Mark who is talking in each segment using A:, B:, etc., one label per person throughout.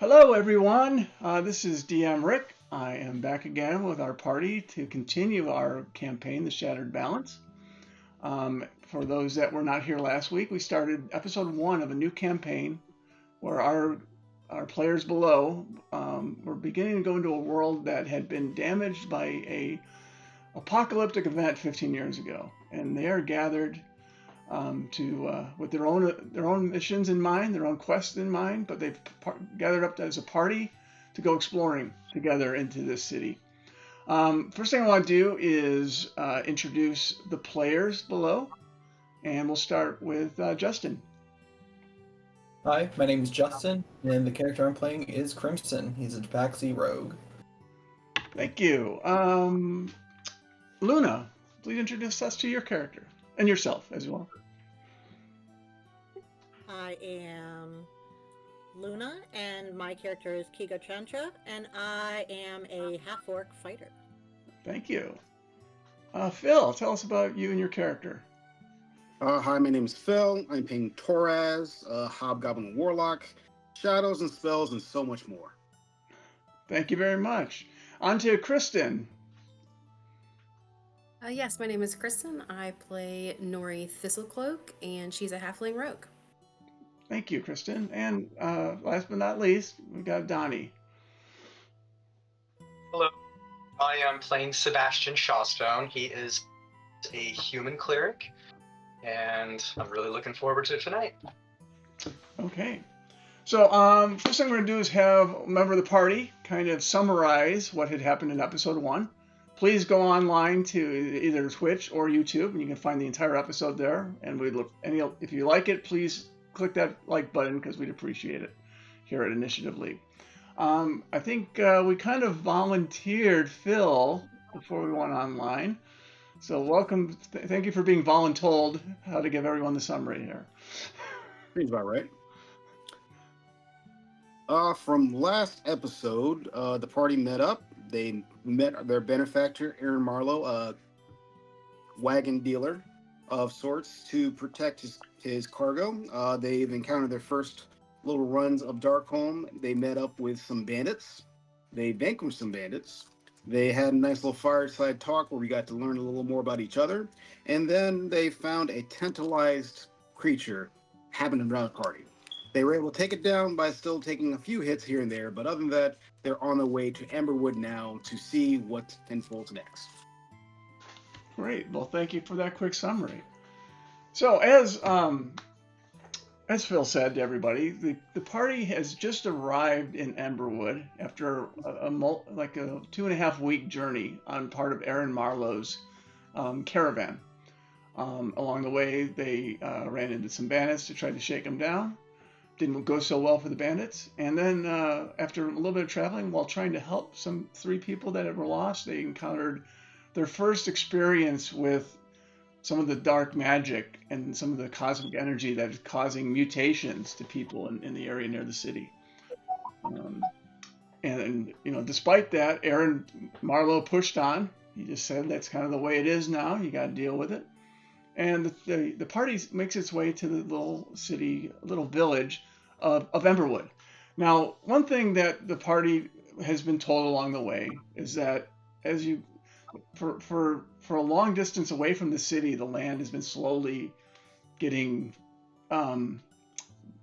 A: Hello, everyone. This is DM Rick. I am back again with our party to continue our campaign, The Shattered Balance. For those that were not here last week, we started episode 1 of a new campaign where our players below were beginning to go into a world that had been damaged by a apocalyptic event 15 years ago, and they are gathered to with their own missions in mind, their own quests in mind, but they've gathered up as a party to go exploring together into this city. First thing I want to do is introduce the players below, and we'll start with Justin.
B: Hi, my name is Justin, and the character I'm playing is Crimson. He's a Tabaxi rogue.
A: Thank you. Luna, please introduce us to your character and yourself as well.
C: I am Luna, and my character is Kiga Chancha, and I am a half-orc fighter.
A: Thank you. Phil, tell us about you and your character.
D: Hi, my name is Phil. I'm playing Toraz, Hobgoblin Warlock, Shadows and Spells, and so much more.
A: Thank you very much. On to Kristen.
E: Yes, my name is Kristen. I play Nori Thistlecloak, and she's a halfling rogue.
A: Thank you, Kristen. And last but not least, we've got Donnie.
F: Hello, I am playing Sebastian Shawstone. He is a human cleric, and I'm really looking forward to tonight.
A: Okay. So first thing we're going to do is have a member of the party kind of summarize what had happened in episode 1. Please go online to either Twitch or YouTube, and you can find the entire episode there. And if you like it, please click that like button because we'd appreciate it here at Initiative League. I think we kind of volunteered Phil before we went online. So welcome. Thank you for being voluntold how to give everyone the summary here.
D: Seems about right. From last episode, the party met up. They met their benefactor, Aaron Marlowe, a wagon dealer of sorts, to protect his cargo. They've encountered their first little runs of Darkholm. They met up with some bandits. They vanquished some bandits. They had a nice little fireside talk where we got to learn a little more about each other. And then they found a tantalized creature happening around the party. They were able to take it down by still taking a few hits here and there, but other than that, they're on their way to Emberwood now to see what unfolds next.
A: Great. Well, thank you for that quick summary. So, as Phil said to everybody, the party has just arrived in Emberwood after a 2.5 week journey on part of Aaron Marlowe's caravan. Along the way, they ran into some bandits to try to shake them down. Didn't go so well for the bandits. And then after a little bit of traveling, while trying to help some 3 people that were lost, they encountered their first experience with some of the dark magic and some of the cosmic energy that is causing mutations to people in the area near the city. And despite that, Aaron Marlowe pushed on. He just said that's kind of the way it is now. You got to deal with it. And the party makes its way to the little village of Emberwood. Now, one thing that the party has been told along the way is that for a long distance away from the city, the land has been slowly getting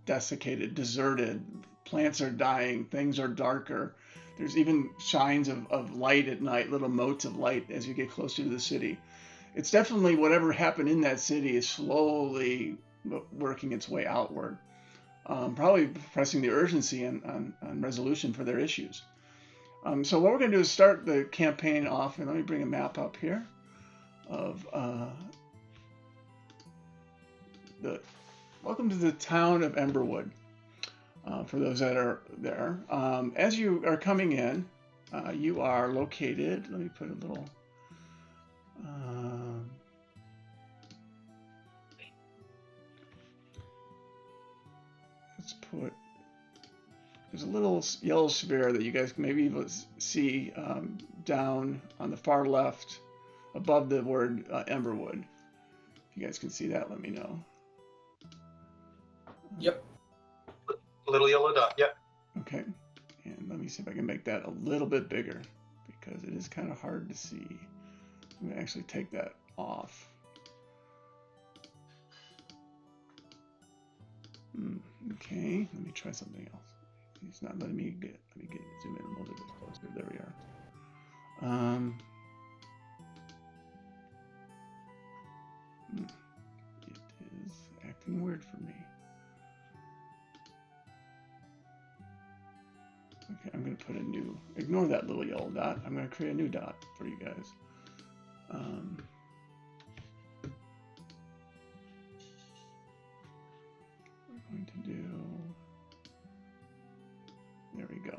A: desiccated, deserted. Plants are dying. Things are darker. There's even shines of light at night, little motes of light as you get closer to the city. It's definitely whatever happened in that city is slowly working its way outward, probably pressing the urgency on resolution for their issues. So what we're going to do is start the campaign off, and let me bring a map up here of welcome to the town of Emberwood. For those that are there, as you are coming in, you are located. Let me put a little. Let's put. There's a little yellow sphere that you guys can maybe see down on the far left above the word Emberwood. If you guys can see that, let me know.
B: Yep.
F: Little yellow dot, yep.
A: Okay. let me see if I can make that a little bit bigger because it is kind of hard to see. I'm gonna actually take that off. Okay, let me try something else. He's not letting me get. Let me zoom in a little bit closer. There we are. It is acting weird for me. Okay, I'm going to put a new. Ignore that little yellow dot. I'm going to create a new dot for you guys. I'm going to do. There we go.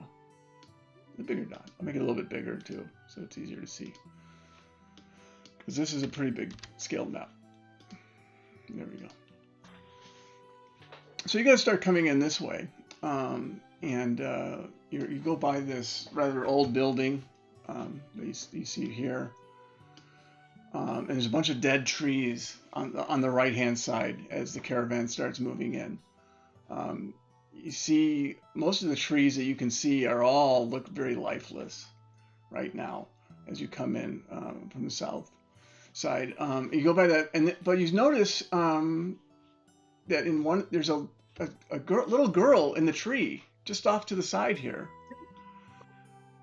A: The bigger dot. I'll make it a little bit bigger too, so it's easier to see. Because this is a pretty big scaled map. There we go. So you guys start coming in this way, and you go by this rather old building that you see here, and there's a bunch of dead trees on the right-hand side as the caravan starts moving in. You see most of the trees that you can see look very lifeless right now as you come in from the south side. You go by that, but you notice that in one there's a little girl in the tree just off to the side here,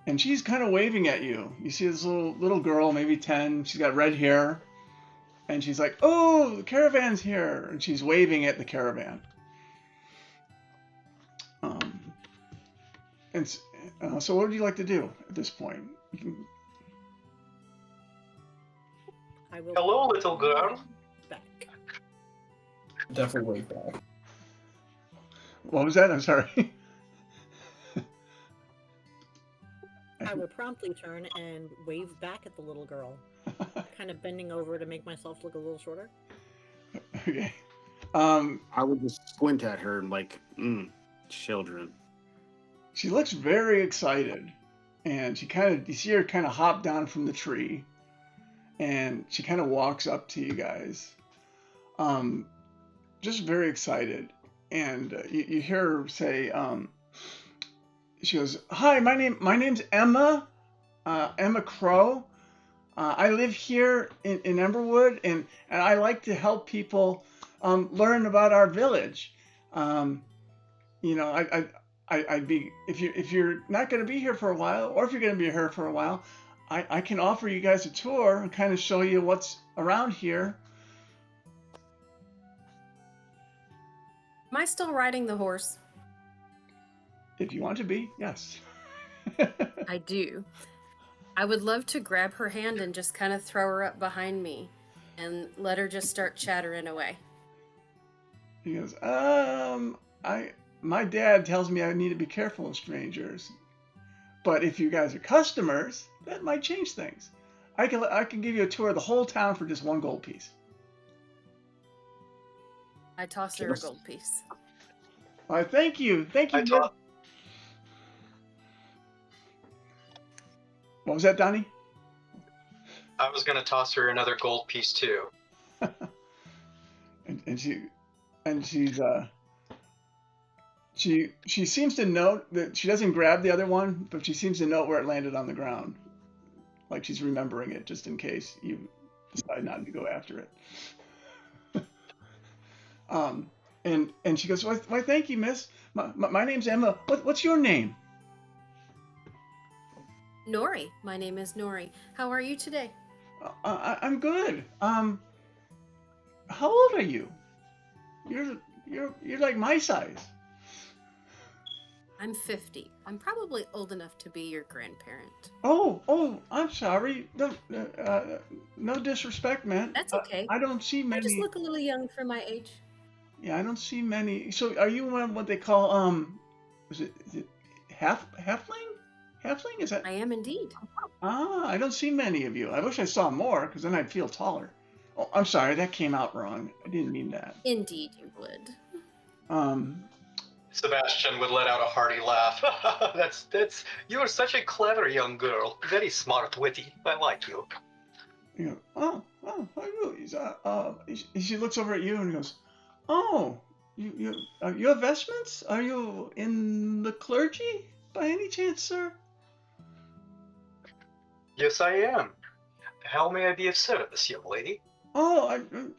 A: and she's kind of waving at you. You see this little girl, maybe 10. She's got red hair, and she's like, "Oh, the caravan's here," and she's waving at the caravan. So what would you like to do at this point?
C: I will.
F: Hello, little girl.
C: Back.
B: Definitely wave back.
A: What was that? I'm sorry.
C: I will promptly turn and wave back at the little girl, kind of bending over to make myself look a little shorter.
A: Okay.
D: I would just squint at her and like, children.
A: She looks very excited, and you see her kind of hop down from the tree, and she kind of walks up to you guys, just very excited, and you hear her say, she goes, "Hi, my name's Emma, Emma Crow. I live here in Emberwood, and I like to help people learn about our village. I'd be if you're not going to be here for a while, or if you're going to be here for a while, I can offer you guys a tour and kind of show you what's around here."
E: Am I still riding the horse?
A: If you want to be, yes.
E: I do. I would love to grab her hand and just kind of throw her up behind me and let her just start chattering away.
A: He goes, my dad tells me I need to be careful of strangers, but if you guys are customers, that might change things. I can give you a tour of the whole town for just 1 gold piece.
E: I toss her a gold piece.
A: All right, thank you. What was that, Donnie?
F: I was gonna toss her another gold piece too.
A: She seems to note that she doesn't grab the other one, but she seems to note where it landed on the ground, like she's remembering it just in case you decide not to go after it. And she goes, "Why, thank you, miss. My name's Emma. What's your name?"
E: Nori. My name is Nori. How are you today?
A: I'm good. How old are you? You're like my size.
E: I'm 50. I'm probably old enough to be your grandparent.
A: Oh, I'm sorry. No disrespect, man.
E: That's okay.
A: I don't see many.
E: I just look a little young for my age.
A: Yeah, I don't see many. So, are you what they call is it halfling? Halfling, is that?
E: I am indeed.
A: I don't see many of you. I wish I saw more, because then I'd feel taller. Oh, I'm sorry, that came out wrong. I didn't mean that.
E: Indeed, you would.
F: Sebastian would let out a hearty laugh. That's you are such a clever young girl. Very smart, witty. I like you.
A: You go, oh, she looks over at you and goes, "Oh, you have vestments? Are you in the clergy?" by any chance, sir?
F: Yes, I am. How may I be of service, young lady?
A: Oh, I'm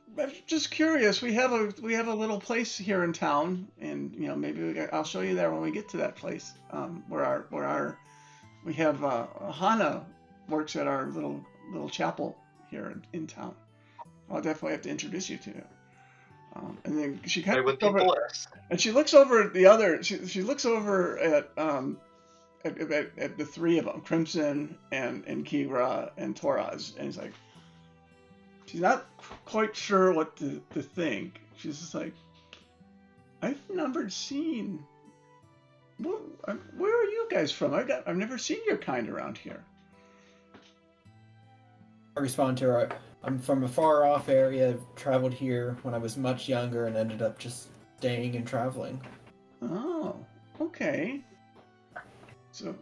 A: just curious. We have a little place here in town, and maybe I'll show you there when we get to that place. We have Hana works at our little chapel here in town. I'll definitely have to introduce you to her. And then she kind
F: I
A: of
F: would
A: looks
F: be
A: over,
F: blessed.
A: and she looks over at the other. She looks over at the three of them, Crimson and Kigra and Toraz, and it's like she's not quite sure what to think. She's just like, I've never seen. Where are you guys from? I've never seen your kind around here.
B: I respond to her. I'm from a far off area. I've traveled here when I was much younger and ended up just staying and traveling.
A: Oh, okay. So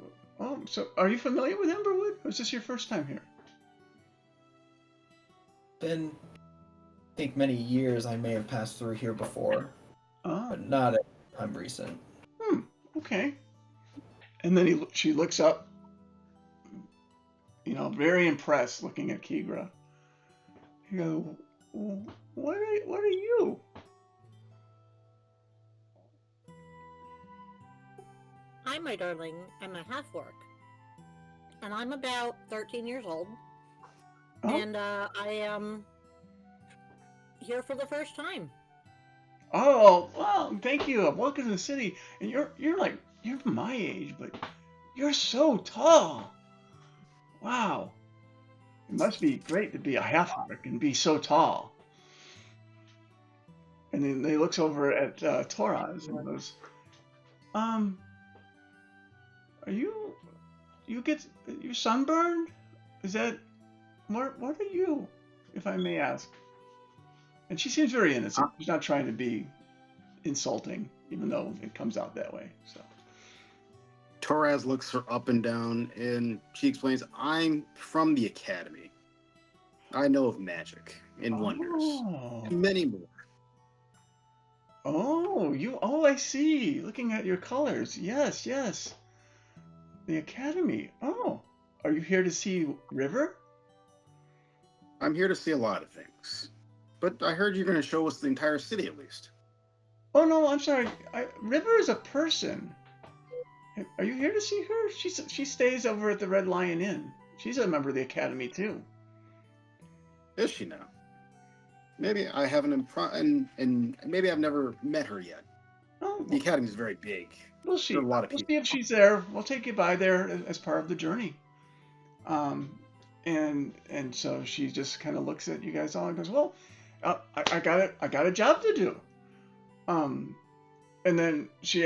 A: are you familiar with Emberwood? Or is this your first time here?
B: Been, I think, many years I may have passed through here before,
A: Oh,
B: but not at time recent.
A: okay. And then she looks up, very impressed, looking at Kigra. You go, what are you?
C: Hi, my darling. I'm a half-orc. And I'm about 13 years old.
A: Oh,
C: And I am here for the first time.
A: oh, well, thank you. Welcome to the city. And you're my age, but you're so tall. Wow. It must be great to be a half-orc and be so tall. And then he looks over at Toraz and goes, are you sunburned? Is that, what are you, if I may ask? And she seems very innocent. She's not trying to be insulting, even though it comes out that way. So
D: Toraz looks her up and down, and she explains, I'm from the Academy. I know of magic and wonders.
A: Oh.
D: And many more.
A: Oh, I see. Looking at your colors. Yes. The Academy. Oh, are you here to see River?
D: I'm here to see a lot of things. But I heard you're going to show us the entire city at least.
A: Oh, no, I'm sorry. River is a person. Are you here to see her? She stays over at the Red Lion Inn. She's a member of the Academy, too.
D: Is she now? Maybe I haven't, and maybe I've never met her yet.
A: Oh,
D: The Academy is very big.
A: we'll see.
D: There are a lot of
A: We'll
D: people.
A: see if she's there. We'll take you by there as part of the journey. And so she just kind of looks at you guys all and goes, "Well, I got a job to do." And then she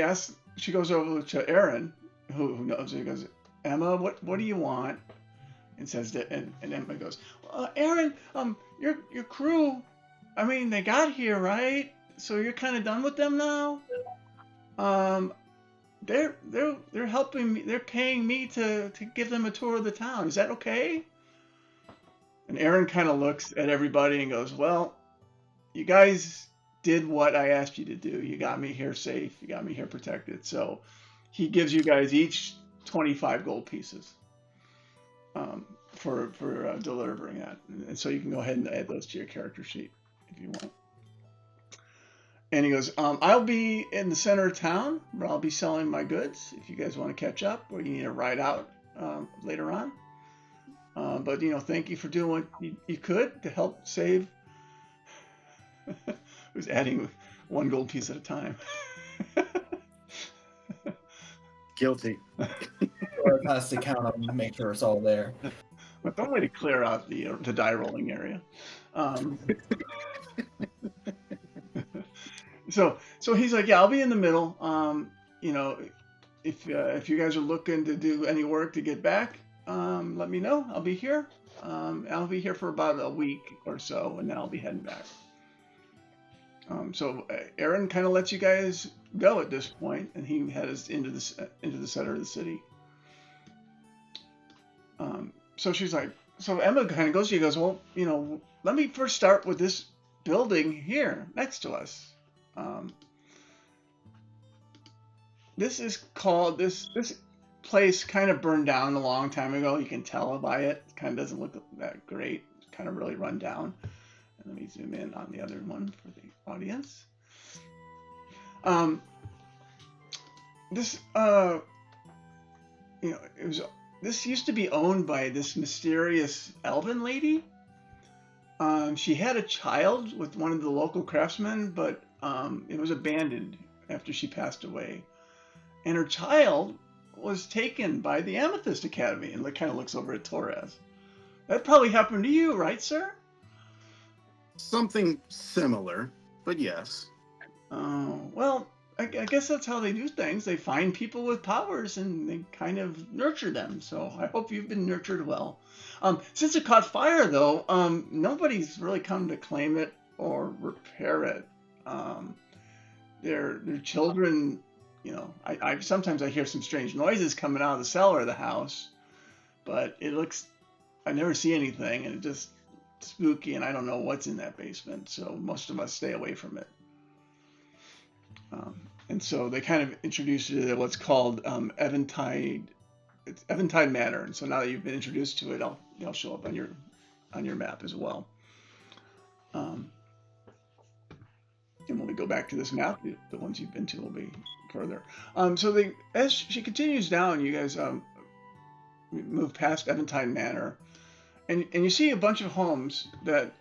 A: goes over to Aaron, who knows. He goes, "Emma, what do you want?" And says that, and Emma goes, "Aaron, your crew. I mean, they got here, right? So you're kind of done with them now. They're helping me. They're paying me to give them a tour of the town. Is that okay?" And Aaron kind of looks at everybody and goes, "Well, you guys did what I asked you to do. You got me here safe. You got me here protected. So he gives you guys each 25 gold pieces for delivering that. And so you can go ahead and add those to your character sheet if you want." And he goes, "I'll be in the center of town where I'll be selling my goods if you guys want to catch up or you need to ride out later on. But, thank you for doing what you could to help save." Who's adding one gold piece at a time.
D: Guilty.
B: Or pass the count and make sure it's all there.
A: But don't way to clear out the die rolling area. So he's like, "Yeah, I'll be in the middle. If you guys are looking to do any work to get back, let me know. I'll be here. I'll be here for about a week or so, and then I'll be heading back." So Aaron kind of lets you guys go at this point, and he heads into the center of the city. So she's like, so Emma kind of goes to you, goes, "Well, let me first start with this building here next to us. This is called this place kind of burned down a long time ago. You can tell by it. It kind of doesn't look that great. It's kind of really run down. And let me zoom in on the other one for the audience. This this used to be owned by this mysterious elven lady. She had a child with one of the local craftsmen, but it was abandoned after she passed away. And her child was taken by the Amethyst Academy, and kind of looks over at Torres. That probably happened to you, right, sir?
D: Something similar, but yes.
A: Oh, well, I guess that's how they do things. They find people with powers and they kind of nurture them. So I hope you've been nurtured well. Since it caught fire, though, nobody's really come to claim it or repair it. Their children, I sometimes I hear some strange noises coming out of the cellar of the house, but I never see anything, and it just spooky, and I don't know what's in that basement. So most of us stay away from it. And so they kind of introduced it at what's called Eventide. It's Eventide Manor. And so now that you've been introduced to it, it'll show up on your map as well. And when we go back to this map, the ones you've been to will be further. So as she continues down, you guys move past Eventide Manor, and you see a bunch of homes that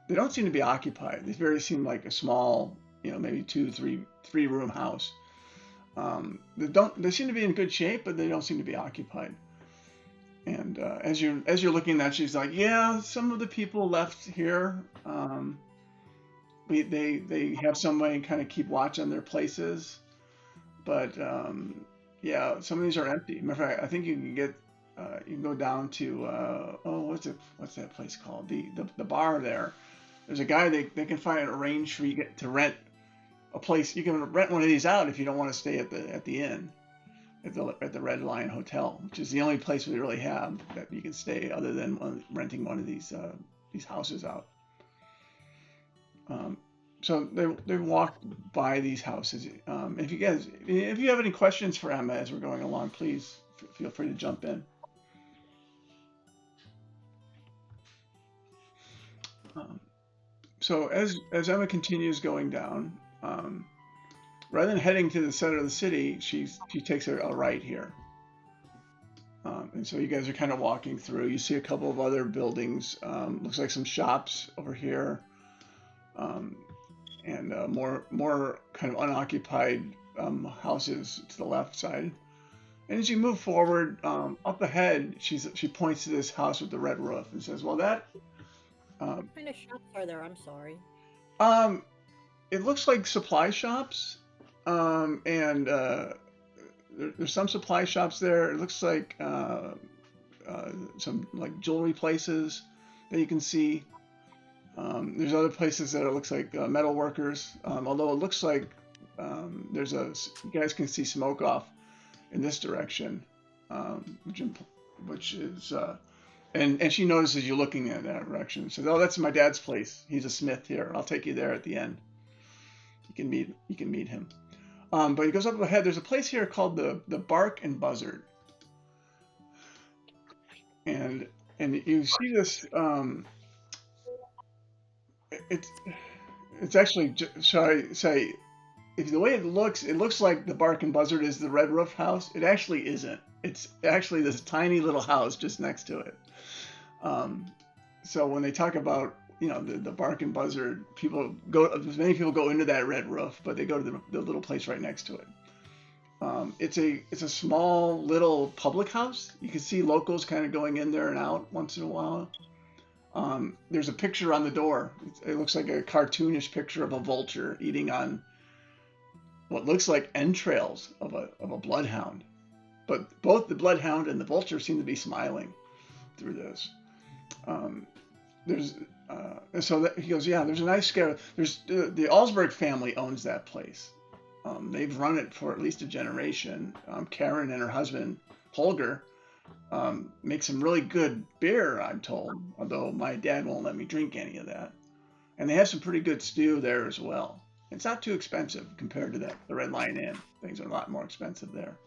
A: they don't seem to be occupied. They seem like a small, maybe 2-3 room house. They seem to be in good shape, but they don't seem to be occupied. And as you're looking at that, she's like, yeah, some of the people left here. They have some way to kind of keep watch on their places, but yeah, some of these are empty. Matter of fact, I think you can go down to what's that place called? The bar there. There's a guy they can find arrange for you to rent a place. You can rent one of these out if you don't want to stay at the inn, at the Red Lion Hotel, which is the only place we really have that you can stay other than renting one of these houses out. So they walk by these houses. If you have any questions for Emma as we're going along, please feel free to jump in. So as Emma continues going down, rather than heading to the center of the city, she takes a right here. And so you guys are kind of walking through. You see a couple of other buildings. Looks like some shops over here, and more kind of unoccupied houses to the left side. And as you move forward, up ahead, she points to this house with the red roof and says, "Well, that."
C: What kind of shops are there? I'm sorry.
A: It looks like supply shops, and there's some supply shops there. It looks like some like jewelry places that you can see. There's other places that it looks like metal workers. Although it looks like you guys can see smoke off in this direction, which is. And she notices you looking in that direction. She says, "Oh, that's my dad's place. He's a smith here. I'll take you there at the end. You can meet him." But he goes up ahead. There's a place here called the Bark and Buzzard, and you see this. It's actually. Shall I say? If the way it looks like the Bark and Buzzard is the red roof house. It actually isn't. It's actually this tiny little house just next to it. So when they talk about the Bark and Buzzard, many people go into that red roof, but they go to the little place right next to it. It's a small little public house. You can see locals kind of going in there and out once in a while. There's a picture on the door. It looks like a cartoonish picture of a vulture eating on what looks like entrails of a bloodhound. But both the bloodhound and the vulture seem to be smiling through this. He goes, yeah, there's a nice scare. The Allsberg family owns that place. They've run it for at least a generation. Karen and her husband, Holger, make some really good beer, I'm told, although my dad won't let me drink any of that. And they have some pretty good stew there as well. It's not too expensive compared to the Red Lion Inn. Things are a lot more expensive there.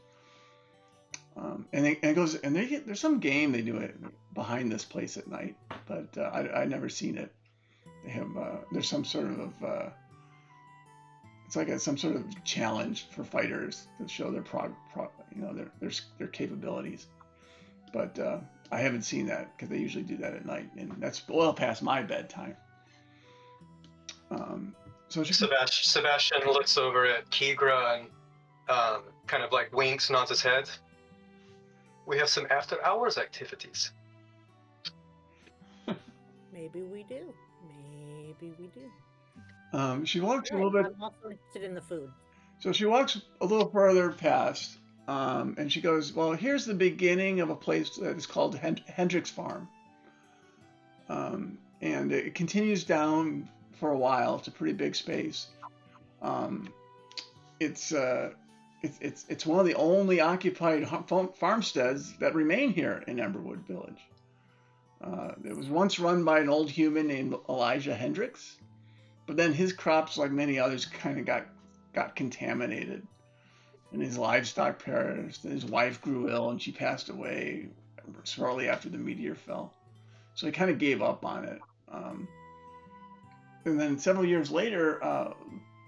A: And it goes, and there's some game they do it behind this place at night, but I never seen it. They have there's some sort of it's like some sort of challenge for fighters to show their their capabilities. But I haven't seen that because they usually do that at night, and that's well past my bedtime. So
F: Sebastian looks over at Kigra and kind of like winks, nods his head. We have some after-hours activities.
C: Maybe we do. Maybe we do.
A: She walks a
C: Right,
A: little bit.
C: I'm also interested in the food.
A: So she walks a little further past, and she goes, "Well, here's the beginning of a place that is called Hendricks Farm." And it continues down for a while. It's a pretty big space. It's one of the only occupied farmsteads that remain here in Emberwood Village. It was once run by an old human named Elijah Hendricks, but then his crops, like many others, kind of got contaminated, and his livestock perished. And his wife grew ill, and she passed away shortly after the meteor fell. So he kind of gave up on it. And then several years later,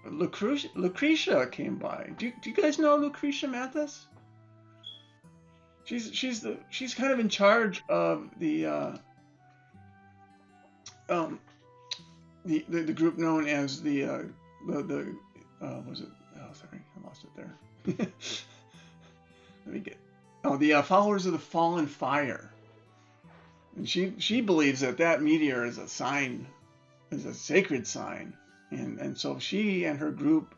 A: Lucretia came by. Do you guys know Lucretia Mathis? She's kind of in charge of the group known as the was it? Oh, sorry, I lost it there. Let me get. Oh, the Followers of the Fallen Fire. And she believes that meteor is a sign, is a sacred sign. And so she and her group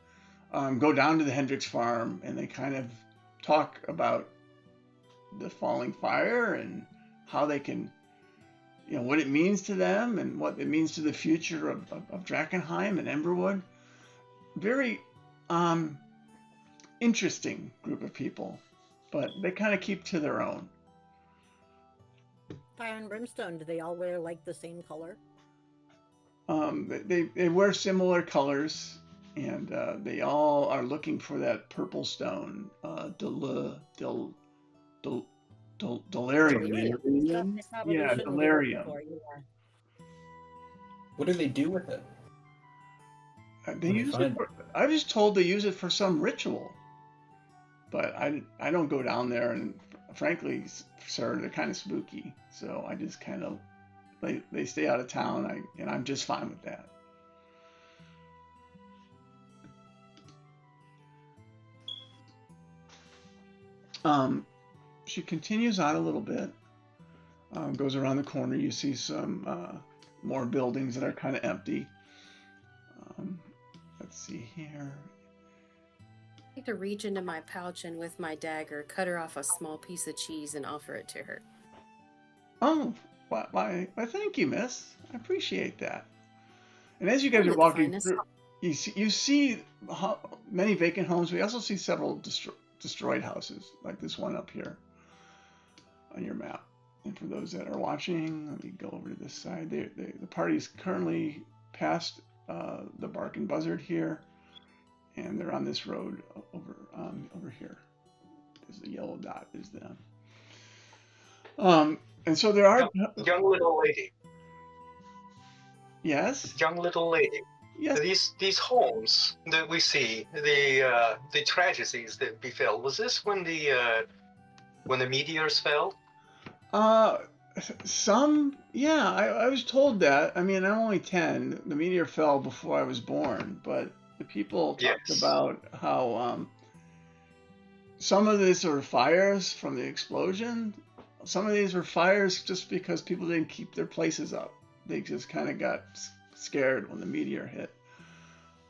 A: go down to the Hendricks farm, and they kind of talk about the falling fire and how they can, what it means to them and what it means to the future of Drakenheim and Emberwood. Very interesting group of people, but they kind of keep to their own.
C: Fire and Brimstone, do they all wear like the same color?
A: They wear similar colors, and they all are looking for that purple stone, delirium. Yeah, delirium.
B: What do they do with it?
A: They use it I was told they use it for some ritual, but I don't go down there, and frankly, sir, they're kind of spooky, so I just kind of they stay out of town, and I'm just fine with that. She continues on a little bit, goes around the corner. You see some more buildings that are kind of empty. Let's see here.
E: I like to reach into my pouch and with my dagger, cut her off a small piece of cheese and offer it to her.
A: Oh, why, thank you, miss. I appreciate that. And as you guys are walking through, you see many vacant homes. We also see several destroyed houses, like this one up here on your map. And for those that are watching, let me go over to this side. The party's currently past the Bark and Buzzard here, and they're on this road over here. There's the yellow dot is them. And so there are
F: young little lady.
A: Yes.
F: Young little lady.
A: Yes.
F: These homes that we see, the tragedies that befell. Was this when the meteors fell?
A: Yeah. I was told that. I mean, I'm only 10. The meteor fell before I was born, but the people talked about how some of these were fires from the explosion. Some of these were fires just because people didn't keep their places up. They just kind of got scared when the meteor hit.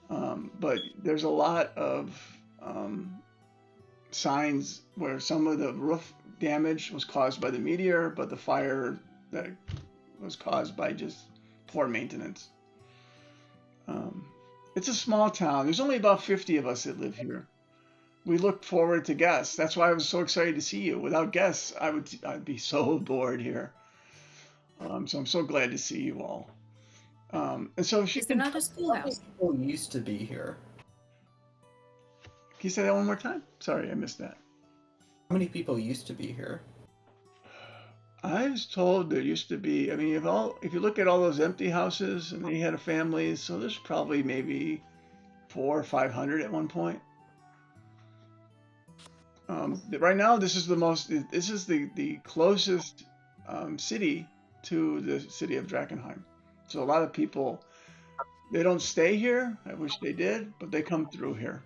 A: But there's a lot of signs where some of the roof damage was caused by the meteor, but the fire that was caused by just poor maintenance. It's a small town. There's only about 50 of us that live here. We look forward to guests. That's why I was so excited to see you. Without guests, I'd be so bored here. So I'm so glad to see you all. And so she
E: Is there not a schoolhouse?
B: People used to be here.
A: Can you say that one more time? Sorry, I missed that.
B: many people used to be here?
A: I was told there used to be. I mean, if you look at all those empty houses, and they had a family, so there's probably maybe 400 or 500 at one point. Right now, this is the closest city to the city of Drakenheim. So a lot of people, they don't stay here. I wish they did, but they come through here.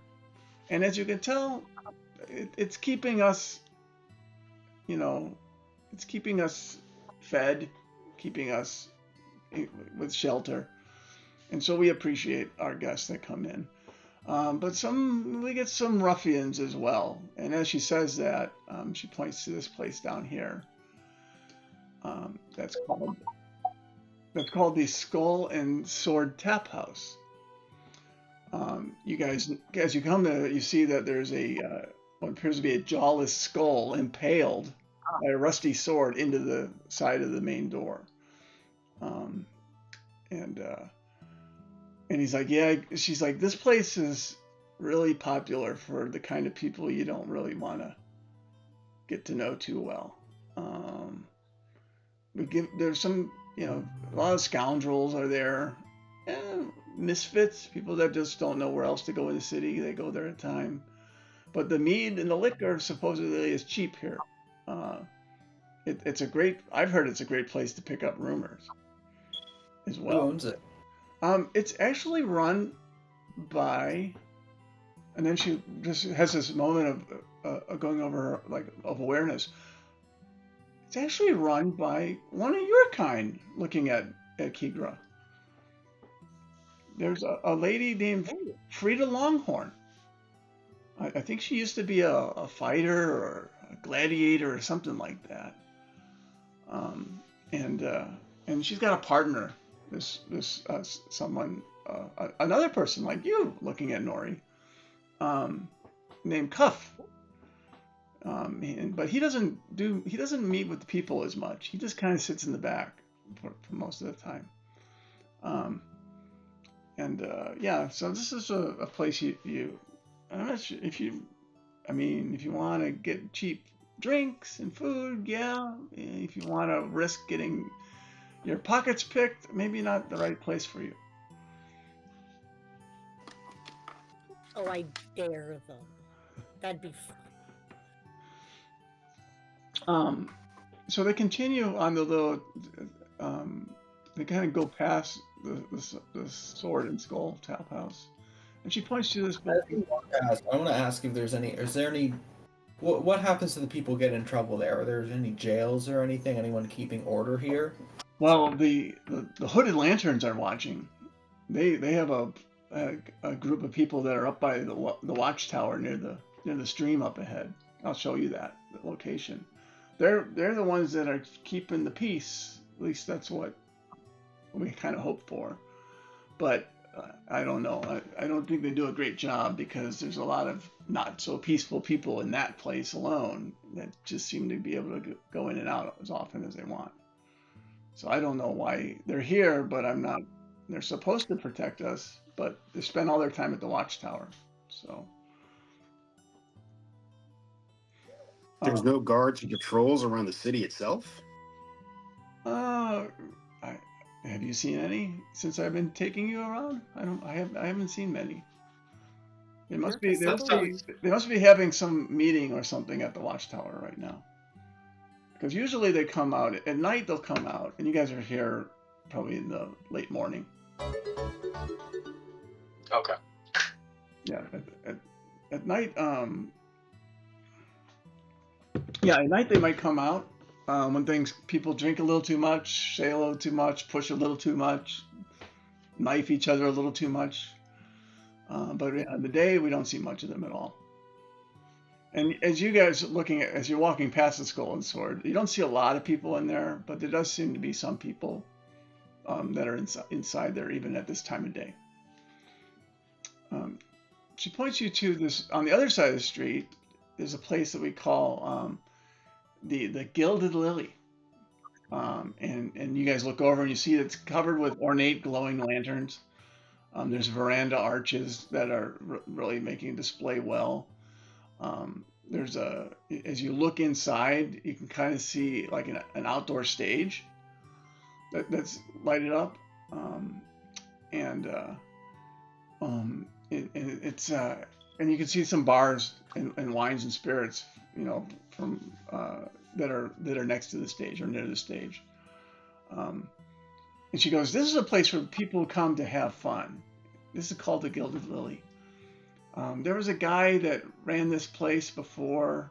A: And as you can tell, it's keeping us, you know, it's keeping us fed, keeping us with shelter. And so we appreciate our guests that come in. But we get some ruffians as well. And as she says that, she points to this place down here. That's called the Skull and Sword Tap House. You guys, as you come there, you see that there's what appears to be a jawless skull impaled by a rusty sword into the side of the main door. And he's like, yeah. She's like, this place is really popular for the kind of people you don't really want to get to know too well. There's some, a lot of scoundrels are there, misfits, people that just don't know where else to go in the city. They go there at time. But the mead and the liquor supposedly is cheap here. I've heard it's a great place to pick up rumors as well.
B: Who owns it?
A: It's actually run by, and then she just has this moment of going over of awareness. It's actually run by one of your kind, looking at Kigra. There's a lady named Frida Longhorn. I think she used to be a fighter or a gladiator or something like that. And she's got a partner. Another person like you, looking at Nori, named Cuff. But he doesn't meet with the people as much. He just kind of sits in the back for most of the time. So this is a place I'm not sure if you want to get cheap drinks and food, yeah. If you want to risk getting your pockets picked, maybe not the right place for you.
C: Oh, I dare them. That'd be fun.
A: So they continue on the little. They kind of go past the Sword and Skull Tap House, and she points to this.
B: I want to ask if there's any. Is there any? What happens to the people get in trouble there? Are there any jails or anything? Anyone keeping order here?
A: Well, the Hooded Lanterns are watching. They have a group of people that are up by the watchtower near the stream up ahead. I'll show you the location. They're the ones that are keeping the peace. At least that's what we kind of hope for. But I don't know. I don't think they do a great job because there's a lot of not so peaceful people in that place alone that just seem to be able to go in and out as often as they want. So I don't know why they're here, but they're supposed to protect us, but they spend all their time at the watchtower. So
D: there's no guards or patrols around the city itself?
A: Have you seen any since I've been taking you around? I haven't seen many. They must be having some meeting or something at the watchtower right now. Because usually they come out at night. They'll come out, and you guys are here probably in the late morning.
F: Okay.
A: Yeah, at night. At night they might come out when people drink a little too much, say a little too much, push a little too much, knife each other a little too much. But in the day, we don't see much of them at all. And as you guys as you're walking past the Skull and Sword, you don't see a lot of people in there, but there does seem to be some people that are inside there even at this time of day. She points you to this on the other side of the street. There's a place that we call the Gilded Lily, and you guys look over and you see it's covered with ornate glowing lanterns. There's veranda arches that are really making a display well. there's as you look inside, you can kind of see like an outdoor stage that's lighted up, and it's and you can see some bars and wines and spirits, from that are next to the stage or near the stage. And she goes, "This is a place where people come to have fun. This is called the Gilded Lily. There was a guy that ran this place before.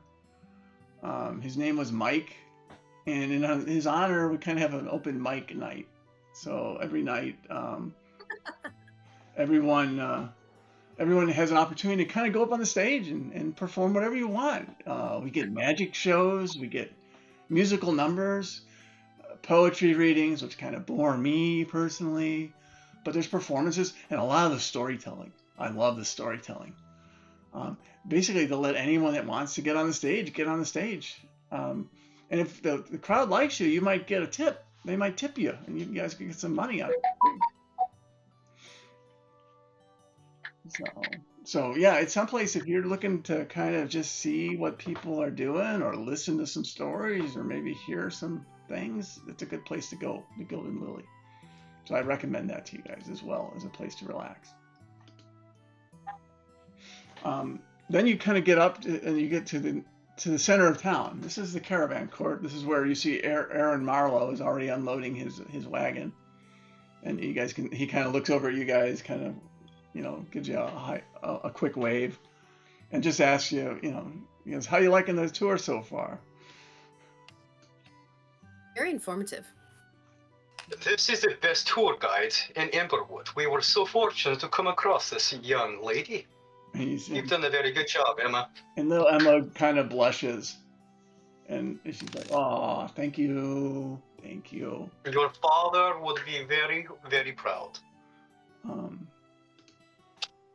A: His name was Mike, and in his honor, we kind of have an open mic night. So every night, everyone has an opportunity to kind of go up on the stage and perform whatever you want. We get magic shows, we get musical numbers, poetry readings, which kind of bore me personally, but there's performances and a lot of the storytelling. I love the storytelling. Basically, to let anyone that wants to get on the stage, get on the stage. And if the crowd likes you, you might get a tip. They might tip you, and you guys can get some money out of it. So yeah, it's someplace if you're looking to kind of just see what people are doing or listen to some stories or maybe hear some things, it's a good place to go, the Gilded Lily. So I recommend that to you guys as well as a place to relax. Then you kind of get up and you get to the center of town. This is the caravan court. This is where you see Aaron Marlowe is already unloading his wagon, and he kind of looks over at you guys, kind of, gives you a quick wave, and just asks you, he goes, "How you liking the tour so far?"
E: Very informative.
F: This is the best tour guide in Emberwood. We were so fortunate to come across this young lady. You've done a very good job, Emma.
A: And little Emma kind of blushes, and she's like, "Oh, thank you.
F: Your father would be very, very proud."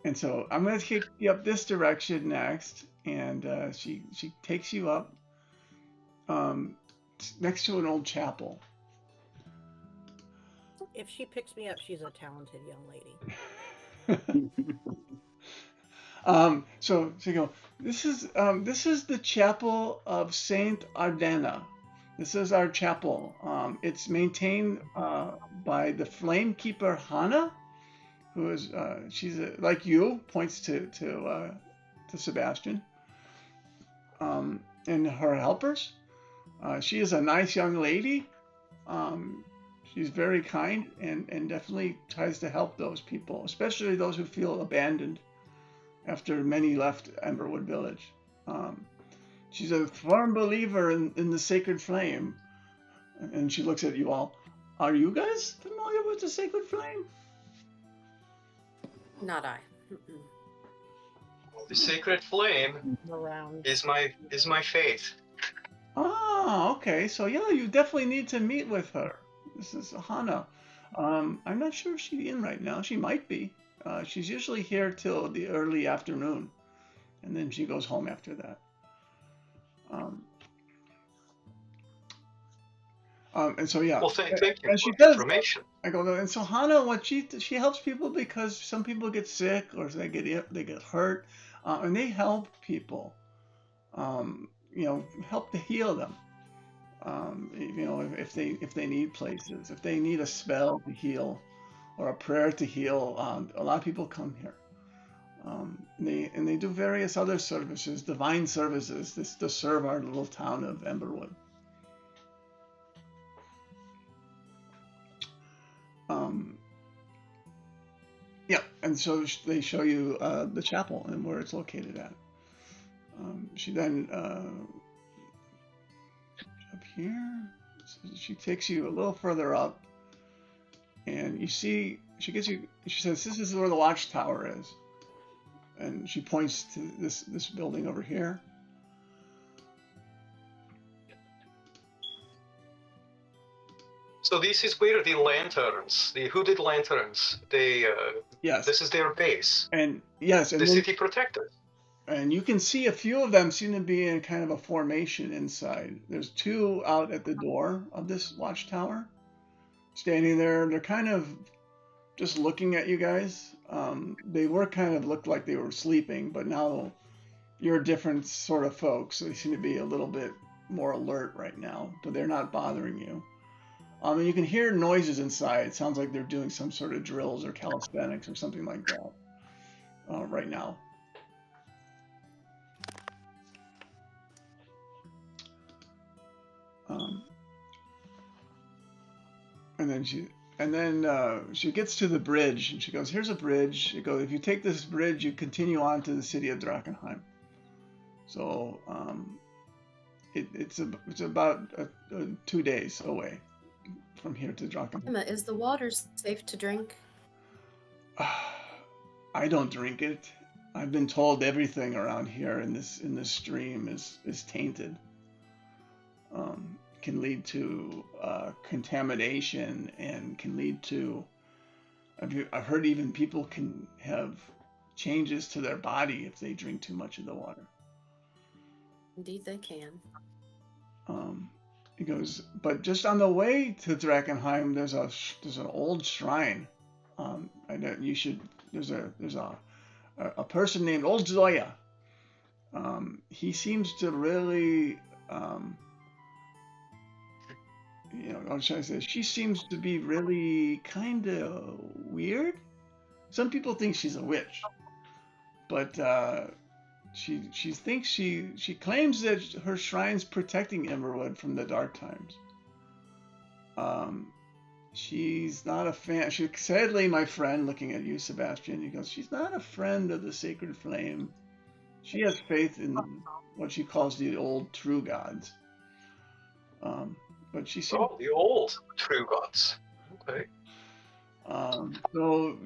A: And so I'm going to take you up this direction next, and she takes you up next to an old chapel.
C: If she picks me up, she's a talented young lady.
A: So you go, this is the chapel of Saint Ardena. This is our chapel. It's maintained by the flame keeper Hannah, who is she's like you, points to Sebastian, and her helpers. She is a nice young lady. She's very kind and definitely tries to help those people, especially those who feel abandoned after many left Emberwood Village. She's a firm believer in the sacred flame. And she looks at you all. Are you guys familiar with the sacred flame?
E: Not I. Mm-mm.
F: The sacred flame
C: Around.
F: is my faith.
A: Ah, okay. So yeah, you definitely need to meet with her. This is Hannah. I'm not sure if she's in right now. She might be. She's usually here till the early afternoon, and then she goes home after that. And so yeah.
F: Well, thank you
A: and she
F: for
A: does.
F: information.
A: I go, and so Hannah, what she helps people because some people get sick or they get hurt, and they help people. Help to heal them. If they need places, if they need a spell to heal, or a prayer to heal, a lot of people come here. They do various other services, divine services, to serve our little town of Emberwood. Yeah, and so they show you the chapel and where it's located at. She then up here, so she takes you a little further up, and you see she says, "This is where the watchtower is," and she points to this building over here.
F: So this is where the lanterns, the hooded lanterns,
A: Yes.
F: This is their base.
A: And yes, and
F: The
A: then,
F: city protectors.
A: and you can see a few of them seem to be in kind of a formation inside. There's two out at the door of this watchtower, standing there. They're kind of just looking at you guys. They were kind of looked like they were sleeping, but now you're a different sort of folks. So they seem to be a little bit more alert right now, but they're not bothering you. And you can hear noises inside. It sounds like they're doing some sort of drills or calisthenics or something like that right now. And then she gets to the bridge and she goes, "Here's a bridge." She goes, "If you take this bridge, you continue on to the city of Drakenheim." So it's about 2 days away from here to Drakenheim.
E: Emma, is the water safe to drink?
A: I don't drink it. I've been told everything around here in this stream is tainted. Can lead to contamination and can lead to. I've heard even people can have changes to their body if they drink too much of the water.
E: Indeed, they can.
A: He goes, but just on the way to Drakenheim, there's an old shrine. I know you should. There's a person named Old Zoya. He seems to really. How should I say? She seems to be really kind of weird. Some people think she's a witch, but she thinks she claims that her shrine's protecting Emberwood from the dark times. She's not a fan. Sadly, my friend, looking at you, Sebastian, he goes, she's not a friend of the sacred flame. She has faith in what she calls the old true gods. But she seems...
F: Oh, the old true gods. Okay.
A: So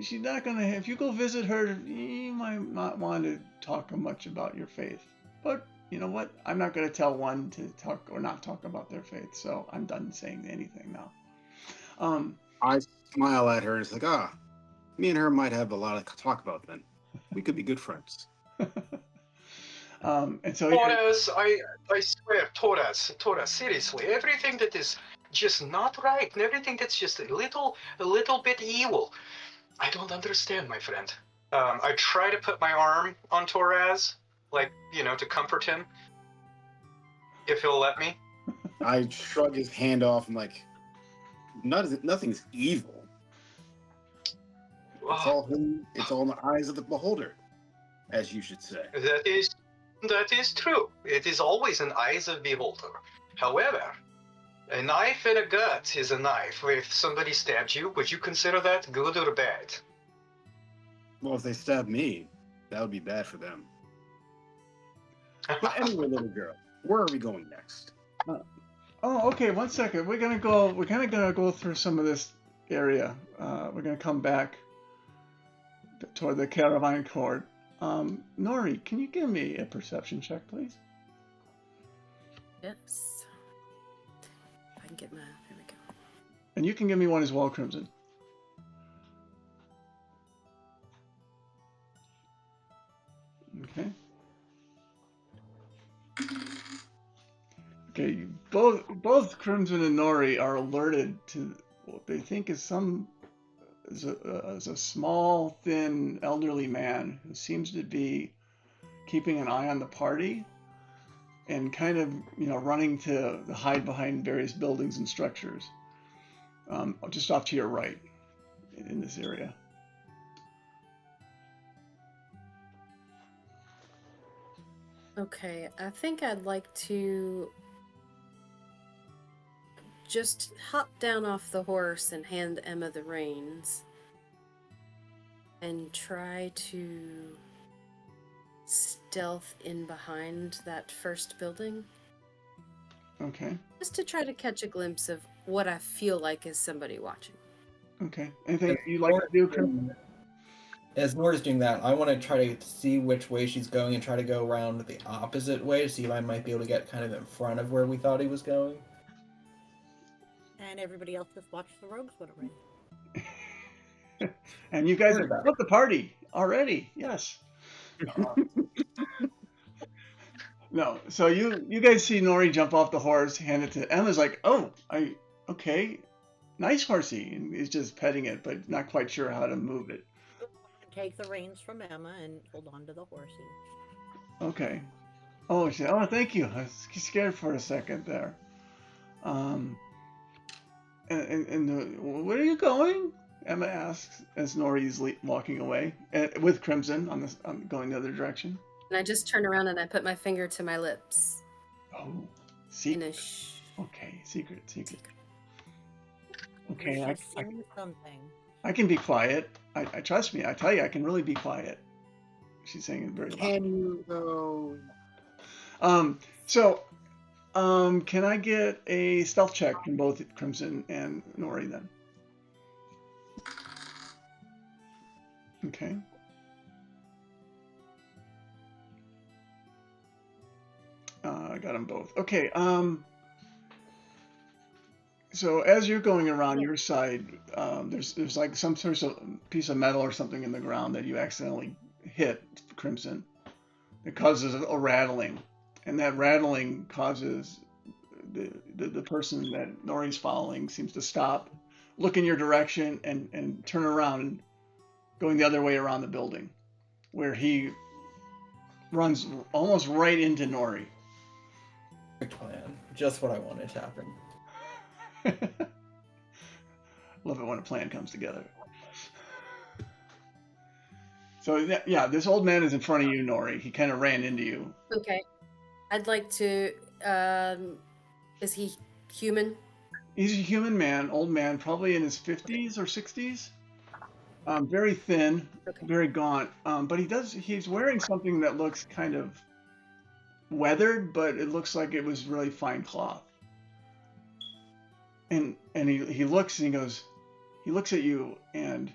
A: she's not going to, if you go visit her, you might not want to talk much about your faith. But you know what? I'm not going to tell one to talk or not talk about their faith. So I'm done saying anything now.
D: I smile at her and it's like, me and her might have a lot to talk about then. We could be good friends.
A: And so
F: Torres, I swear, Torres, seriously, everything that is just not right and everything that's just a little bit evil, I don't understand, my friend. I try to put my arm on Torres, to comfort him, if he'll let me.
D: I shrug his hand off. I'm like, nothing's evil. It's all hidden. It's all in the eyes of the beholder, as you should say.
F: That is true. It is always in eyes of beholder. However, a knife in a gut is a knife. If somebody stabbed you, would you consider that good or bad?
D: Well, if they stab me, that would be bad for them. But anyway, little girl, where are we going next?
A: Okay. 1 second. We're kind of gonna go through some of this area. We're gonna come back toward the caravan court. Nori, can you give me a perception check, please?
E: Yes. If I can get there we go.
A: And you can give me one as well, Crimson. Okay. Okay, both Crimson and Nori are alerted to what they think is a small, thin, elderly man who seems to be keeping an eye on the party and kind of, running to hide behind various buildings and structures, just off to your right in this area.
E: Okay, I think I'd like to just hop down off the horse and hand Emma the reins and try to stealth in behind that first building.
A: Okay.
E: Just to try to catch a glimpse of what I feel like is somebody watching.
A: Okay. Anything you'd like to do, Crimson?
B: As Nora's doing that, I want to try to see which way she's going and try to go around the opposite way to see if I might be able to get kind of in front of where we thought he was going.
C: And everybody else just watched the Rogues One already.
A: And you guys have split the party already. Yes. No. So you guys see Nori jump off the horse, hand it to Emma's like, okay, nice horsey, and he's just petting it, but not quite sure how to move it.
C: Take the reins from Emma and hold on to the horsey.
A: Okay. Oh, she, oh, thank you. I was scared for a second there. Um, where are you going? Emma asks as Nori's walking away with Crimson going the other direction.
E: And I just turn around and I put my finger to my lips.
A: Oh,
E: In
A: secret.
E: a shh.
A: Okay, secret.
C: She's
A: Okay,
C: just saying something.
A: I can be quiet. I trust me. I tell you, I can really be quiet. She's saying it very loud.
D: Can you though?
A: Can I get a stealth check from both Crimson and Nori then? Okay. I got them both. Okay. So as you're going around your side, there's like some sort of piece of metal or something in the ground that you accidentally hit, Crimson. It causes a rattling, and that rattling causes the person that Nori's following seems to stop, look in your direction, and turn around, going the other way around the building, where he runs almost right into Nori.
B: Perfect plan. Just what I wanted to happen.
A: Love it when a plan comes together. So yeah, this old man is in front of you, Nori. He kind of ran into you.
E: Okay. I'd like to. Is he human?
A: He's a human man, old man, probably in his 50s or 60s. Very thin,
E: Okay.
A: very gaunt. But he's wearing something that looks kind of weathered, but it looks like it was really fine cloth. And he looks and he looks at you and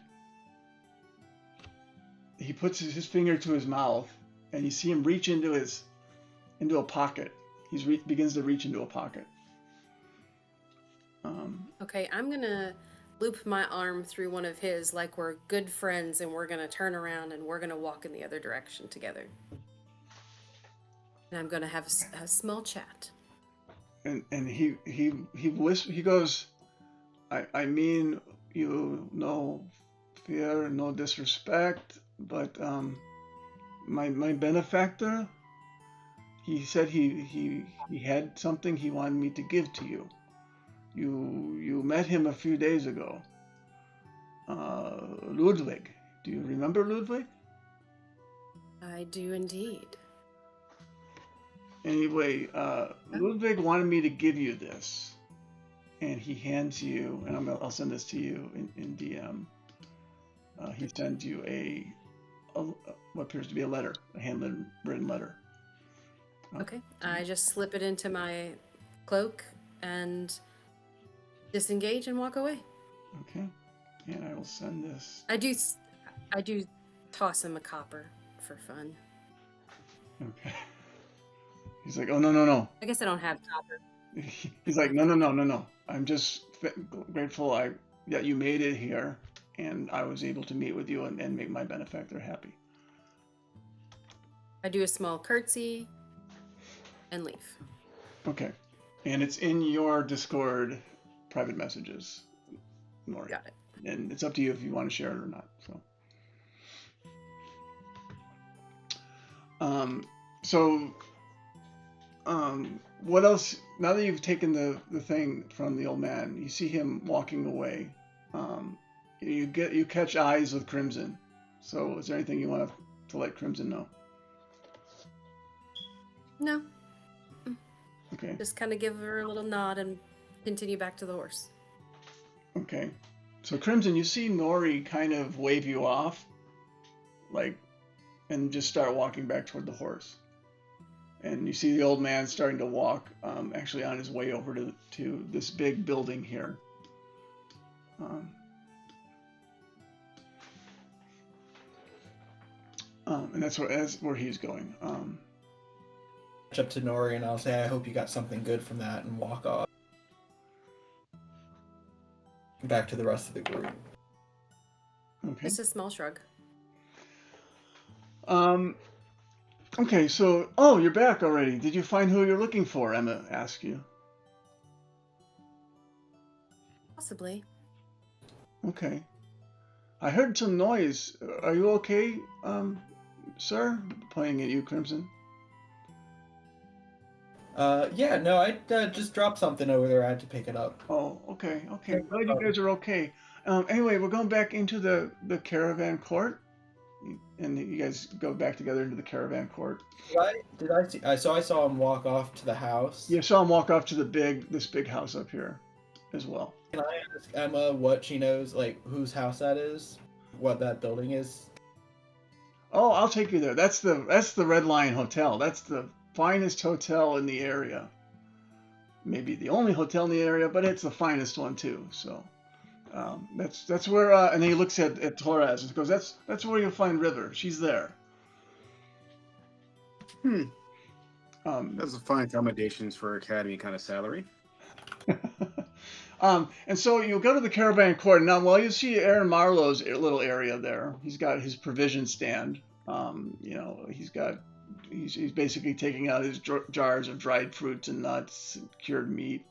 A: he puts his finger to his mouth and you see him reach into a pocket. He begins to reach into a pocket.
E: Okay, I'm gonna loop my arm through one of his like we're good friends and we're gonna turn around and we're gonna walk in the other direction together. And I'm gonna have a small chat.
A: And he goes, I mean you no fear, no disrespect, but my benefactor, he said he had something he wanted me to give to you. You met him a few days ago. Ludwig. Do you remember Ludwig?
E: I do indeed.
A: Anyway, Ludwig wanted me to give you this, and he hands you, and I'll send this to you in DM. He sends you what appears to be a letter, a handwritten letter.
E: Okay. I just slip it into my cloak and disengage and walk away.
A: Okay, and I will send this.
E: I do toss him a copper for fun.
A: Okay. He's like, oh no.
E: I guess I don't have copper.
A: He's like, no. I'm just grateful that you made it here, and I was able to meet with you and make my benefactor happy.
E: I do a small curtsy and leave.
A: Okay, and it's in your Discord private messages, Nori.
E: Got it.
A: And it's up to you if you want to share it or not. What else? Now that you've taken the thing from the old man, you see him walking away. You catch eyes with Crimson. So, is there anything you want to let Crimson know?
E: No,
A: Okay.
E: just kind of give her a little nod and continue back to the horse.
A: Okay. So, Crimson, you see Nori kind of wave you off, and just start walking back toward the horse. And you see the old man starting to walk, actually on his way over to this big building here. And that's where he's going.
B: Catch up to Nori and I'll say, I hope you got something good from that, and walk off. Back to the rest of the group.
A: Okay.
E: It's a small shrug.
A: Okay, so, you're back already. Did you find who you're looking for? Emma asked you.
E: Possibly.
A: Okay. I heard some noise. Are you okay, sir? Pointing at you, Crimson.
B: Yeah, no, I just dropped something over there. I had to pick it up.
A: Oh, okay, okay.
B: Yeah, no
A: Glad you
B: problem.
A: guys are okay. Anyway, we're going back into the caravan court, and you guys go back together into the caravan court.
B: Did I see? I saw him walk off to the house.
A: You saw him walk off to this big house up here, as well.
B: Can I ask Emma what she knows, like whose house that is, what that building is?
A: Oh, I'll take you there. That's the Red Lion Hotel. That's the finest hotel in the area. Maybe the only hotel in the area, but it's the finest one too. So that's where. And then he looks at Torres and goes, "That's where you'll find River. She's there."
D: That's a fine accommodations for academy kind of salary.
A: And so you go to the caravan court. Now, well, you see Aaron Marlowe's little area there. He's got his provision stand. He's basically taking out his jars of dried fruits and nuts, and cured meat.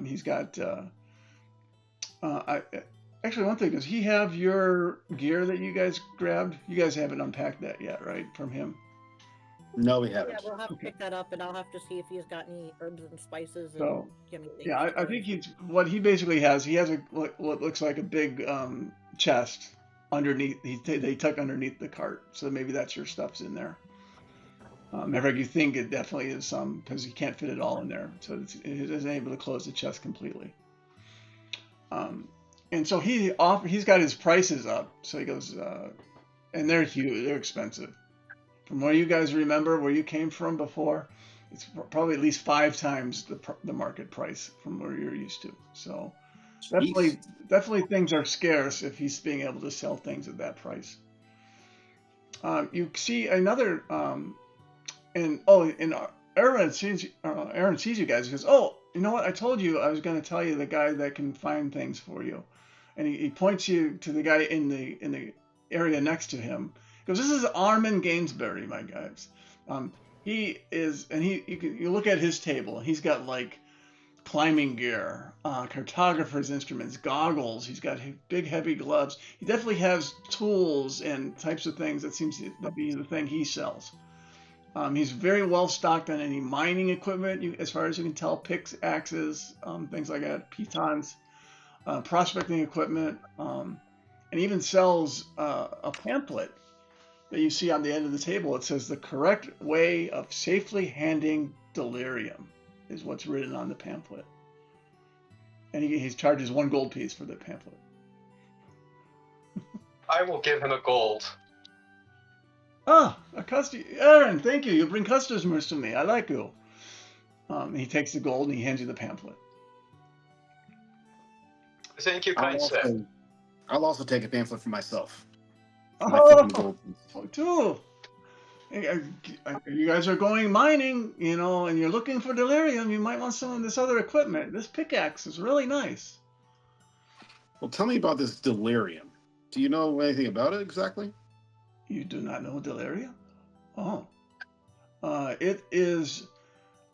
A: He's got. Actually, one thing, does he have your gear that you guys grabbed? You guys haven't unpacked that yet, right? From him.
D: No, we
C: Yeah,
D: haven't.
C: we'll have to pick that up, and I'll have to see if he's got any herbs and spices and
A: So,
C: yummy things.
A: Yeah, I think what he basically has. He has what looks like a big chest underneath. They tuck underneath the cart, so maybe that's your stuff's in there. Maverick, you think it definitely is some because he can't fit it all in there, so it isn't able to close the chest completely. And so he's got his prices up. So he goes, and they're huge, they're expensive. From where you guys remember where you came from before, it's probably at least 5 times the market price from where you're used to. So definitely things are scarce if he's being able to sell things at that price. You see another, and Aaron sees you guys. He goes, "Oh, you know what? I told you I was going to tell you the guy that can find things for you." And he points you to the guy in the area next to him. He goes, "This is Armin Gainsbury, my guys. He is, and you look at his table. He's got like climbing gear, cartographer's instruments, goggles. He's got big, heavy gloves. He definitely has tools and types of things that seems to be the thing he sells. He's very well stocked on any mining equipment, as far as you can tell, picks, axes, things like that, pitons, prospecting equipment, and even sells a pamphlet that you see on the end of the table. It says the correct way of safely handling delirium is what's written on the pamphlet. And he charges 1 gold piece for the pamphlet.
F: I will give him a gold.
A: Ah, Aaron, thank you. You bring customers to me. I like you. He takes the gold and he hands you the pamphlet.
F: Thank you, kind sir.
D: I'll also take a pamphlet for myself.
A: Oh, too. You guys are going mining, and you're looking for delirium. You might want some of this other equipment. This pickaxe is really nice.
D: Well, tell me about this delirium. Do you know anything about it exactly?
A: You do not know delirium? Oh. It is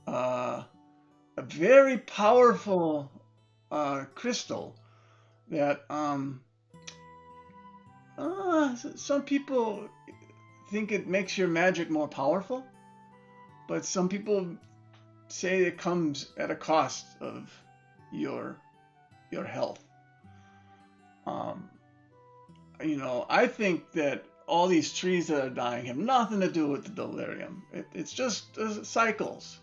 A: a very powerful crystal that some people think it makes your magic more powerful, but some people say it comes at a cost of your health. I think that all these trees that are dying have nothing to do with the delirium. It's just cycles.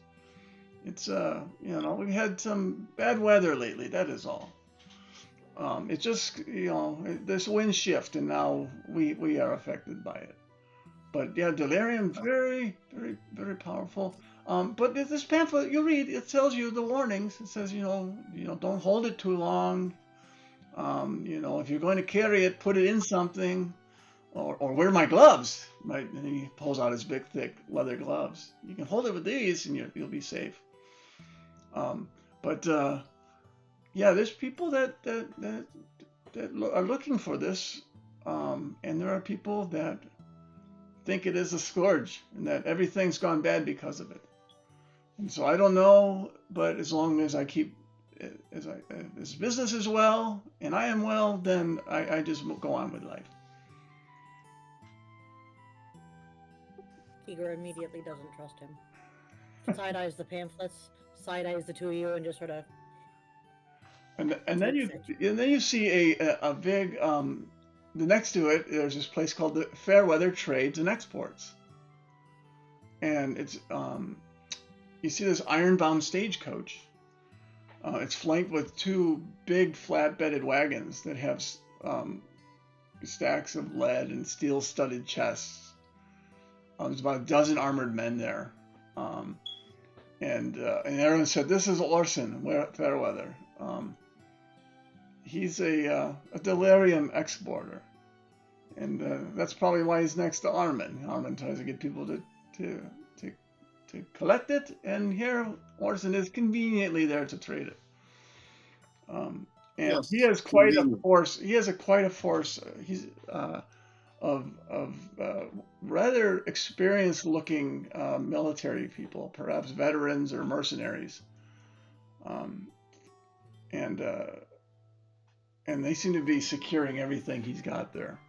A: It's we had some bad weather lately. That is all. It's just this wind shift, and now we are affected by it. But yeah, delirium, very, very, very powerful. But this pamphlet you read, it tells you the warnings. It says don't hold it too long. If you're going to carry it, put it in something, or wear my gloves. Right? And he pulls out his big, thick leather gloves. You can hold it with these, and you'll be safe. There's people that are looking for this, and there are people that think it is a scourge and that everything's gone bad because of it. And so I don't know, but as long as I keep, as business is well and I am well, then I just go on with life.
C: Igor immediately doesn't trust him. side eyes the pamphlets, side eyes the two of you, and just sort of.
A: And then you see a big next to it. There's this place called the Fairweather Trades and Exports, and it's you see this iron-bound stagecoach. It's flanked with two big flat-bedded wagons that have stacks of lead and steel-studded chests. There's about a dozen armored men there, and everyone said, "This is Orson Fairweather. He's a delirium exporter, and that's probably why he's next to Armin. Armin tries to get people to collect it, and here Orson is conveniently there to trade it. And
D: Yes,
A: he has quite a
D: convenient.
A: force. He has quite a force. He's of rather experienced-looking military people, perhaps veterans or mercenaries, and they seem to be securing everything he's got there.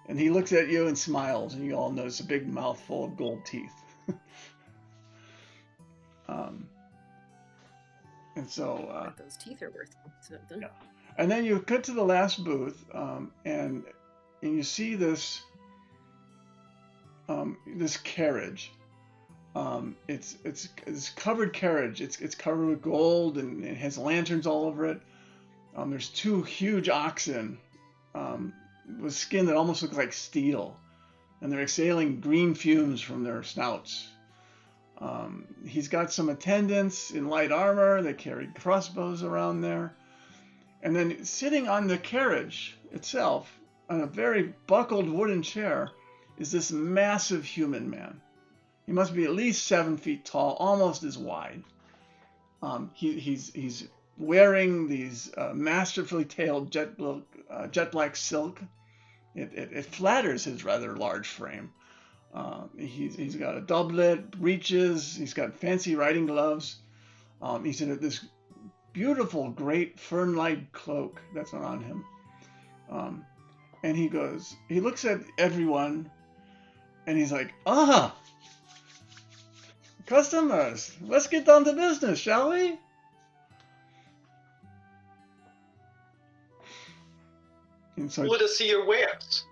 A: And he looks at you and smiles, and you all notice a big mouthful of gold teeth. And so,
E: Those teeth are worth something.
A: yeah. And then you get to the last booth, and you see this this carriage. It's covered carriage. It's covered with gold, and it has lanterns all over it. There's two huge oxen with skin that almost looks like steel, and they're exhaling green fumes from their snouts. He's got some attendants in light armor. They carry crossbows around there. And then sitting on the carriage itself, on a very buckled wooden chair, is this massive human man. He must be at least 7 feet tall, almost as wide. He's wearing these masterfully tailed jet black silk. It flatters his rather large frame. He's got a doublet, breeches. He's got fancy riding gloves. He's in this beautiful, great fern-like cloak that's on him. And he looks at everyone, and he's like, customers, let's get down to business, shall we? And so,
F: Let us see your wares.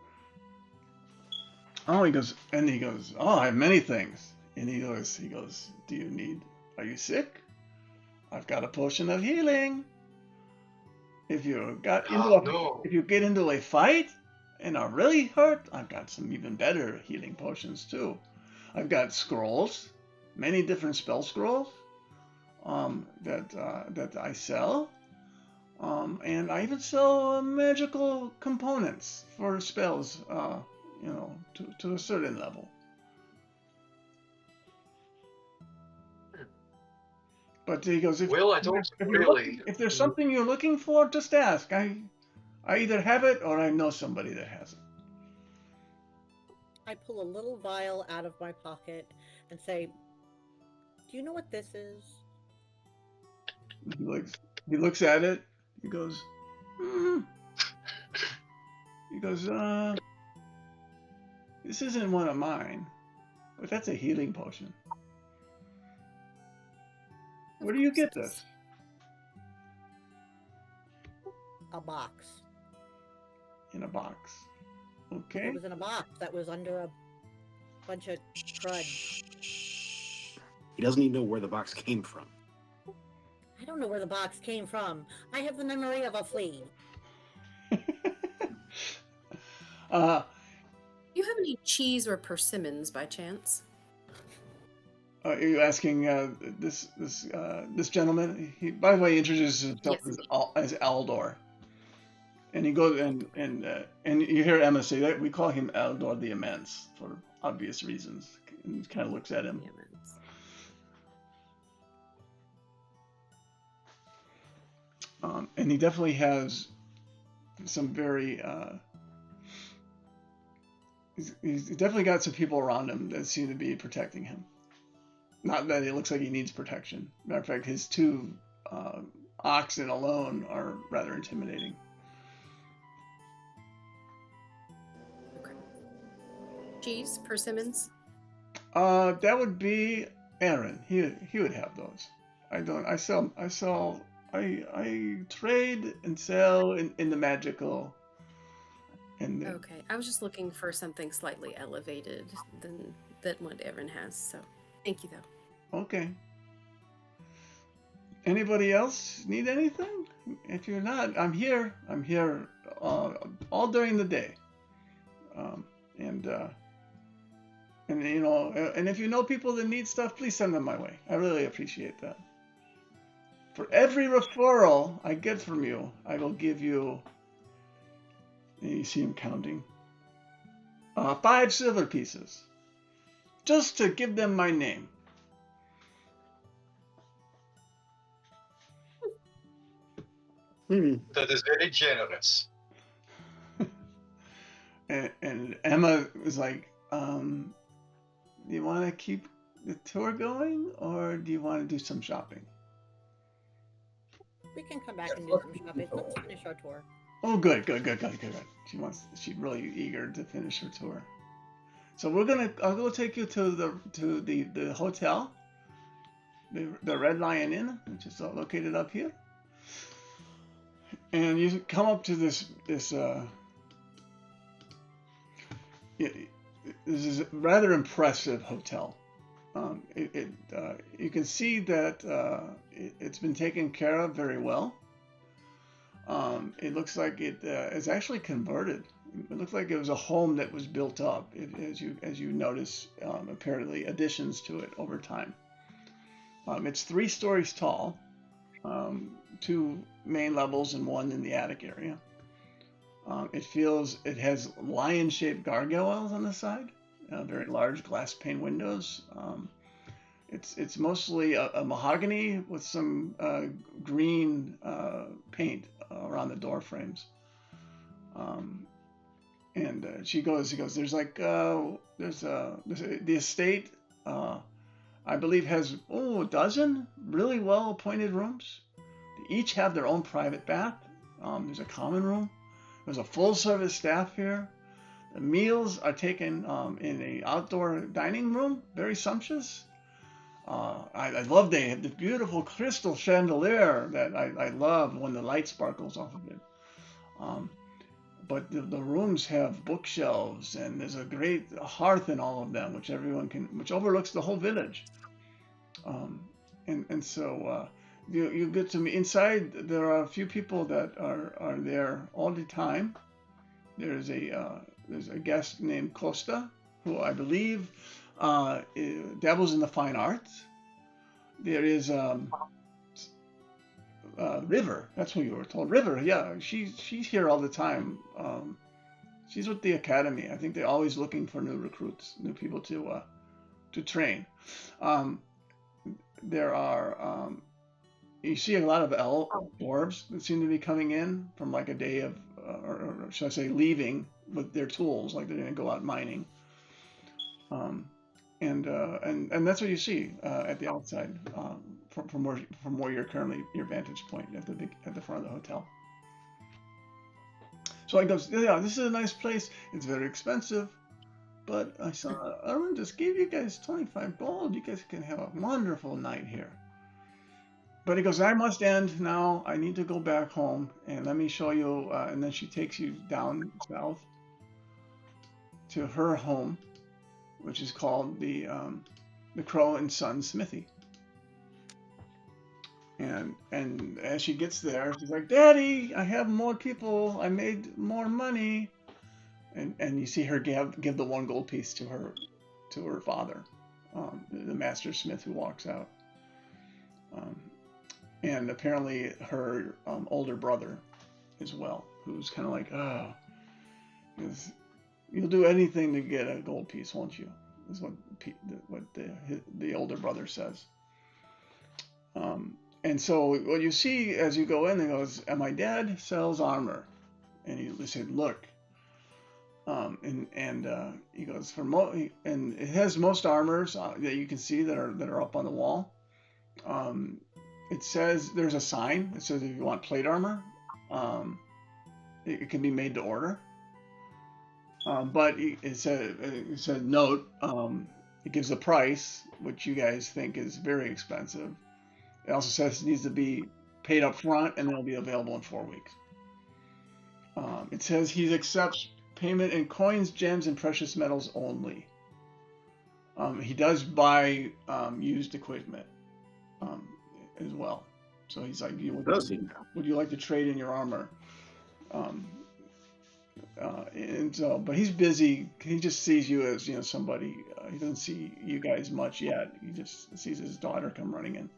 A: he goes, I have many things. And he goes, are you sick? I've got a potion of healing. If you get into a fight and are really hurt, I've got some even better healing potions too. I've got scrolls, many different spell scrolls that I sell. And I even sell magical components for spells, to a certain level. But he goes, if there's something you're looking for, just ask. I either have it or I know somebody that has it.
C: I pull a little vial out of my pocket and say, "Do you know what this is?"
A: He looks at it. He goes, this isn't one of mine, but that's a healing potion. Where do you get this?
C: A box.
A: In a box. Okay.
C: It was in a box that was under a bunch of crud.
D: He doesn't even know where the box came from.
C: I don't know where the box came from. I have the memory of a flea.
E: You have any cheese or persimmons by chance?
A: Are you asking this gentleman? He, by the way, introduces himself as Aldor, and he goes and you hear Emma say that we call him Aldor the Immense for obvious reasons. And he kind of looks at him. And he definitely has some very. He's definitely got some people around him that seem to be protecting him. Not that it looks like he needs protection. Matter of fact, his two oxen alone are rather intimidating.
E: Okay. Cheese, persimmons?
A: That would be Aaron, he would have those. I don't. I trade and sell in the magical. And
E: Okay, I was just looking for something slightly elevated than what Erin has. So, thank you though.
A: okay. Anybody else need anything? If you're not, I'm here. I'm here all during the day. Um, and you know, and if you know people that need stuff, please send them my way. I really appreciate that. For every referral I get from you, I will give you. And you see him counting. 5 silver pieces, just to give them my name.
F: That is very generous.
A: And Emma was like, do you want to keep the tour going, or do you want to do some shopping?
C: We can come back and do some shopping. Let's finish our tour.
A: Oh, good. She's really eager to finish her tour. So I'll go take you to the hotel, the Red Lion Inn, which is located up here. And you come up to this is a rather impressive hotel. You can see that it's been taken care of very well. It looks like it is actually converted. It looks like it was a home that was built up, as you notice, apparently additions to it over time. It's 3 stories tall, 2 main levels and 1 in the attic area. It has lion-shaped gargoyles on the side, very large glass pane windows. It's mostly a mahogany with some green paint around the door frames. And she goes. There's like the estate. I believe has a dozen really well appointed rooms. They each have their own private bath. There's a common room. There's a full service staff here. The meals are taken in a outdoor dining room, very sumptuous. I love they have the beautiful crystal chandelier that I love when the light sparkles off of it. But the rooms have bookshelves, and there's a great hearth in all of them, which overlooks the whole village. So you get to meet inside. There are a few people that are there all the time. There's a guest named Costa, who I believe dabbles in the fine arts. There is River. That's who you were told. River, yeah, she's here all the time. She's with the academy. I think they're always looking for new recruits, new people to train. There are you see a lot of dwarves that seem to be coming in from like a day of, or should I say, leaving with their tools, like they're going to go out mining. And that's what you see at the outside from where you're currently, your vantage point at the front of the hotel. So I goes, yeah, this is a nice place. It's very expensive, but I saw Aaron just gave you guys 25 gold. You guys can have a wonderful night here. But he goes, I must end now. I need to go back home, and let me show you. And then she takes you down south to her home, which is called the Crow and Son Smithy. And as she gets there, she's like, Daddy, I have more people. I made more money. And you see her give the 1 gold piece to her father, the master smith who walks out. And apparently her older brother as well, who's kind of like, oh, you'll do anything to get a gold piece, won't you? Is what the older brother says. And so what you see as you go in, he goes, and my dad sells armor. And he said, look. He goes, and it has most armors that you can see that are up on the wall. It says, there's a sign that says if you want plate armor, it can be made to order. But it said note, it gives a price, which you guys think is very expensive. It also says it needs to be paid up front and it'll be available in 4 weeks. It says he accepts payment in coins, gems, and precious metals only. He does buy used equipment as well. So he's like,
D: Does he?
A: would you like to trade in your armor? And so, but he's busy. He just sees you as, somebody. He doesn't see you guys much yet. He just sees his daughter come running in.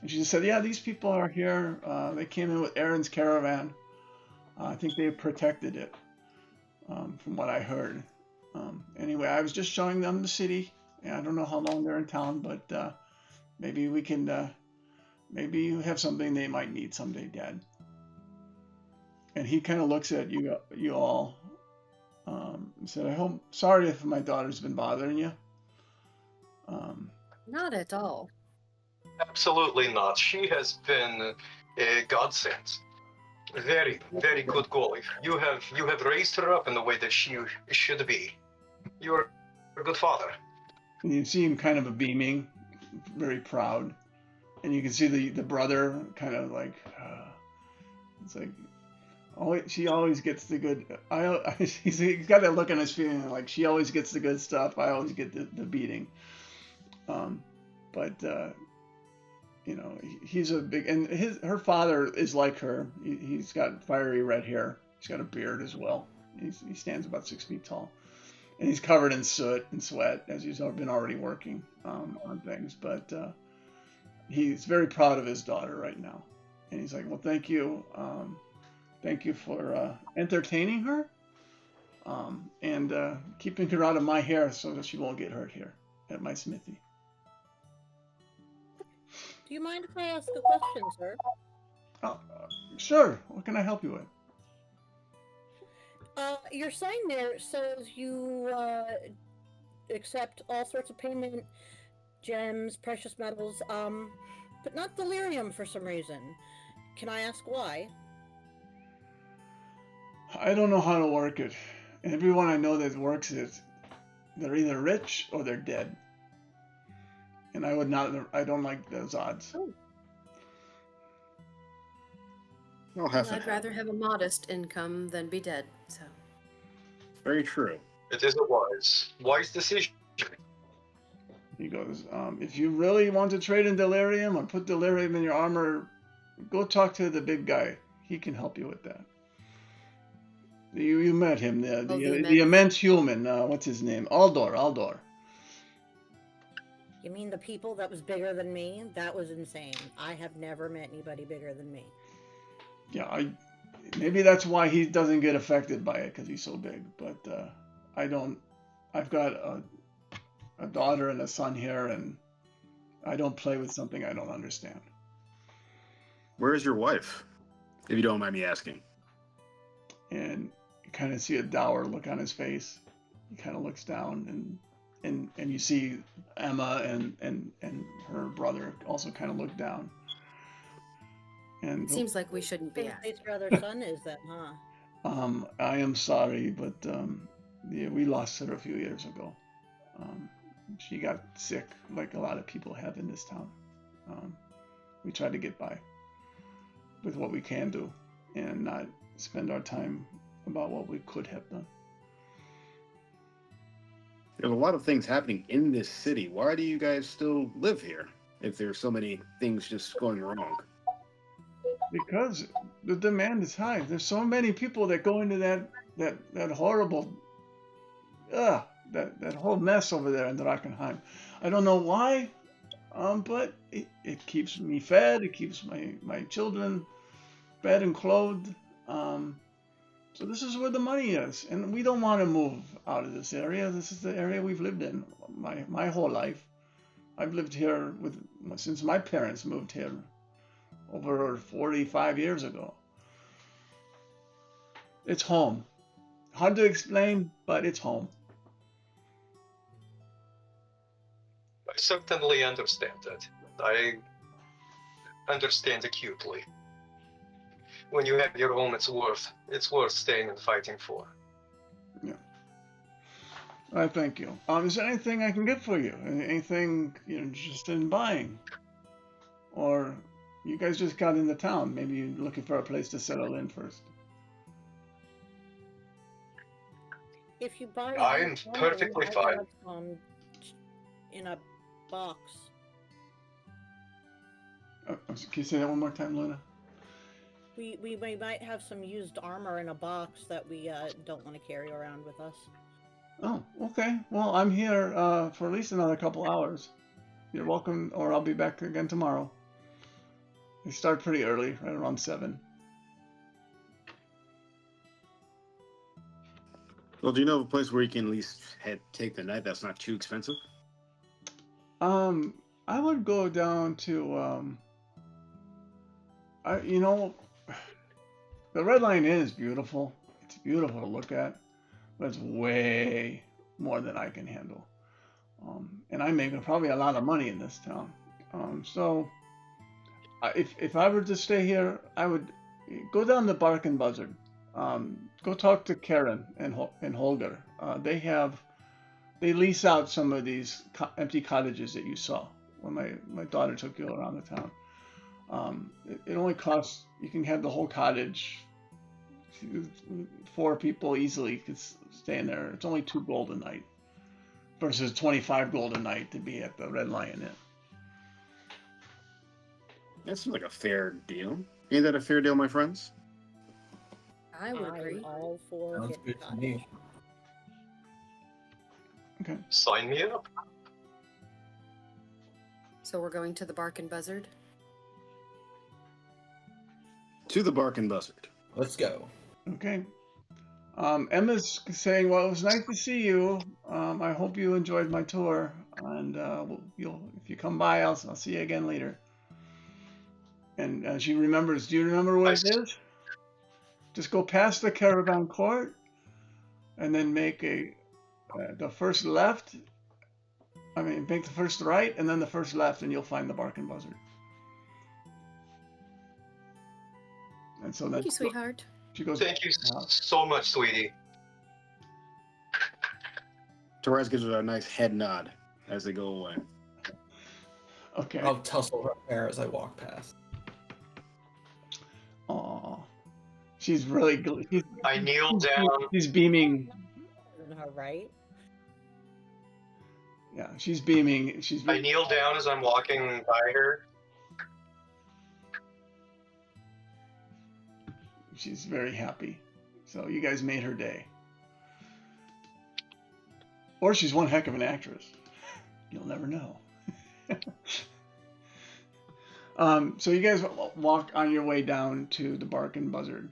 A: And she just said, yeah, these people are here. They came in with Aaron's caravan. I think they protected it, from what I heard. Anyway, I was just showing them the city. I don't know how long they're in town, but maybe we can, maybe you have something they might need someday, Dad. And he kind of looks at you all, and said, sorry if my daughter's been bothering you.
E: Not at all.
F: Absolutely not. She has been a godsend. Very, very good goalie. You have raised her up in the way that she should be. You're a good father.
A: And you see him kind of beaming, very proud. And you can see the brother kind of like, it's like, she always gets the good. He's got that look on his face, like she always gets the good stuff. I always get the beating. But he's a big, and her father is like her. He's got fiery red hair. He's got a beard as well. He stands about 6 feet tall, and he's covered in soot and sweat as he's been already working on things. But he's very proud of his daughter right now, and he's like, well, thank you. Thank you for entertaining her and keeping her out of my hair so that she won't get hurt here at my smithy.
C: Do you mind if I ask a question, sir?
A: Sure. What can I help you with?
C: Your sign there says you accept all sorts of payment, gems, precious metals, but not delirium for some reason. Can I ask why?
A: I don't know how to work it. Everyone I know that works it, they're either rich or they're dead. And I don't like those odds.
C: Oh.
E: I'd rather have a modest income than be dead, so.
D: Very true.
F: It is a wise decision.
A: He goes, if you really want to trade in delirium or put delirium in your armor, go talk to the big guy. He can help you with that. You met him, the immense human. What's his name? Aldor.
C: You mean the people that was bigger than me? That was insane. I have never met anybody bigger than me.
A: Yeah, maybe that's why he doesn't get affected by it, because he's so big. But I don't. I've got a daughter and a son here, and I don't play with something I don't understand.
D: Where is your wife, if you don't mind me asking?
A: And you kind of see a dour look on his face. He kind of looks down, and you see Emma and her brother also kind of look down. And
E: It seems like we shouldn't be asked.
C: Your other son is that, huh?
A: I am sorry, but we lost her a few years ago. She got sick, like a lot of people have in this town. We tried to get by with what we can do, and not spend our time about what we could have done.
D: There's a lot of things happening in this city. Why do you guys still live here if there's so many things just going wrong?
A: Because the demand is high. There's so many people that go into that horrible, that whole mess over there in Drakenheim. I don't know why, but it keeps me fed. It keeps my children fed and clothed. So this is where the money is, and we don't want to move out of this area. This is the area we've lived in my whole life. I've lived here since my parents moved here over 45 years ago. It's home. Hard to explain, but it's home.
F: I certainly understand that. I understand acutely. When you have your home, it's worth staying and fighting for.
A: Yeah. I thank you. Is there anything I can get for you? Anything you're interested in buying? Or you guys just got into town. Maybe you're looking for a place to settle in first.
C: If you buy
F: I'm
C: used armor,
F: perfectly
C: I
F: fine.
C: have some in a box.
A: Can you say that one more time, Luna?
C: We might have some used armor in a box that we don't want to carry around with us.
A: Oh, okay. Well, I'm here for at least another couple hours. You're welcome, or I'll be back again tomorrow. We start pretty early, right around 7.
D: Well, do you know of a place where you can at least take the night that's not too expensive?
A: I would go down to the Red Line is beautiful. It's beautiful to look at, but it's way more than I can handle. And I make probably a lot of money in this town. So if I were to stay here, I would go down to Bark and Buzzard. Go talk to Karen and Holger. They lease out some of these empty cottages that you saw when my daughter took you around the town. It only costs, you can have the whole cottage. 4 people easily could stay in there. It's only 2 gold a night versus 25 gold a night to be at the Red Lion Inn.
D: That seems like a fair deal. Ain't that a fair deal, my friends?
E: I would agree.
C: I'm all for
B: Sounds
C: getting
B: good to
C: cottage.
B: me.
A: Okay.
F: Sign me up.
E: So we're going to the Bark and Buzzard.
D: To the Bark and Buzzard.
B: Let's go.
A: Okay. Emma's saying, "Well, it was nice to see you. I hope you enjoyed my tour, and if you come by, I'll see you again later." And she remembers. Do you remember what it is? Just go past the caravan court, and then make the first left. Make the first right, and then the first left, and you'll find the Bark and Buzzard. And so
E: Thank you, sweetheart.
A: she goes.
F: Thank you so much, sweetie.
D: Therese gives her a nice head nod as they go away.
A: Okay.
B: I'll tussle her hair as I walk past.
A: Aw. She's really.
F: I kneel down.
A: She's beaming.
C: Isn't her right?
A: Yeah, she's beaming.
F: I kneel down as I'm walking by her.
A: She's very happy. So you guys made her day. Or she's one heck of an actress. You'll never know. So you guys walk on your way down to the Bark and Buzzard.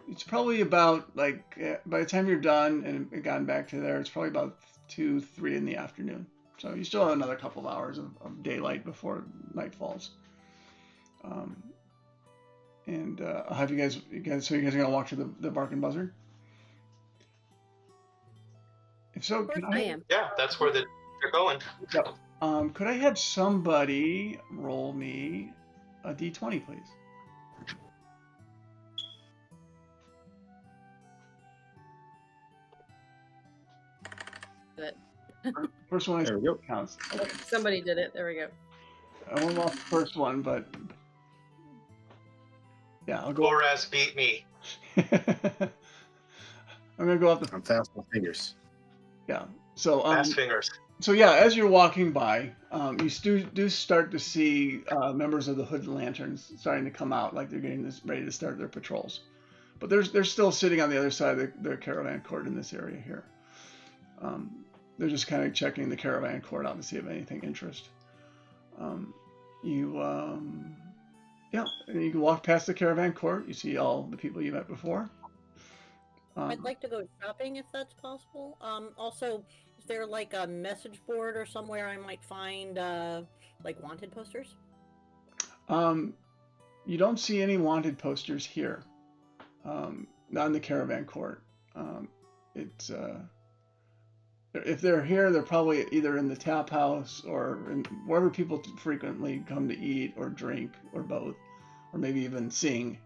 A: It's probably about, by the time you're done and gotten back to there, it's probably about 2, 3 in the afternoon. So you still have another couple of hours of daylight before night falls. And I'll have you guys are gonna walk to the Bark and Buzzard? If so, can
E: I am.
F: Yeah, that's where they're going.
A: Yep. Could I have somebody roll me a d20, please?
E: Good.
A: First one
D: There we go.
A: counts. Okay.
E: Somebody did it. There we go.
A: I won't off the first one, but yeah, I'll go.
F: Boraz beat me.
A: I'm gonna go off the
D: I'm fast with fingers.
A: yeah. So
F: Fast fingers.
A: So yeah, as you're walking by, you do start to see members of the Hood Lanterns starting to come out, like they're getting ready to start their patrols. But they're still sitting on the other side of the caravan court in this area here. They're just kind of checking the caravan court out to see if anything interest. You can walk past the caravan court. You see all the people you met before.
C: I'd like to go shopping if that's possible. Also, is there like a message board or somewhere I might find wanted posters?
A: You don't see any wanted posters here. Not in the caravan court. If they're here, they're probably either in the tap house or wherever people frequently come to eat or drink or both, or maybe even sing.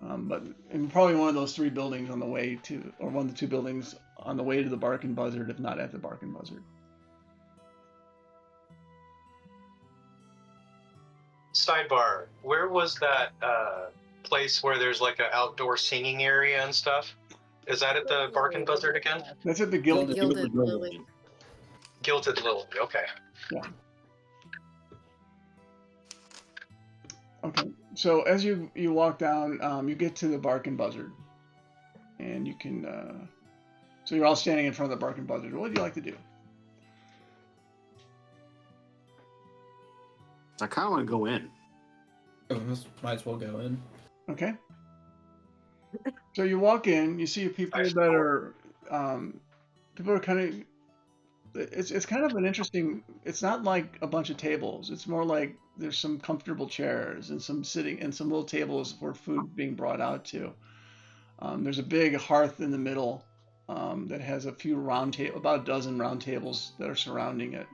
A: But in probably one of those 3 buildings on the way to, or one of the 2 buildings on the way to the Barking Buzzard, if not at the Barking Buzzard.
F: Sidebar: where was that place where there's like an outdoor singing area and stuff? Is that at the Barking Buzzard again?
A: That's at the Gilded.
E: Gilded Lily.
F: Gilded Lily. Okay.
A: Okay, so as you walk down, you get to the Barking Buzzard, and you can. So you're all standing in front of the Barking Buzzard. What would you like to do?
D: I kind of want to go in.
B: Might as well go in.
A: Okay. So you walk in, you see people that are kind of. It's kind of an interesting. It's not like a bunch of tables. It's more like there's some comfortable chairs and some sitting and some little tables for food being brought out to. There's a big hearth in the middle that has a few about a dozen round tables that are surrounding it.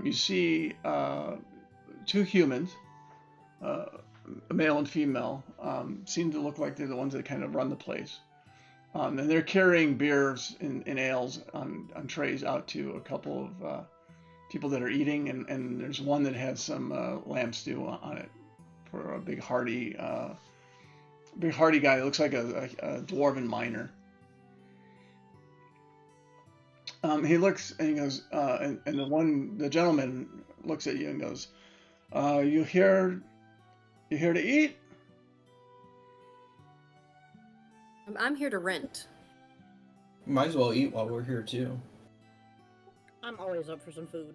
A: You see two humans, a male and female, seem to look like they're the ones that kind of run the place. And they're carrying beers and ales on trays out to a couple of people that are eating, and there's one that has some lamb stew on it for a big hearty guy that looks like a dwarven miner. He looks and he goes, and the gentleman looks at you and goes, "You here to eat?"
E: I'm here to rent.
B: Might as well eat while we're here too.
C: I'm always up for some food.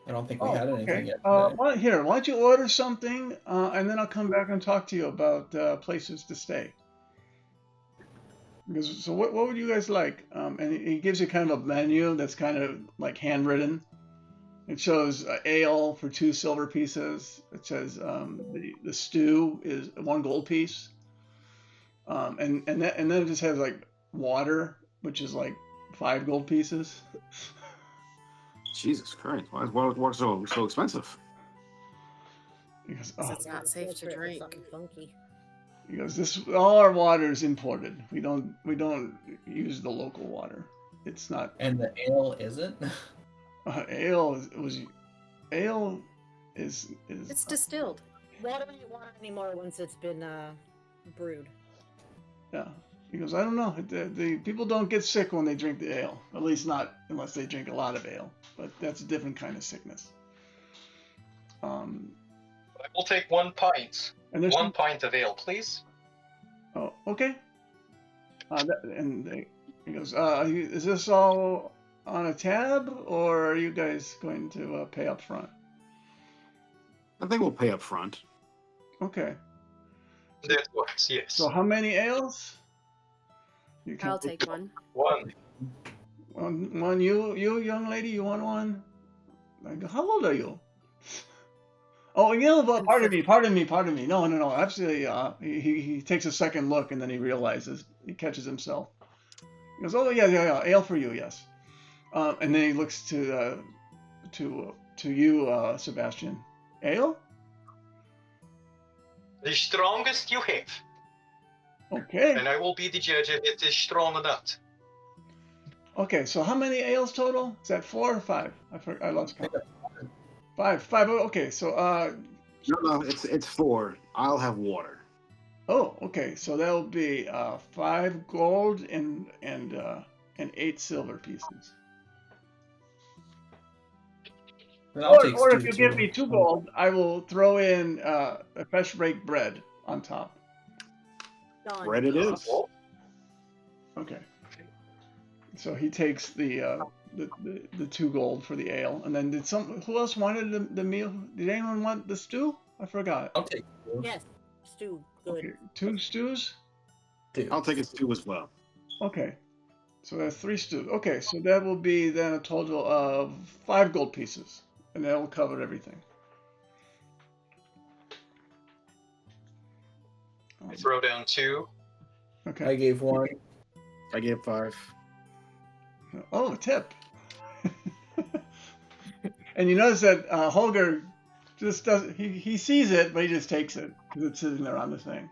B: I don't think we had anything yet.
A: Why don't you order something, and then I'll come back and talk to you about places to stay. Because, so what would you guys like? And he gives you kind of a menu that's kind of like handwritten. It shows ale for 2 silver pieces. It says the stew is 1 gold piece. And then it just has like water, which is like 5 gold pieces.
D: Jesus Christ! What's so expensive?
A: Because
E: It's not safe to drink.
C: Something funky.
A: he goes, all our water is imported. We don't use the local water. It's not.
B: And the ale isn't?
A: Ale is.
E: It's distilled.
C: Water ain't water anymore once it's been brewed.
A: Yeah. He goes, I don't know. The people don't get sick when they drink the ale. At least not unless they drink a lot of ale. But that's a different kind of sickness.
F: I will take 1 pint.
A: And there's
F: 1 pint of ale, please.
A: Oh, okay. He goes, is this all on a tab, or are you guys going to pay up front?
D: I think we'll pay up front.
A: Okay.
F: That works, yes.
A: So how many ales?
E: I'll take 1.
F: 1.
A: One. You young lady, you want one? I go, how old are you? Oh, pardon me. No. Absolutely. He takes a second look and then he realizes, he catches himself. He goes, oh yeah, ale for you, yes. And then he looks to you, Sebastian. Ale?
F: The strongest you have.
A: Okay.
F: And I will be the judge if it is strong or not.
A: Okay, so how many ales total? Is that 4 or 5? I lost count. 5. Okay, so
D: No, it's 4. I'll have water.
A: oh, okay, so that'll be 5 gold and 8 silver pieces.
B: Then I'll take
A: Or if
B: stew,
A: you
B: too.
A: give me 2 gold, I will throw in a fresh baked bread on top.
C: Done.
D: Bread it is.
A: Okay. So he takes the 2 gold for the ale, and then who else wanted the meal? Did anyone want the stew? I forgot.
B: I'll take stew.
C: Yes, stew. Good.
A: Okay, 2 stews.
B: Stew.
D: I'll take a stew as well.
A: Okay, so that's 3 stews. Okay, so that will be then a total of 5 gold pieces, and that will cover everything.
F: I throw down 2.
A: Okay.
B: I gave 1.
D: I gave 5.
A: Oh, a tip. And you notice that Holger just does. He sees it, but he just takes it because it's sitting there on the thing.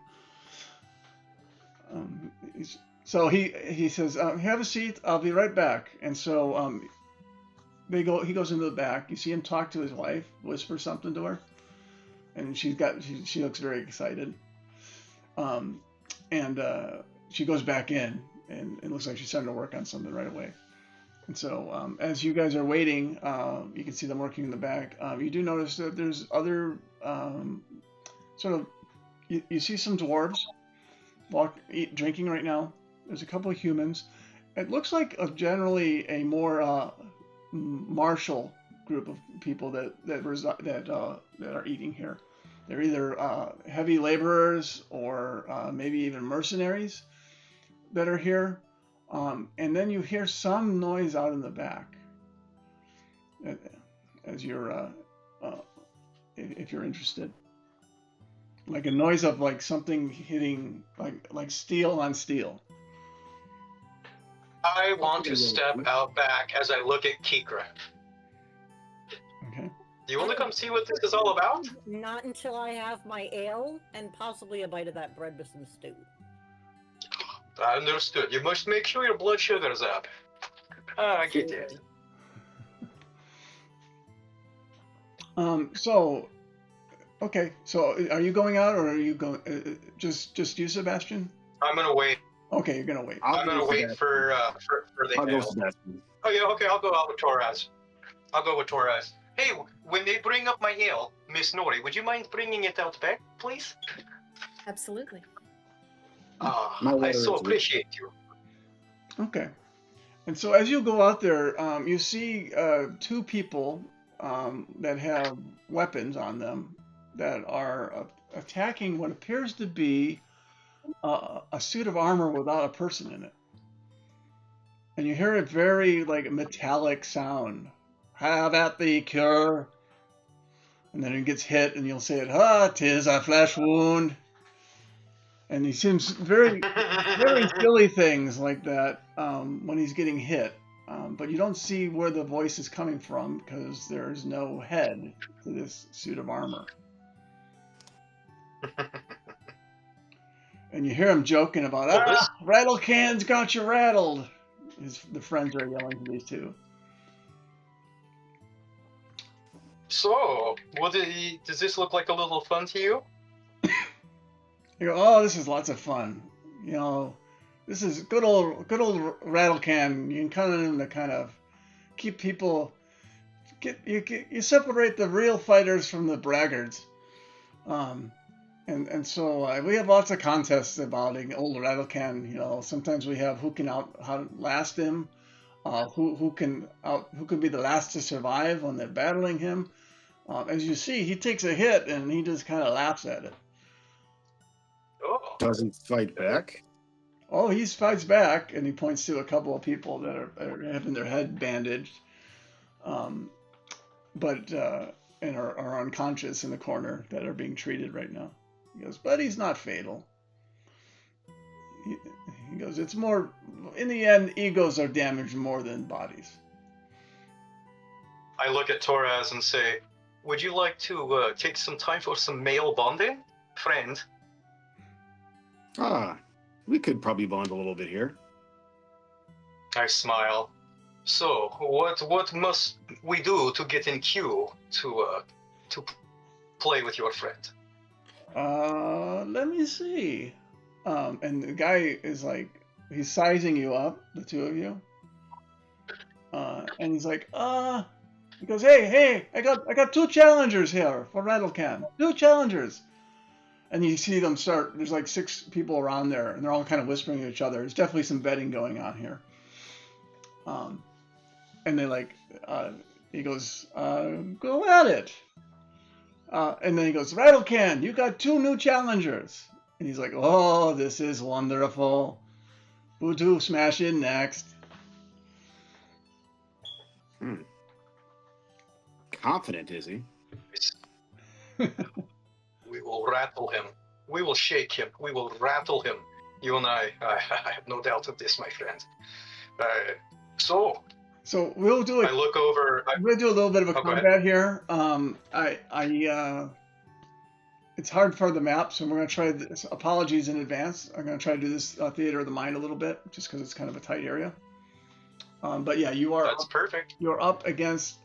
A: So he says, "Have a seat. I'll be right back." And so they go. He goes into the back. You see him talk to his wife, whisper something to her, and she looks very excited. And she goes back in, and it looks like she's starting to work on something right away. And so as you guys are waiting, you can see them working in the back. You do notice that there's other sort of. You see some dwarves drinking right now. There's a couple of humans. It looks like generally a more martial group of people that are eating here. They're either heavy laborers or maybe even mercenaries that are here. And then you hear some noise out in the back as you're, if you're interested. Like a noise of like something hitting like steel on steel.
F: I want to step out back as I look at Kikra.
A: Okay.
F: Do you want to come see what this is all about?
C: Not until I have my ale and possibly a bite of that bread with some stew.
F: Understood. You must make sure your blood sugar is up. I get it.
A: So, okay. So, are you going out, or are you going? Just you, Sebastian?
F: I'm gonna wait.
A: Okay, you're gonna wait.
F: I'm gonna wait for the
D: I'll go
F: ale.
D: Sebastian.
F: Oh yeah, okay. I'll go out with Torres. I'll go with Torres. Hey, when they bring up my ale, Miss Nori, would you mind bringing it out back, please?
E: Absolutely.
D: My
F: I
D: water
F: so
D: is-
F: appreciate you.
A: Okay. And so, as you go out there, you see two people that have weapons on them that are attacking what appears to be a suit of armor without a person in it. And you hear a very like metallic sound. Have at thee, cure. And then it gets hit, and you'll say it. Ah, 'tis a flesh wound. And he seems very silly things like that when he's getting hit. But you don't see where the voice is coming from because there's no head to this suit of armor. And you hear him joking about, rattle cans got you rattled. The friends are yelling to these two.
F: So, does this look like a little fun to you?
A: You go, oh, this is lots of fun. You know, this is good old rattle can. You can come in to kind of keep people. You separate the real fighters from the braggarts. And so we have lots of contests about old rattle can. You know, sometimes we have who can outlast him, who can be the last to survive when they're battling him. As you see, he takes a hit and he just kind of laughs at it.
F: Oh.
D: Doesn't fight back.
A: Oh, he fights back, and he points to a couple of people that are having their head bandaged, but and are unconscious in the corner that are being treated right now. He goes, but he's not fatal. He goes, it's more, in the end, egos are damaged more than bodies.
F: I look at Torres and say, would you like to take some time for some male bonding, friend?
D: We could probably bond a little bit here.
F: I smile. So, what must we do to get in queue to play with your friend?
A: Let me see. And the guy is like, he's sizing you up, the two of you. And he's like, he goes, hey, I got two challengers here for Rattlecan. 2 challengers. And you see them start, there's like 6 people around there, and they're all kind of whispering to each other. There's definitely some betting going on here. And they like, he goes, go at it. And then he goes, Rattlecan, you got 2 new challengers. And he's like, oh, this is wonderful. Voodoo smash in next.
D: Confident, is he?
F: We will rattle him. We will shake him. We will rattle him. You and I have no doubt of this, my friend. So
A: we'll do it.
F: I look over.
A: We'll do a little bit of a combat here. it's hard for the map, so we're going to try this. Apologies in advance. I'm going to try to do this Theater of the Mind a little bit, just because it's kind of a tight area. But yeah,
F: That's perfect.
A: you're up against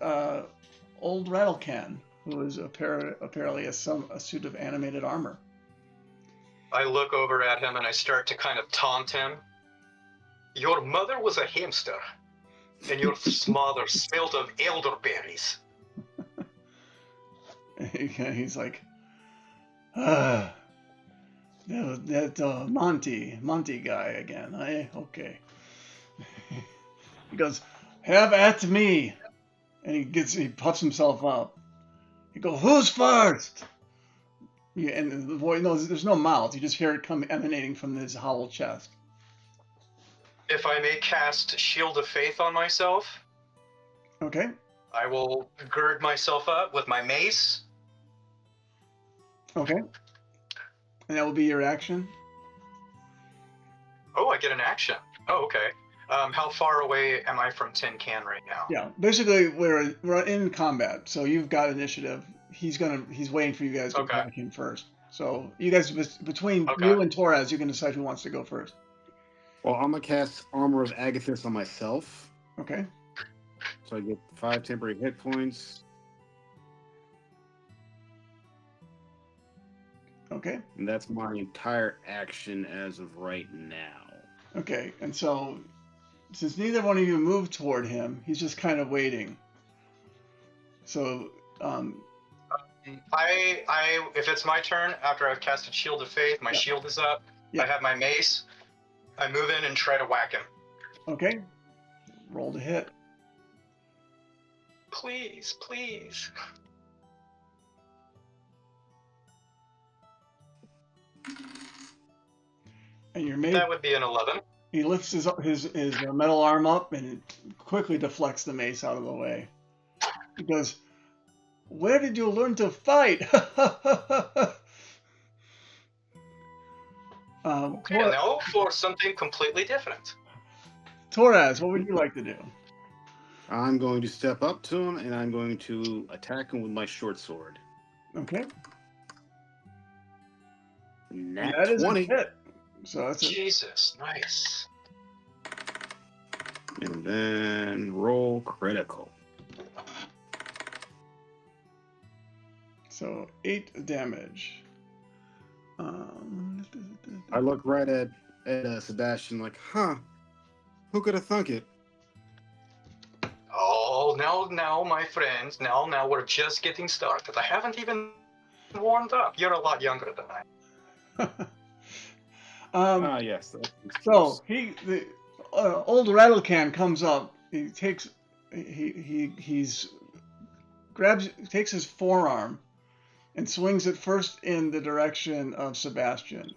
A: old Rattlecan, who is apparently a suit of animated armor.
F: I look over at him and I start to kind of taunt him. Your mother was a hamster, and your mother smelled of elderberries.
A: He's like, that Monty guy again. Okay. He goes, have at me, and he puffs himself up. He goes, who's first? Yeah, and the voice, no, there's no mouth. You just hear it emanating from his hollow chest.
F: If I may cast Shield of Faith on myself,
A: Okay.
F: I will gird myself up with my mace.
A: Okay. And that will be your action.
F: Oh, I get an action. Oh, okay. How far away am I from Tin Can right now?
A: Yeah. Basically, we're in combat, so you've got initiative. He's waiting for you guys to attack him first. So you guys, between you and Torres, you can decide who wants to go first.
D: Well, I'm gonna cast Armor of Agathis on myself,
A: Okay.
D: so I get 5 temporary hit points,
A: Okay.
D: and that's my entire action as of right now.
A: Okay. And so, since neither one of you moved toward him, he's just kind of waiting. So,
F: if it's my turn, after I've casted Shield of Faith, my shield is up.
A: Yeah.
F: I have my mace. I move in and try to whack him.
A: Okay. Roll to hit.
F: Please, please.
A: And your mate,
F: That would be an 11.
A: he lifts his metal arm up and it quickly deflects the mace out of the way. He goes, where did you learn to fight?
F: Okay, now for something completely different.
A: Torres, what would you like to do?
D: I'm going to step up to him, and I'm going to attack him with my short sword.
A: Okay.
D: Nat
A: That is
D: 20.
A: a hit. So that's
F: Jesus, nice.
D: And then roll critical.
A: So 8 damage.
D: I look right at Sebastian like, who could have thunk it?
F: Oh, now, my friends, now we're just getting started. I haven't even warmed up. You're a lot younger than I am.
D: Yes.
A: So old Rattlecan comes up. He takes takes his forearm and swings it first in the direction of Sebastian.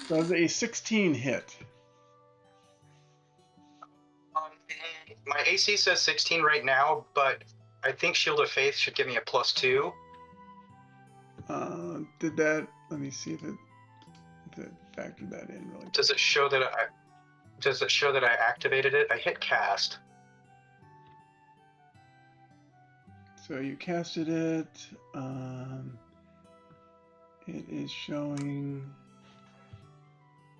A: Does a 16 hit?
F: My AC says 16 right now, but I think Shield of Faith should give me a +2.
A: Did that? Let me see if it factored that in really.
F: Does it show that I activated it? I hit cast.
A: So you casted it. It is showing.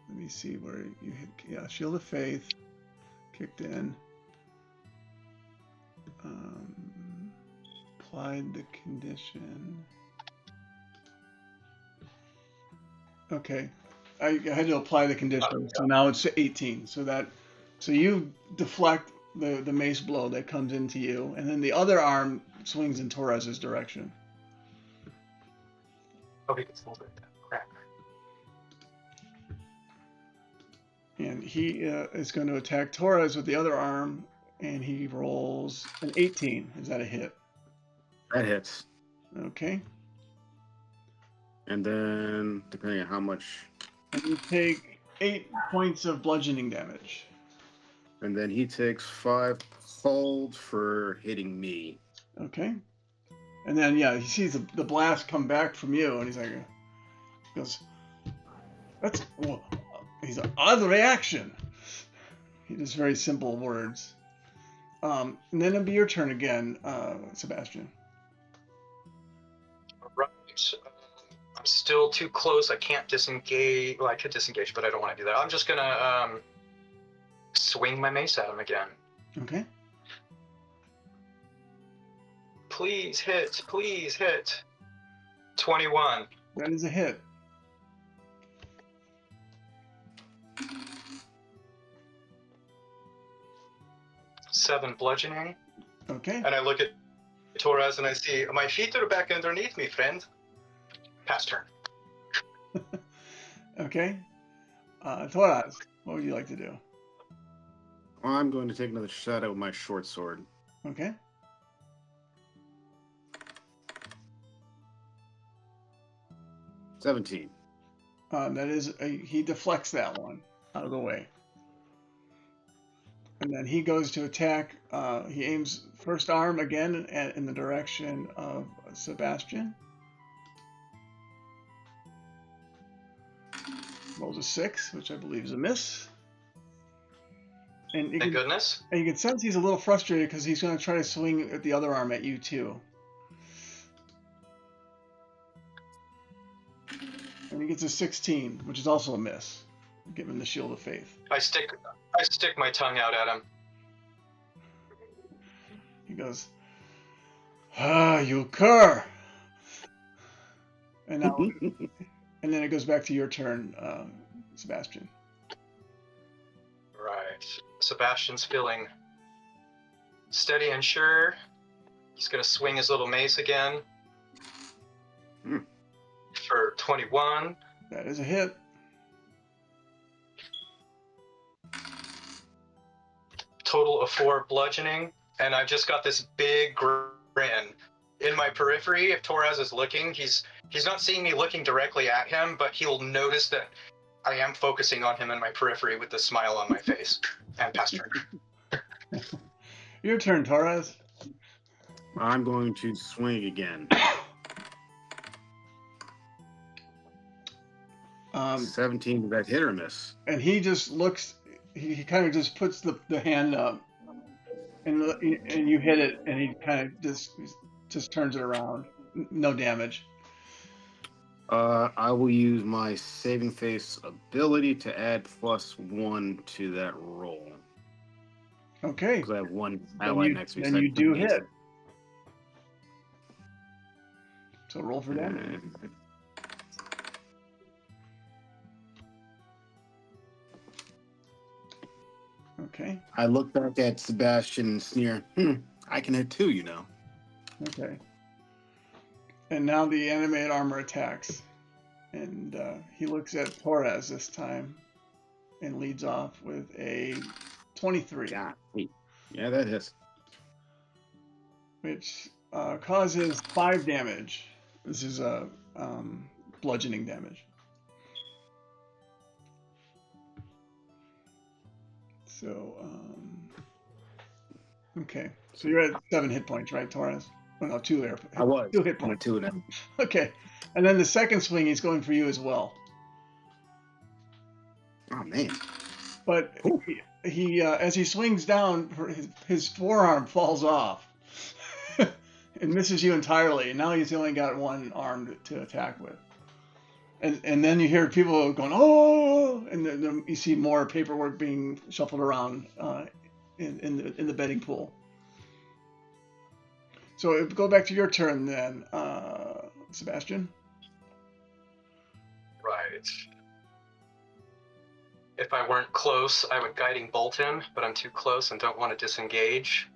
A: Let me see where you hit. Yeah, Shield of Faith kicked in. Applied the condition. Okay, I had to apply the condition, so now it's 18. So you deflect the mace blow that comes into you, and then the other arm swings in Torres's direction.
F: Oh, he gets a little bit. Crap.
A: And he is going to attack Torres with the other arm, and he rolls an 18. Is that a hit?
D: That hits.
A: Okay.
D: And then, depending on how much...
A: And you take 8 points of bludgeoning damage.
D: And then he takes 5 cold for hitting me.
A: Okay. And then, he sees the blast come back from you, and he's like, he goes, he's an odd reaction. He does very simple words. And then it'll be your turn again, Sebastian.
F: I'm still too close. I can't disengage. Well, I could disengage, but I don't want to do that. I'm just gonna swing my mace at him again.
A: Okay.
F: Please hit. Please hit. 21.
A: That is a hit.
F: Seven bludgeoning.
A: Okay.
F: And I look at Torres and I see, my feet are back underneath me, friend. Pass turn.
A: Okay. Toraz, what would you like to do?
D: I'm going to take another shot at with my short sword.
A: Okay.
D: $17.
A: That is, he deflects that one out of the way. And then he goes to attack. He aims first arm again in the direction of Sebastian. Rolls a 6, which I believe is a miss. And
F: Thank goodness.
A: And you can sense he's a little frustrated because he's going to try to swing at the other arm at you too. And he gets a 16, which is also a miss. Give him the Shield of Faith.
F: I stick my tongue out at him.
A: He goes, "Ah, you cur!" And now, and then it goes back to your turn, Sebastian.
F: Right. Sebastian's feeling steady and sure. He's gonna swing his little mace again. For 21.
A: That is a hit.
F: Total of 4 bludgeoning, and I've just got this big grin in my periphery. If Torres is looking, he's not seeing me looking directly at him, but he'll notice that I am focusing on him in my periphery with the smile on my face. And pass turn.
A: Your turn, Torres.
D: I'm going to swing again. 17, did that hit or miss?
A: And he just looks, he kind of just puts the hand up, and you hit it, and he kind of just turns it around. No damage.
D: I will use my saving face ability to add +1 to that roll.
A: Okay.
D: Because I have one ally next to me.
A: Then
D: so I
A: you
D: can
A: do
D: use
A: hit.
D: it.
A: So roll for damage. Okay.
D: I look back at Sebastian and sneer. I can hit 2, you know.
A: Okay. And now the animated armor attacks. And he looks at Torres this time and leads off with a 23.
D: Yeah, that hits.
A: Which causes 5 damage. This is a bludgeoning damage. So, okay. So you're at 7 hit points, right, Torres? Oh, no, 2 there.
D: I was.
A: 2 hit
D: I'm
A: points.
D: at 2 now.
A: Okay. And then the second swing, he's going for you as well.
D: Oh, man.
A: But he as he swings down, his forearm falls off and misses you entirely. And now he's only got one arm to attack with. And then you hear people going, "Oh!" And then you see more paperwork being shuffled around in the betting pool. So go back to your turn then, Sebastian.
F: Right. If I weren't close, I would guiding bolt him, but I'm too close and don't want to disengage.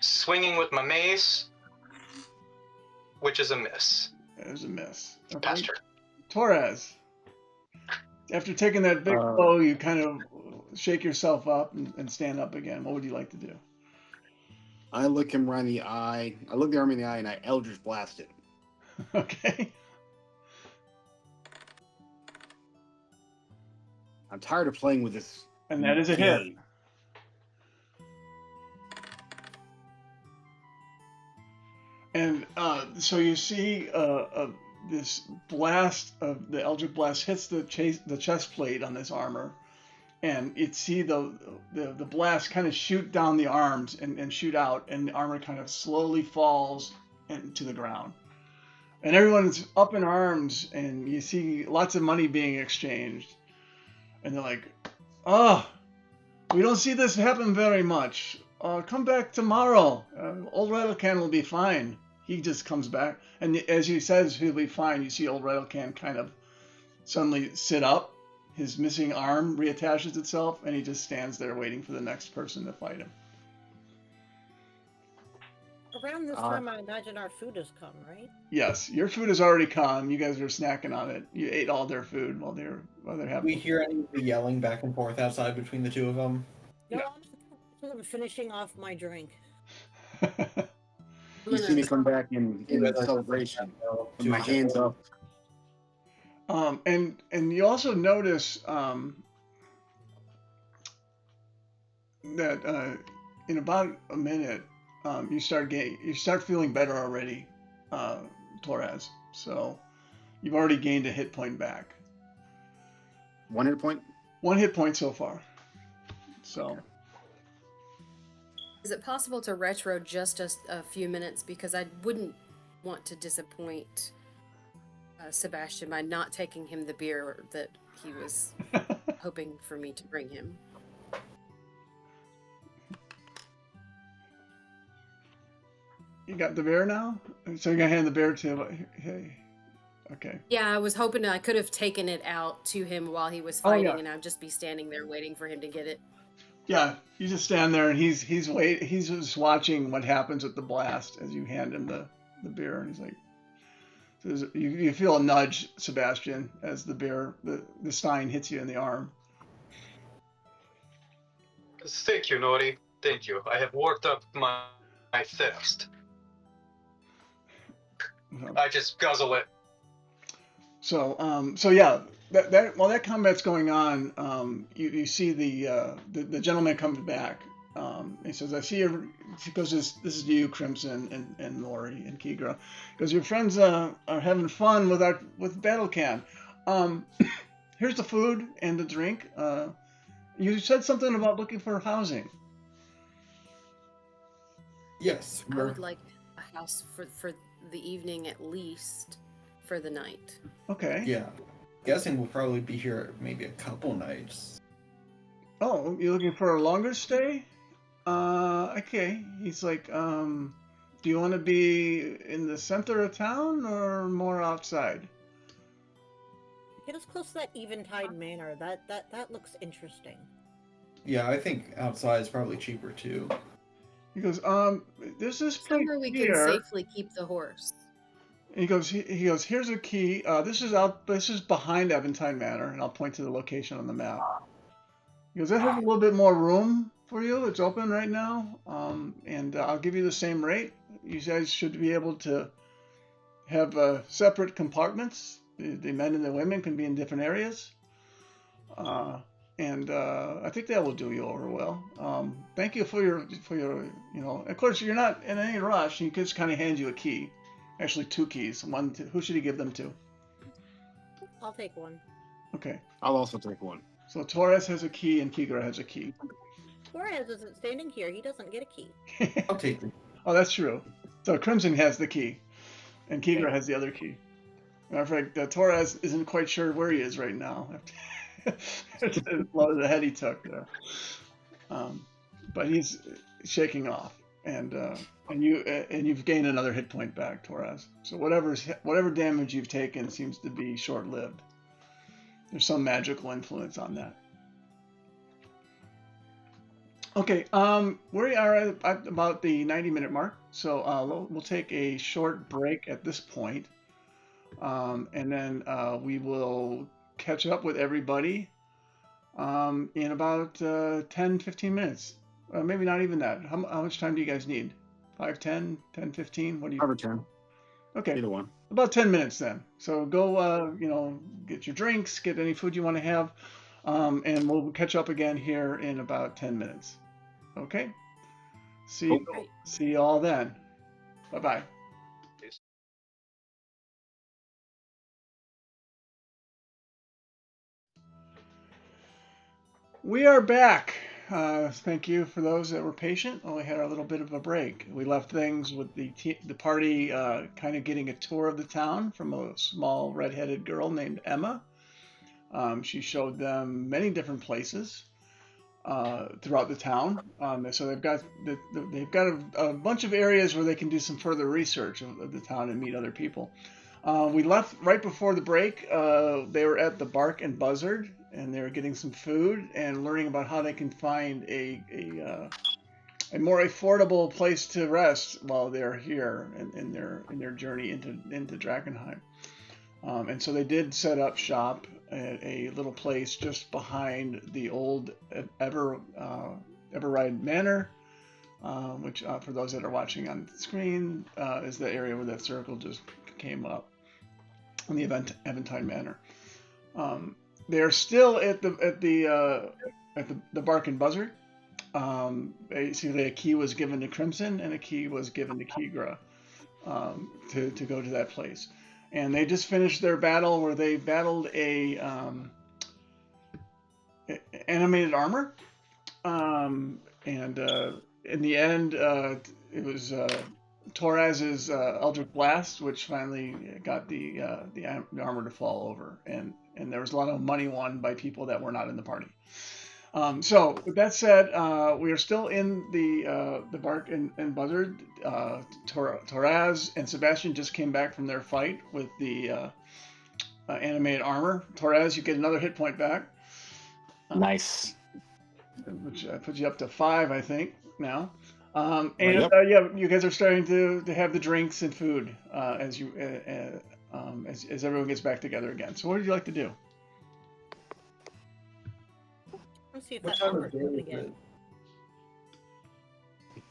F: Swinging with my mace, which is a miss.
A: There's a miss. Okay.
F: Pass turn.
A: Torres. After taking that big blow, you kind of shake yourself up and stand up again. What would you like to do?
D: I look him right in the eye. I look the arm in the eye and I Eldritch Blast it.
A: Okay.
D: I'm tired of playing with this.
A: And that is a hit.
D: game.
A: And so you see this blast of the Eldritch Blast hits the chest plate on this armor, and you see the blast kind of shoot down the arms and shoot out, and the armor kind of slowly falls to the ground. And everyone's up in arms, and you see lots of money being exchanged. And they're like, oh, we don't see this happen very much. Come back tomorrow. Old Rattlecan will be fine. He just comes back. And as he says he'll be fine, you see Old Rattlecan kind of suddenly sit up. His missing arm reattaches itself, and he just stands there waiting for the next person to fight him.
C: Around this time, I imagine our food has come, right?
A: Yes, your food has already come. You guys are snacking on it. You ate all their food while they're having.
B: We hear any of the yelling back and forth outside between the two of them.
C: No,
A: Yeah.
C: I'm finishing off my drink.
D: You see me come back in celebration with my hands up.
A: And you also notice that in about a minute, you start feeling better already, Torres. So you've already gained a hit point back.
D: 1 hit point?
A: 1 hit point so far. So.
E: Is it possible to retro just a few minutes, because I wouldn't want to disappoint Sebastian by not taking him the beer that he was hoping for me to bring him.
A: You got the bear now? So you're going to hand the bear to... Hey. Okay.
E: Yeah, I was hoping I could have taken it out to him while he was fighting, and I'd just be standing there waiting for him to get it.
A: Yeah, you just stand there, and he's just watching what happens with the blast as you hand him the beer, and he's like... So you feel a nudge, Sebastian, as the beer, the stein hits you in the arm.
F: Thank you, Nori. Thank you. I have worked up my thirst. I just guzzle it.
A: So yeah, that while that combat's going on, you see the gentleman comes back. He says, "I see you." He goes, "This is you, Crimson and Lori and Kigra." Because your friends are having fun with Battlecan. Here's the food and the drink. You said something about looking for housing.
B: Yes,
E: I would like a house for the evening at least, for the night.
A: Okay.
B: Yeah. Guessing we'll probably be here maybe a couple nights.
A: Oh, you're looking for a longer stay? Okay. He's like, do you want to be in the center of town or more outside?
C: Get us close to that Eventide Manor. That looks interesting.
B: Yeah, I think outside is probably cheaper too.
A: He goes, there's this place
E: Somewhere we
A: here.
E: can safely keep the horse.
A: He goes, here's a key. This is behind Eventide Manor, and I'll point to the location on the map. He goes, that has a little bit more room for you. It's open right now, and I'll give you the same rate. You guys should be able to have separate compartments. The men and the women can be in different areas. And I think that will do you over well. Thank you for your, of course, you're not in any rush. He just kind of hands you a key. Actually, 2 keys. One to, who should he give them to?
C: I'll take one.
A: Okay.
D: I'll also take one.
A: So Torres has a key and Kigra has a key.
C: Torres isn't standing here. He doesn't get a key.
B: I'll take it.
A: Oh, that's true. So Crimson has the key, and Kigra has the other key. Matter of fact, Torres isn't quite sure where he is right now. A lot of the head he took there, but he's shaking off, and you've gained another hit point back, Torres. So whatever damage you've taken seems to be short-lived. There's some magical influence on that. Okay, we are at about the 90-minute mark, so we'll take a short break at this point, and then we will catch up with everybody in about 10-15 minutes. Maybe not even that. How much time do you guys need? 5, 10, 10, 15? What do you?
D: 5 or 10.
A: Okay.
D: Either one.
A: About 10 minutes then. So go, get your drinks, get any food you want to have, and we'll catch up again here in about 10 minutes. Okay? See you all then. Bye-bye. We are back. Thank you for those that were patient. We had our little bit of a break. We left things with the party kind of getting a tour of the town from a small redheaded girl named Emma. She showed them many different places throughout the town. So they've got a bunch of areas where they can do some further research of the town and meet other people. We left right before the break. They were at the Bark and Buzzard, and they were getting some food and learning about how they can find a more affordable place to rest while they're here in their journey into Drakenheim. And so they did set up shop at a little place just behind the old Everride Manor, which for those that are watching on the screen is the area where that circle just came up in the Eventide Manor. They're still at the Bark and Buzzard. Basically, a key was given to Crimson and a key was given to Keegra to go to that place. And they just finished their battle where they battled a animated armor. And in the end, it was Torraz's Eldritch Blast, which finally got the armor to fall over. And there was a lot of money won by people that were not in the party. So with that said, we are still in the Bark and Buzzard. Torraz and Sebastian just came back from their fight with the animated armor. Torraz, you get another hit point back.
G: Nice.
A: Which puts you up to 5, I think, now. And
G: Yep.
A: You guys are starting to have the drinks and food as everyone gets back together again. So what would you like to do?
C: Let's see if
B: What
C: that
B: time of
C: armor's
B: day
C: moving
B: is
C: again.
B: it?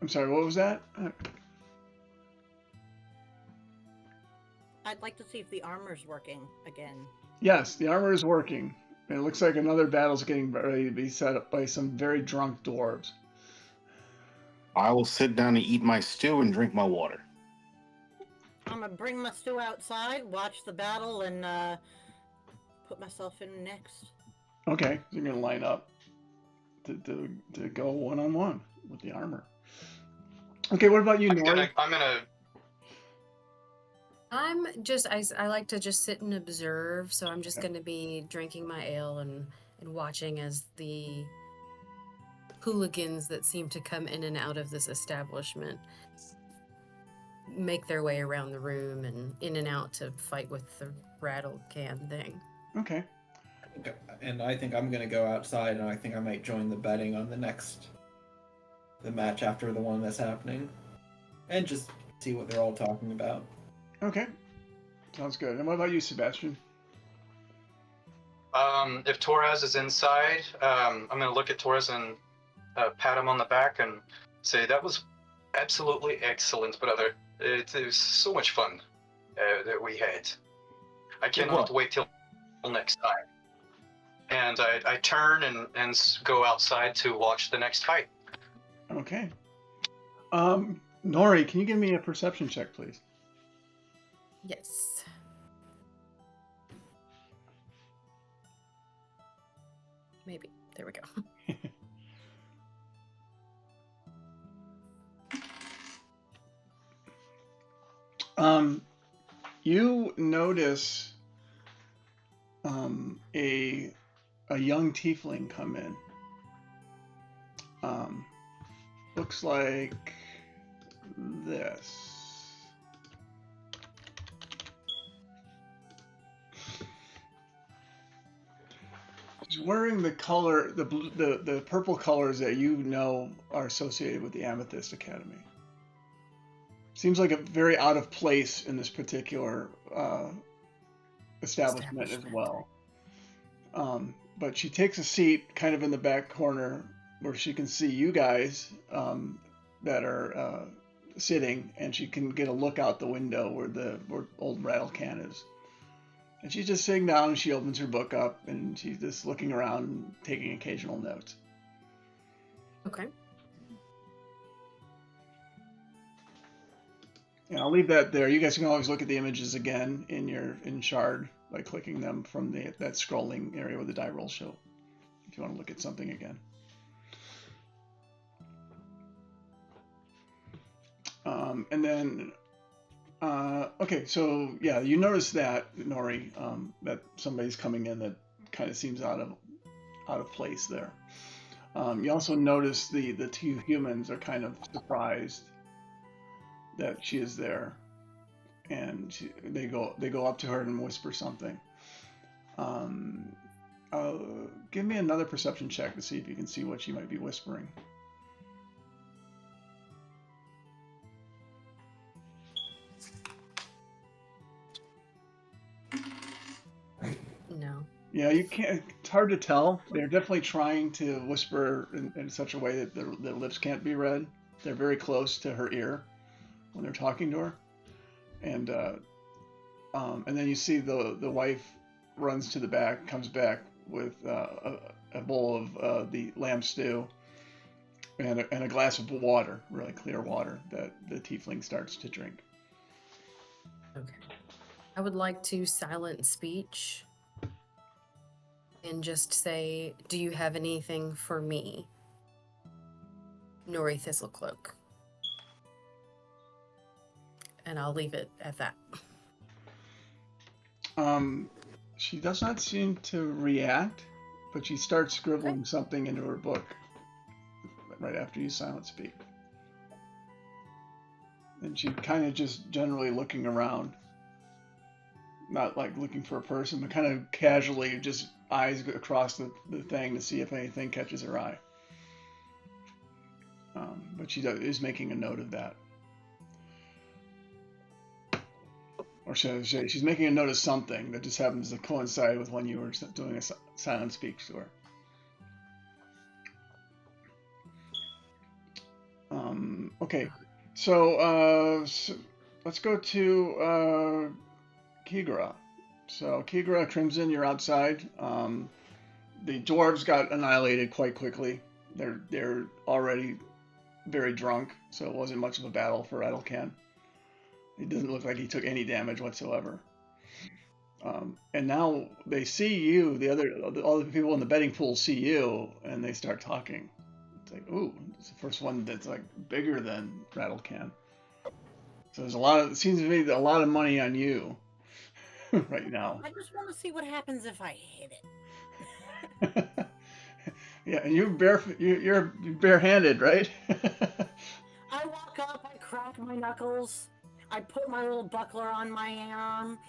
A: I'm sorry, what was that?
C: I'd like to see if the armor's working again.
A: Yes, the armor is working. And it looks like another battle's getting ready to be set up by some very drunk dwarves.
G: I will sit down and eat my stew and drink my water.
C: I'm gonna bring my stew outside, watch the battle, and put myself in next.
A: Okay, so you're gonna line up to go one-on-one with the armor. Okay, what about you, Nori?
E: I like to just sit and observe, so I'm just gonna be drinking my ale and watching as the hooligans that seem to come in and out of this establishment make their way around the room and in and out to fight with the rattle can thing.
A: Okay.
B: And I think I'm gonna go outside, and I think I might join the betting on the match after the one that's happening, and just see what they're all talking about.
A: Okay. Sounds good. And what about you, Sebastian?
F: If Torraz is inside, I'm gonna look at Torraz and pat him on the back and say, "That was absolutely excellent, brother. It was so much fun that we had. I cannot wait till next time." And I turn and go outside to watch the next fight.
A: Okay. Nori, can you give me a perception check, please?
E: Yes. Maybe. There we go.
A: You notice a young tiefling come in. Looks like this. He's wearing the color, the purple colors that you know are associated with the Amethyst Academy. Seems like a very out of place in this particular establishment as well. But she takes a seat kind of in the back corner where she can see you guys that are sitting, and she can get a look out the window where old rattle can is. And she's just sitting down, and she opens her book up, and she's just looking around and taking occasional notes.
E: Okay.
A: And I'll leave that there. You guys can always look at the images again in Shard by clicking them from that scrolling area where the die rolls show. if you want to look at something again. And then, okay, so yeah, you notice that, Nori, that somebody's coming in that kind of seems out of place there. You also notice the two humans are kind of surprised that she is there, and they go up to her and whisper something. Give me another perception check to see if you can see what she might be whispering.
E: No.
A: Yeah, you can't. It's hard to tell. They're definitely trying to whisper in such a way that their lips can't be read. They're very close to her ear when they're talking to her, and then you see the wife runs to the back, comes back with a bowl of the lamb stew and a glass of water, really clear water that the tiefling starts to drink.
E: Okay. I would like to silent speech and just say, do you have anything for me? Nori Thistlecloak. And I'll leave it at that.
A: She does not seem to react, but she starts scribbling something into her book right after you silent speak. And she's kind of just generally looking around. Not like looking for a person, but kind of casually just eyes across the thing to see if anything catches her eye. But she is making a note of that. Or she's making a note of something that just happens to coincide with when you were doing a silent speech to her. Okay, so let's go to Kigra. So Kigra, Crimson, you're outside. The dwarves got annihilated quite quickly. They're already very drunk, so it wasn't much of a battle for Edelcan. It doesn't look like he took any damage whatsoever. And now they see you. All the people in the betting pool see you, and they start talking. It's like, ooh, it's the first one that's like bigger than Rattlecan. So there's it seems to be a lot of money on you right now.
C: I just want to see what happens if I hit it.
A: Yeah, and you're barehanded, right?
C: I walk up, I crack my knuckles, I put my little buckler on my arm,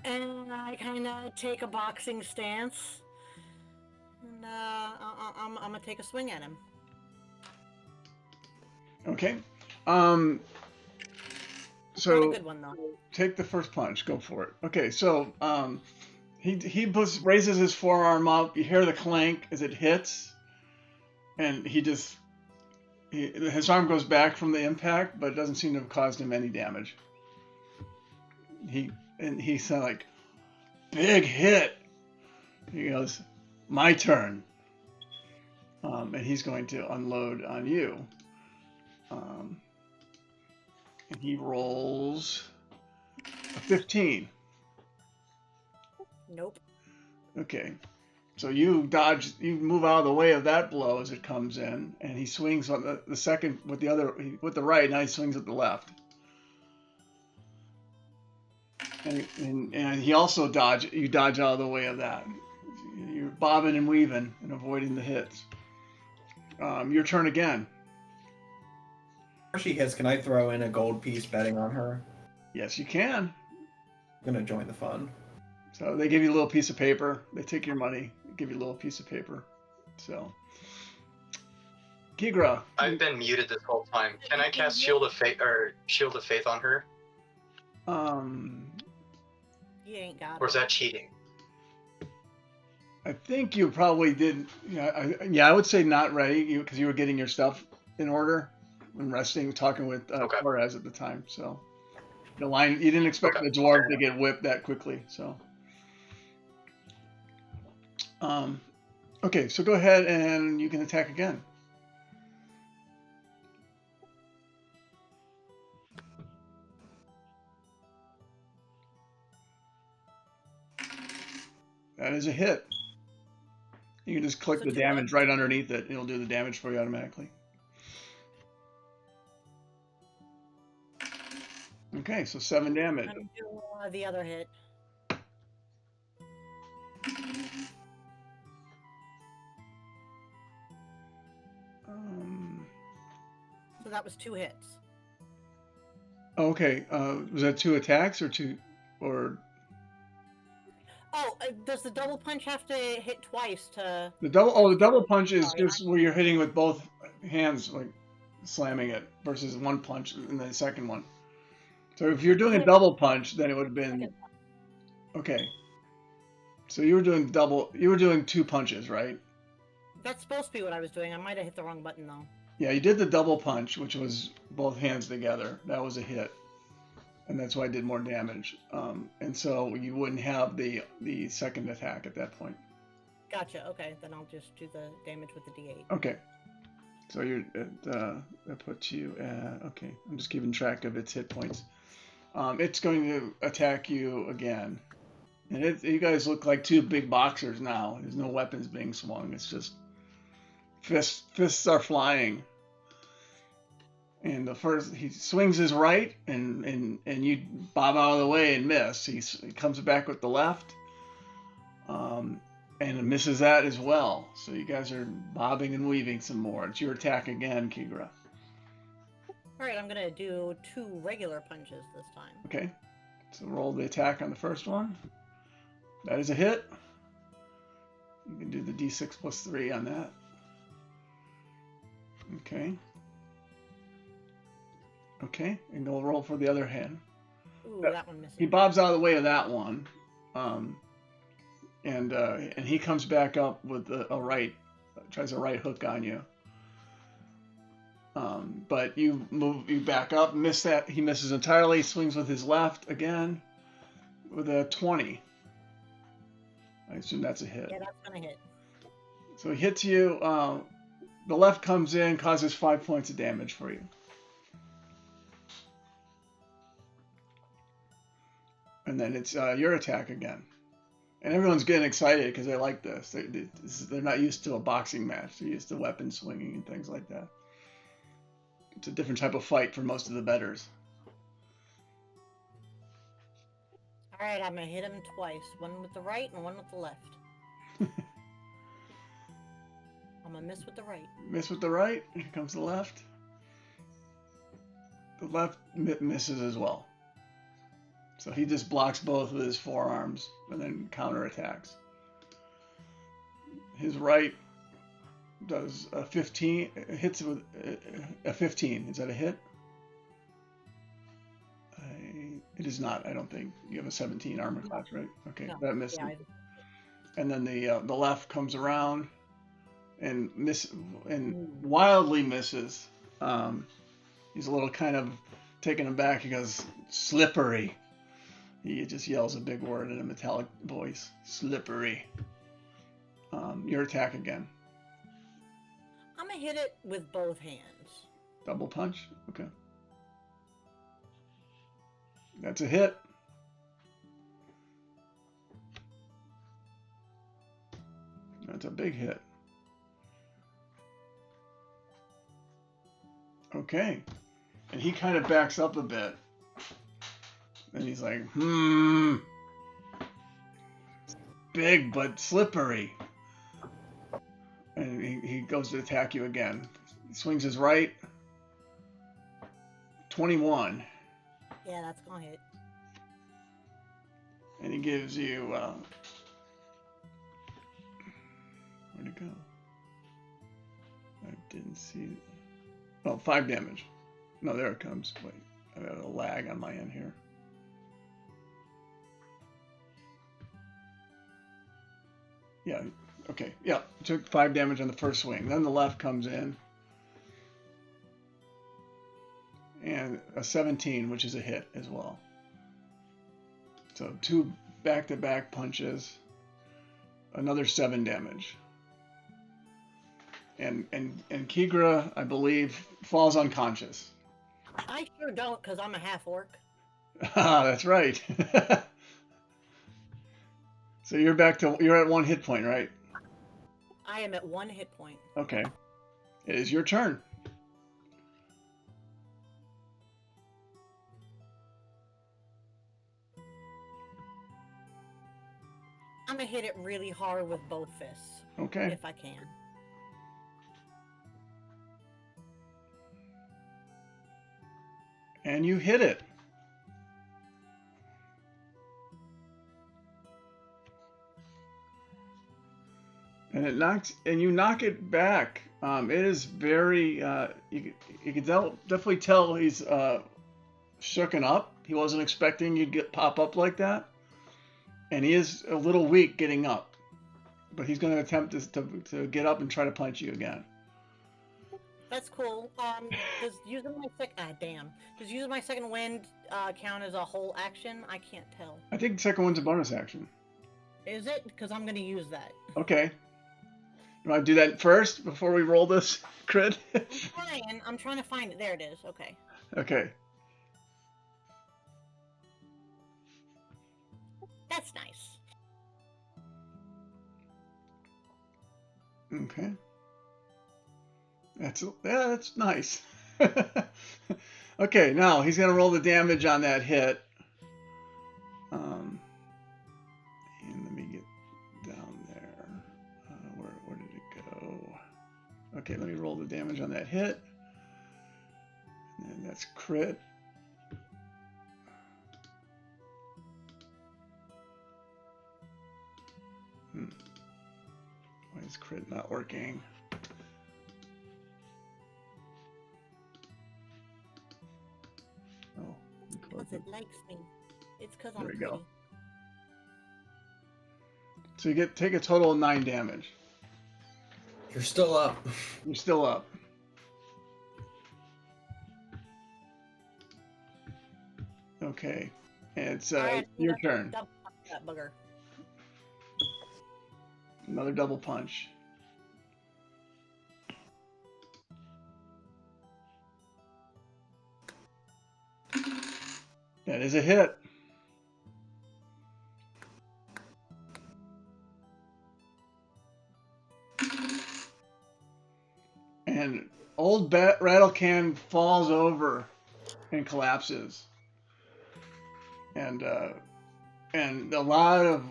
C: and I kind of take a boxing stance. And I'm gonna take a swing at him.
A: Okay.
C: Not
A: So
C: a good one though.
A: take the first punch. Go for it. Okay. So he raises his forearm up. You hear the clank as it hits, and his arm goes back from the impact, but it doesn't seem to have caused him any damage. He's like, big hit. He goes, my turn. And he's going to unload on you. And he rolls a 15.
C: Nope.
A: Okay. So you move out of the way of that blow as it comes in, and he swings on the second with the right, now he swings with the left. And he also you dodge out of the way of that. You're bobbing and weaving and avoiding the hits. Your turn again.
B: Before she hits, can I throw in a gold piece betting on her?
A: Yes, you can.
B: I'm gonna join the fun.
A: So they give you a little piece of paper. They take your money, give you a little piece of paper. So, Kigra.
F: I've been muted this whole time. Can I cast Shield of Faith on her?
C: You ain't got
F: Or is
C: it.
F: that cheating?
A: I think you probably did. I would say not ready because you were getting your stuff in order and resting, talking with Torres at the time. So the line, you didn't expect the dwarf to get whipped that quickly. So, okay, so go ahead and you can attack again. That is a hit. You can just click
C: So
A: the
C: 2
A: damage
C: hits?
A: right underneath it. It'll do the damage for you automatically. Okay, so 7 damage.
C: I'm doing the other hit. So that was 2 hits.
A: Okay, was that 2 attacks or 2 or
C: Oh, does the double punch have to hit twice to?
A: the double? Oh, the double punch is
C: Sorry,
A: just where you're hitting with both hands, like slamming it, versus 1 punch in the second one. So if you're doing a double punch, then it would have been okay. So you were doing 2 punches, right?
C: That's supposed to be what I was doing. I might have hit the wrong button though.
A: Yeah, you did the double punch, which was both hands together. That was a hit, and that's why I did more damage. And so you wouldn't have the second attack at that point.
C: Gotcha. Okay, then I'll just do the damage with the D8.
A: Okay. So you're at, that puts you at, okay. I'm just keeping track of its hit points. It's going to attack you again, and you guys look like 2 big boxers now. There's no weapons being swung. It's just fists are flying. And the first, he swings his right, and you bob out of the way and miss. He comes back with the left, and misses that as well. So you guys are bobbing and weaving some more. It's your attack again, Kigra.
C: All right, I'm gonna do 2 regular punches this time.
A: Okay, so roll the attack on the first one. That is a hit. You can do the D6 plus 3 on that. Okay. Okay, and go roll for the other hand.
C: Ooh, that one missed.
A: He bobs out of the way of that one, and he comes back up with a right, tries a right hook on you. But you back up, miss that. He misses entirely. Swings with his left again, with a 20. I assume that's a hit.
C: Yeah, that's gonna hit.
A: So he hits you. The left comes in, causes 5 points of damage for you. And then it's your attack again. And everyone's getting excited because they like this. They're not used to a boxing match. They're used to weapon swinging and things like that. It's a different type of fight for most of the betters.
C: All right, I'm gonna hit him twice. One with the right and one with the left. I'm gonna miss with the right.
A: Miss with the right. Here comes the left. The left misses as well. So he just blocks both with his forearms and then counterattacks. His right does a 15, hits with a 15. Is that a hit? It is not, I don't think. You have a 17 armor class, right? Okay,
C: No.
A: that misses.
C: Yeah,
A: And then the left comes around and wildly misses. He's a little kind of taken aback. He goes, slippery. He just yells a big word in a metallic voice. Slippery. Your attack again.
C: I'm gonna hit it with both hands.
A: Double punch? Okay. That's a hit. That's a big hit. Okay. And he kind of backs up a bit. And he's like, big but slippery. And he goes to attack you again. He swings his right. 21.
C: Yeah, that's gonna hit.
A: And he gives you, where'd it go? I didn't see it. Oh, 5 damage. No, there it comes. Wait, I got a lag on my end here. Yeah, okay. Yeah, took 5 damage on the first swing. Then the left comes in. And a 17, which is a hit as well. So 2 back-to-back punches. Another 7 damage. And Kigra, I believe, falls unconscious.
C: I sure don't, because I'm a half orc.
A: Ah, that's right. So you're at 1 hit point, right?
C: I am at 1 hit point.
A: Okay. It is your turn.
C: I'm gonna hit it really hard with both fists,
A: Okay.
C: if I can.
A: And you hit it. And you knock it back. It is very, you can definitely tell he's shooken up. He wasn't expecting you'd pop up like that. And he is a little weak getting up. But he's going to attempt to get up and try to punch you again.
C: That's cool. Does using my second wind count as a whole action? I can't tell.
A: I think the second one's a bonus action.
C: Is it? Because I'm gonna use that.
A: Okay. You want to do that first before we roll this crit?
C: I'm trying to find it. There it is. Okay.
A: Okay.
C: That's nice.
A: Okay. That's nice. Okay, now he's gonna roll the damage on that hit. And let me get down there. Where did it go? Okay, let me roll the damage on that hit. And that's crit. Why is crit not working? Oh,
C: Because it likes me. It's because I'm
A: There we
C: pretty.
A: go. So you take a total of 9 damage.
B: You're still up.
A: You're still up. Okay, it's
C: Alright,
A: your turn.
C: Double that bugger.
A: Another double punch. That is a hit. And old Rattlecan falls over and collapses. And a lot of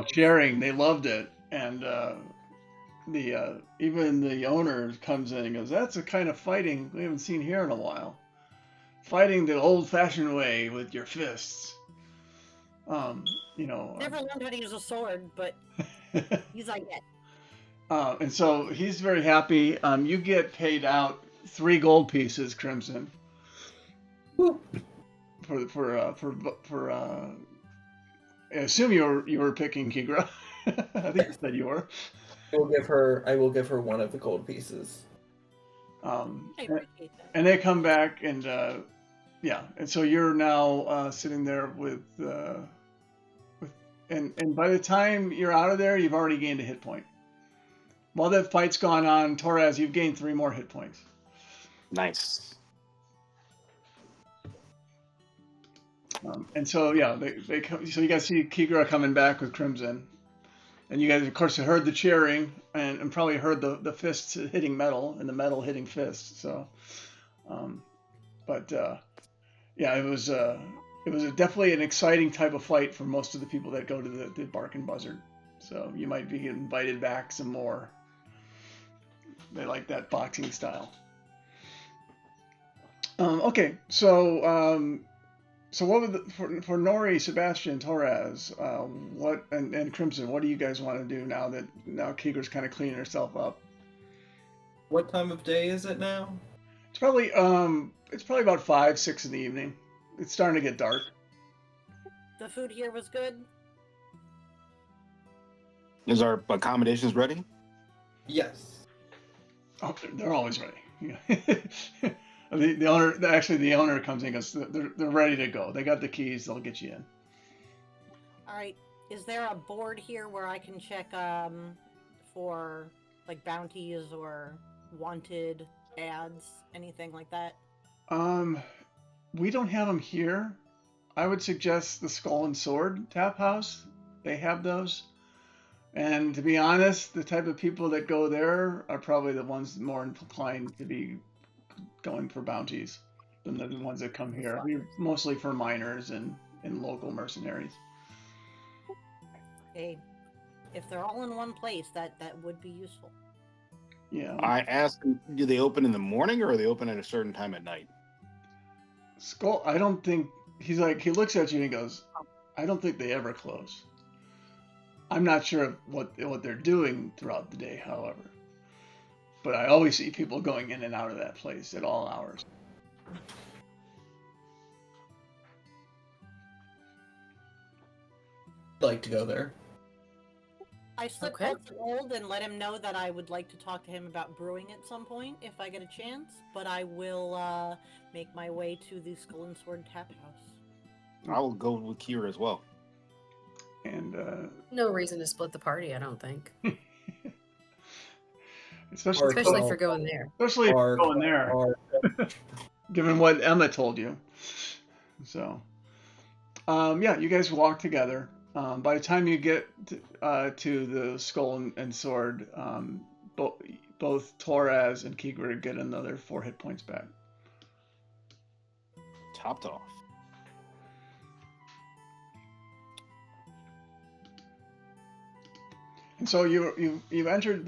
A: cheering. They loved it. And even the owner comes in and goes, "That's a kind of fighting we haven't seen here in a while. Fighting the old-fashioned way with your fists."
C: Never learned how to use a sword, but he's like that.
A: And so he's very happy. You get paid out 3 gold pieces, Crimson. For I assume you were picking Kigra. I think you said you were.
B: I will give her one of the gold pieces.
C: I appreciate that.
A: And they come back and and so you're now sitting there with and by the time you're out of there, you've already gained a hit point. While that fight's gone on, Torres, you've gained 3 more hit points.
G: Nice.
A: And so they come, so you guys see Kigra coming back with Crimson, and you guys of course heard the cheering and probably heard the fists hitting metal and the metal hitting fists. So, it was definitely an exciting type of fight for most of the people that go to the Bark and Buzzard. So you might be invited back some more. They like that boxing style. Okay, so what would for Nori, Sebastian, Torres, and Crimson? What do you guys want to do now that Kigra's kind of cleaning herself up?
B: What time of day is it now?
A: It's probably about 5, 6 in the evening. It's starting to get dark.
C: The food here was good.
G: Is our accommodations ready?
B: Yes.
A: Oh, they're always ready. The owner comes in and goes, they're ready to go. They got the keys. They'll get you in.
C: All right. Is there a board here where I can check for like bounties or wanted ads, anything like that?
A: We don't have them here. I would suggest the Skull and Sword Tap House. They have those. And to be honest, the type of people that go there are probably the ones more inclined to be going for bounties than the ones that come here. We're mostly for miners and local mercenaries.
C: Okay. If they're all in one place, that would be useful.
A: Yeah.
G: I asked him, do they open in the morning or are they open at a certain time at night?
A: Skull, I don't think he looks at you and he goes, I don't think they ever close. I'm not sure what they're doing throughout the day, however. But I always see people going in and out of that place at all hours.
B: I'd like to go there.
C: I slip
E: Okay.
C: out to Old and let him know that I would like to talk to him about brewing at some point if I get a chance, but I will make my way to the Skull and Sword Tap House.
G: I will go with Kira as well.
A: And
E: No reason to split the party, I don't think.
A: especially
E: Especially
B: Well,
E: for going there.
A: if you're going there,
B: Or
A: given what Emma told you. So, yeah, you guys walk together. By the time you get to the Skull and Sword, both Torres and Kigrid get another 4 hit points back.
G: Topped off.
A: And so you've entered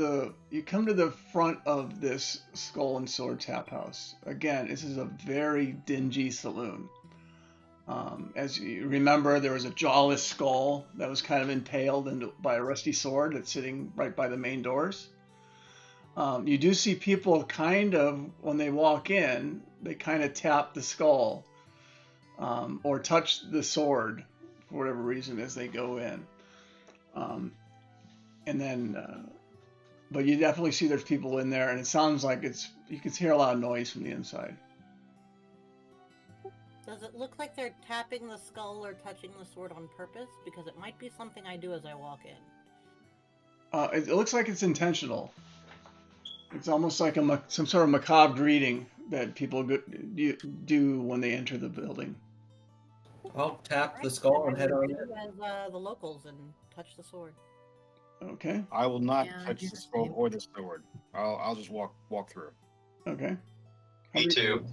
A: you come to the front of this Skull and Sword Tap House. Again, this is a very dingy saloon. As you remember, there was a jawless skull that was kind of impaled by a rusty sword that's sitting right by the main doors. You do see people kind of, when they walk in, they kind of tap the skull or touch the sword for whatever reason as they go in. And then, but you definitely see there's people in there, and it sounds like you can hear a lot of noise from the inside.
C: Does it look like they're tapping the skull or touching the sword on purpose? Because it might be something I do as I walk in.
A: It looks like it's intentional. It's almost like some sort of macabre greeting that people do when they enter the building.
B: I'll tap the
C: Alright,
B: skull
C: then
B: and
C: I
B: head
C: will
B: on
C: do
B: in.
C: as the locals and touch the sword.
A: Okay.
G: I will not
E: Yeah, I
G: touch
E: do
G: the
E: the
G: scroll
E: same.
G: or the sword. I'll just walk through.
A: Okay.
F: Me too.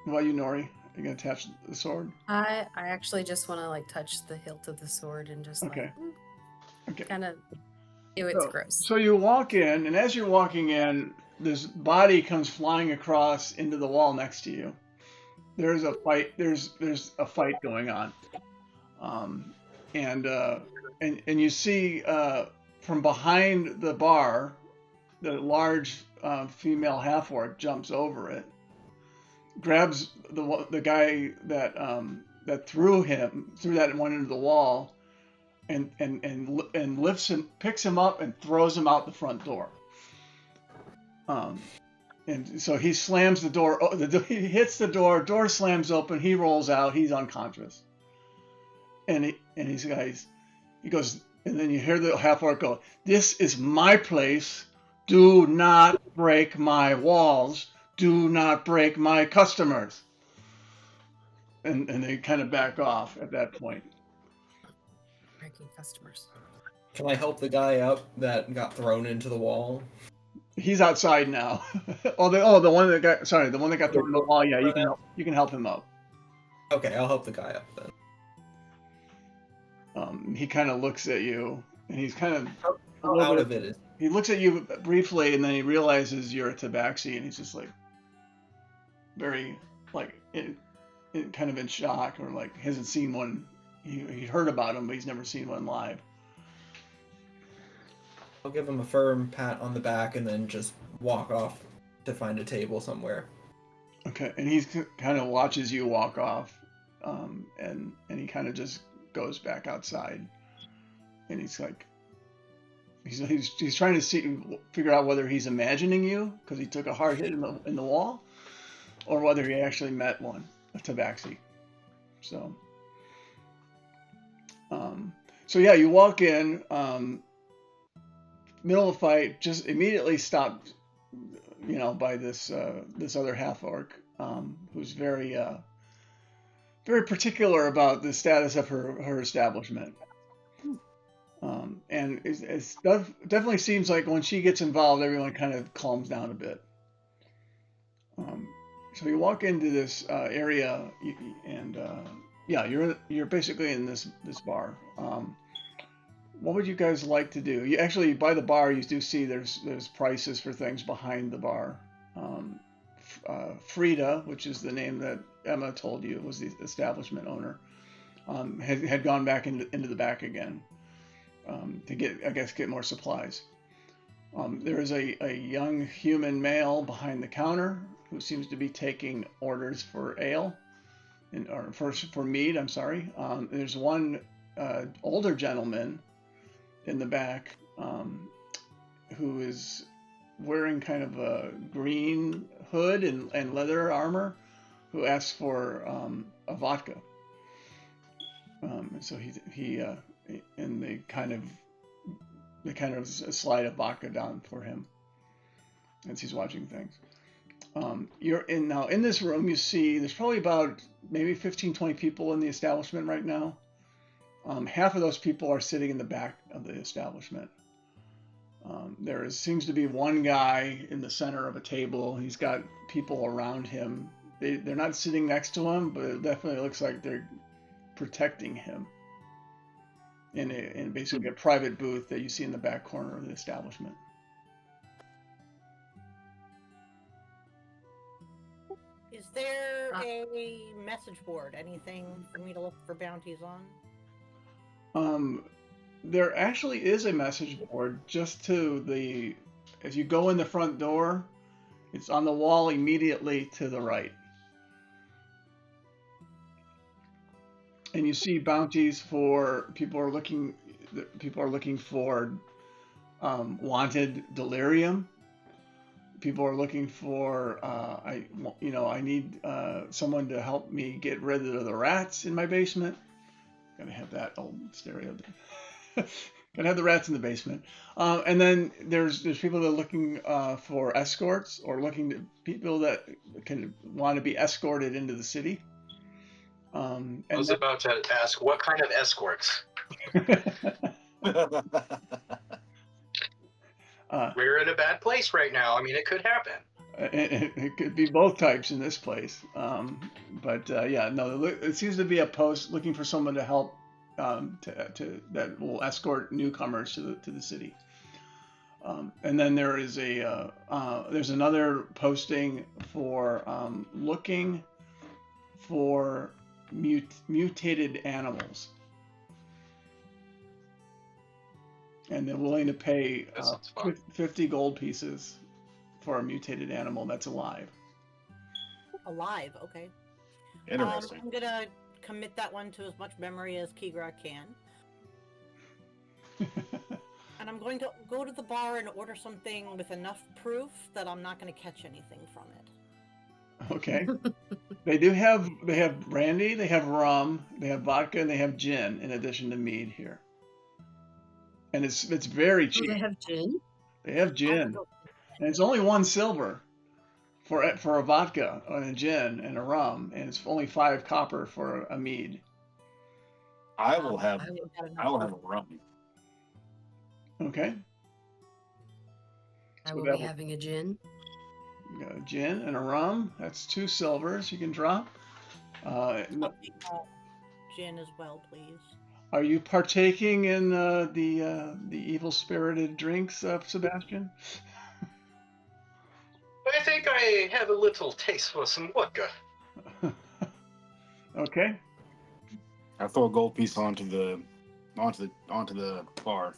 A: What about you, Nori? Are you gonna attach the sword?
E: I actually just want to like touch the hilt of the sword and just
A: Okay. Okay.
E: kind of. Ew, it's gross.
A: So you walk in, and as you're walking in, this body comes flying across into the wall next to you. There's a fight. There's a fight going on, and you see from behind the bar, the large female half orc jumps over it, grabs the guy that threw that one into the wall, and lifts him, picks him up, and throws him out the front door. And so he slams the door. He hits the door. Door slams open. He rolls out. He's unconscious. And he goes. And then you hear the half orc go, "This is my place. Do not break my walls. Do not break my customers." And they kind of back off at that point.
E: Breaking customers.
B: Can I help the guy up that got thrown into the wall?
A: He's outside now. the one that got thrown in the wall. Yeah, you can help him up.
B: Okay, I'll help the guy up then.
A: He kind of looks at you, and he's kind of
B: How out of it is?
A: he looks at you briefly, and then he realizes you're a tabaxi, and he's just like very like kind of in shock, or like hasn't seen one. He heard about him, but he's never seen one live.
B: I'll give him a firm pat on the back and then just walk off to find a table somewhere.
A: Okay, and he kind of watches you walk off, and he kind of just goes back outside, and he's like, he's trying to figure out whether he's imagining you because he took a hard hit in the wall, or whether he actually met a tabaxi. So yeah, you walk in, middle of the fight, just immediately stopped, by this other half orc, who's very very particular about the status of her establishment. And definitely seems like when she gets involved, everyone kind of calms down a bit. So you walk into this area, and yeah, you're basically in this bar. What would you guys like to do? You actually, by the bar, you do see there's prices for things behind the bar. Frida, which is the name that Emma told you was the establishment owner, had gone back into the back again to get more supplies. There is a young human male behind the counter who seems to be taking orders for ale, or for mead. I'm sorry. There's one older gentleman in the back who is wearing kind of a green hood and leather armor, who asks for a vodka. So he and they kind of slide a vodka down for him as he's watching things. You're in this room. You see there's probably about maybe 15-20 people in the establishment right now. Half of those people are sitting in the back of the establishment. Seems to be one guy in the center of a table. He's got people around him. They're not sitting next to him, but it definitely looks like they're protecting him in basically a private booth that you see in the back corner of the establishment.
C: Is there a message board? Anything for me to look for bounties on?
A: There actually is a message board just as you go in the front door. It's on the wall immediately to the right. And you see bounties for people are looking for wanted delirium. People are looking for I need someone to help me get rid of the rats in my basement. Gotta have that old stereo. Gotta have the rats in the basement. And then there's people that are looking for escorts, or people that want to be escorted into the city.
F: I was about to ask, what kind of escorts? We're in a bad place right now. I mean, it could happen.
A: It could be both types in this place. It seems to be a post looking for someone to help that will escort newcomers to the city. And then there is there's another posting for looking for mutated animals, and they're willing to pay 50 gold pieces for a mutated animal that's alive.
C: Alive, okay.
D: Interesting.
C: I'm gonna commit that one to as much memory as Kigra can. And I'm going to go to the bar and order something with enough proof that I'm not going to catch anything from it.
A: Okay. They have brandy, they have rum, they have vodka, and they have gin in addition to mead here. And it's very cheap.
E: Oh, they have gin?
A: They have gin. And it's only 1 silver for a vodka and a gin and a rum, and it's only 5 copper for a mead.
G: I will have a rum.
A: Okay.
E: I will be having a gin.
A: You got a gin and a rum. That's 2 silvers you can drop.
C: Gin as well, please.
A: Are you partaking in the evil-spirited drinks, Sebastian?
F: I think I have a little taste for some vodka.
A: Okay.
G: I throw a gold piece onto the bar.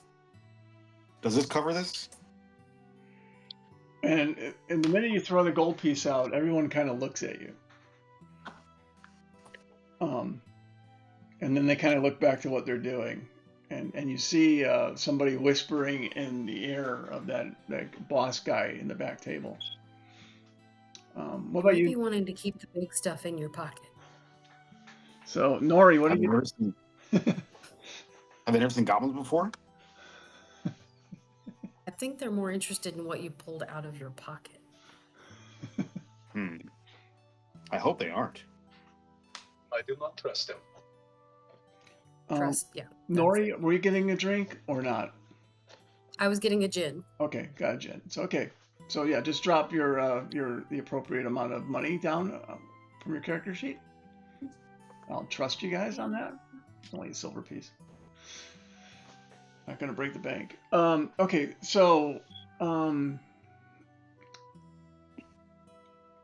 G: Does this cover this?
A: And the minute you throw the gold piece out, everyone kind of looks at you. And then they kind of look back to what they're doing. And you see somebody whispering in the ear of that boss guy in the back table. What about
E: Maybe
A: you?
E: wanting to keep the big stuff in your pocket.
A: So, Nori, what do you...
G: Have they never seen goblins before?
E: I think they're more interested in what you pulled out of your pocket.
G: I hope they aren't.
F: I do not trust them.
E: Trust, yeah. that's
A: Nori,
E: it.
A: were you getting a drink or not?
E: I was getting a gin.
A: Okay, got a gin. So okay. So yeah, just drop your the appropriate amount of money down from your character sheet. I'll trust you guys on that. It's only a silver piece. Not gonna break the bank. Okay, so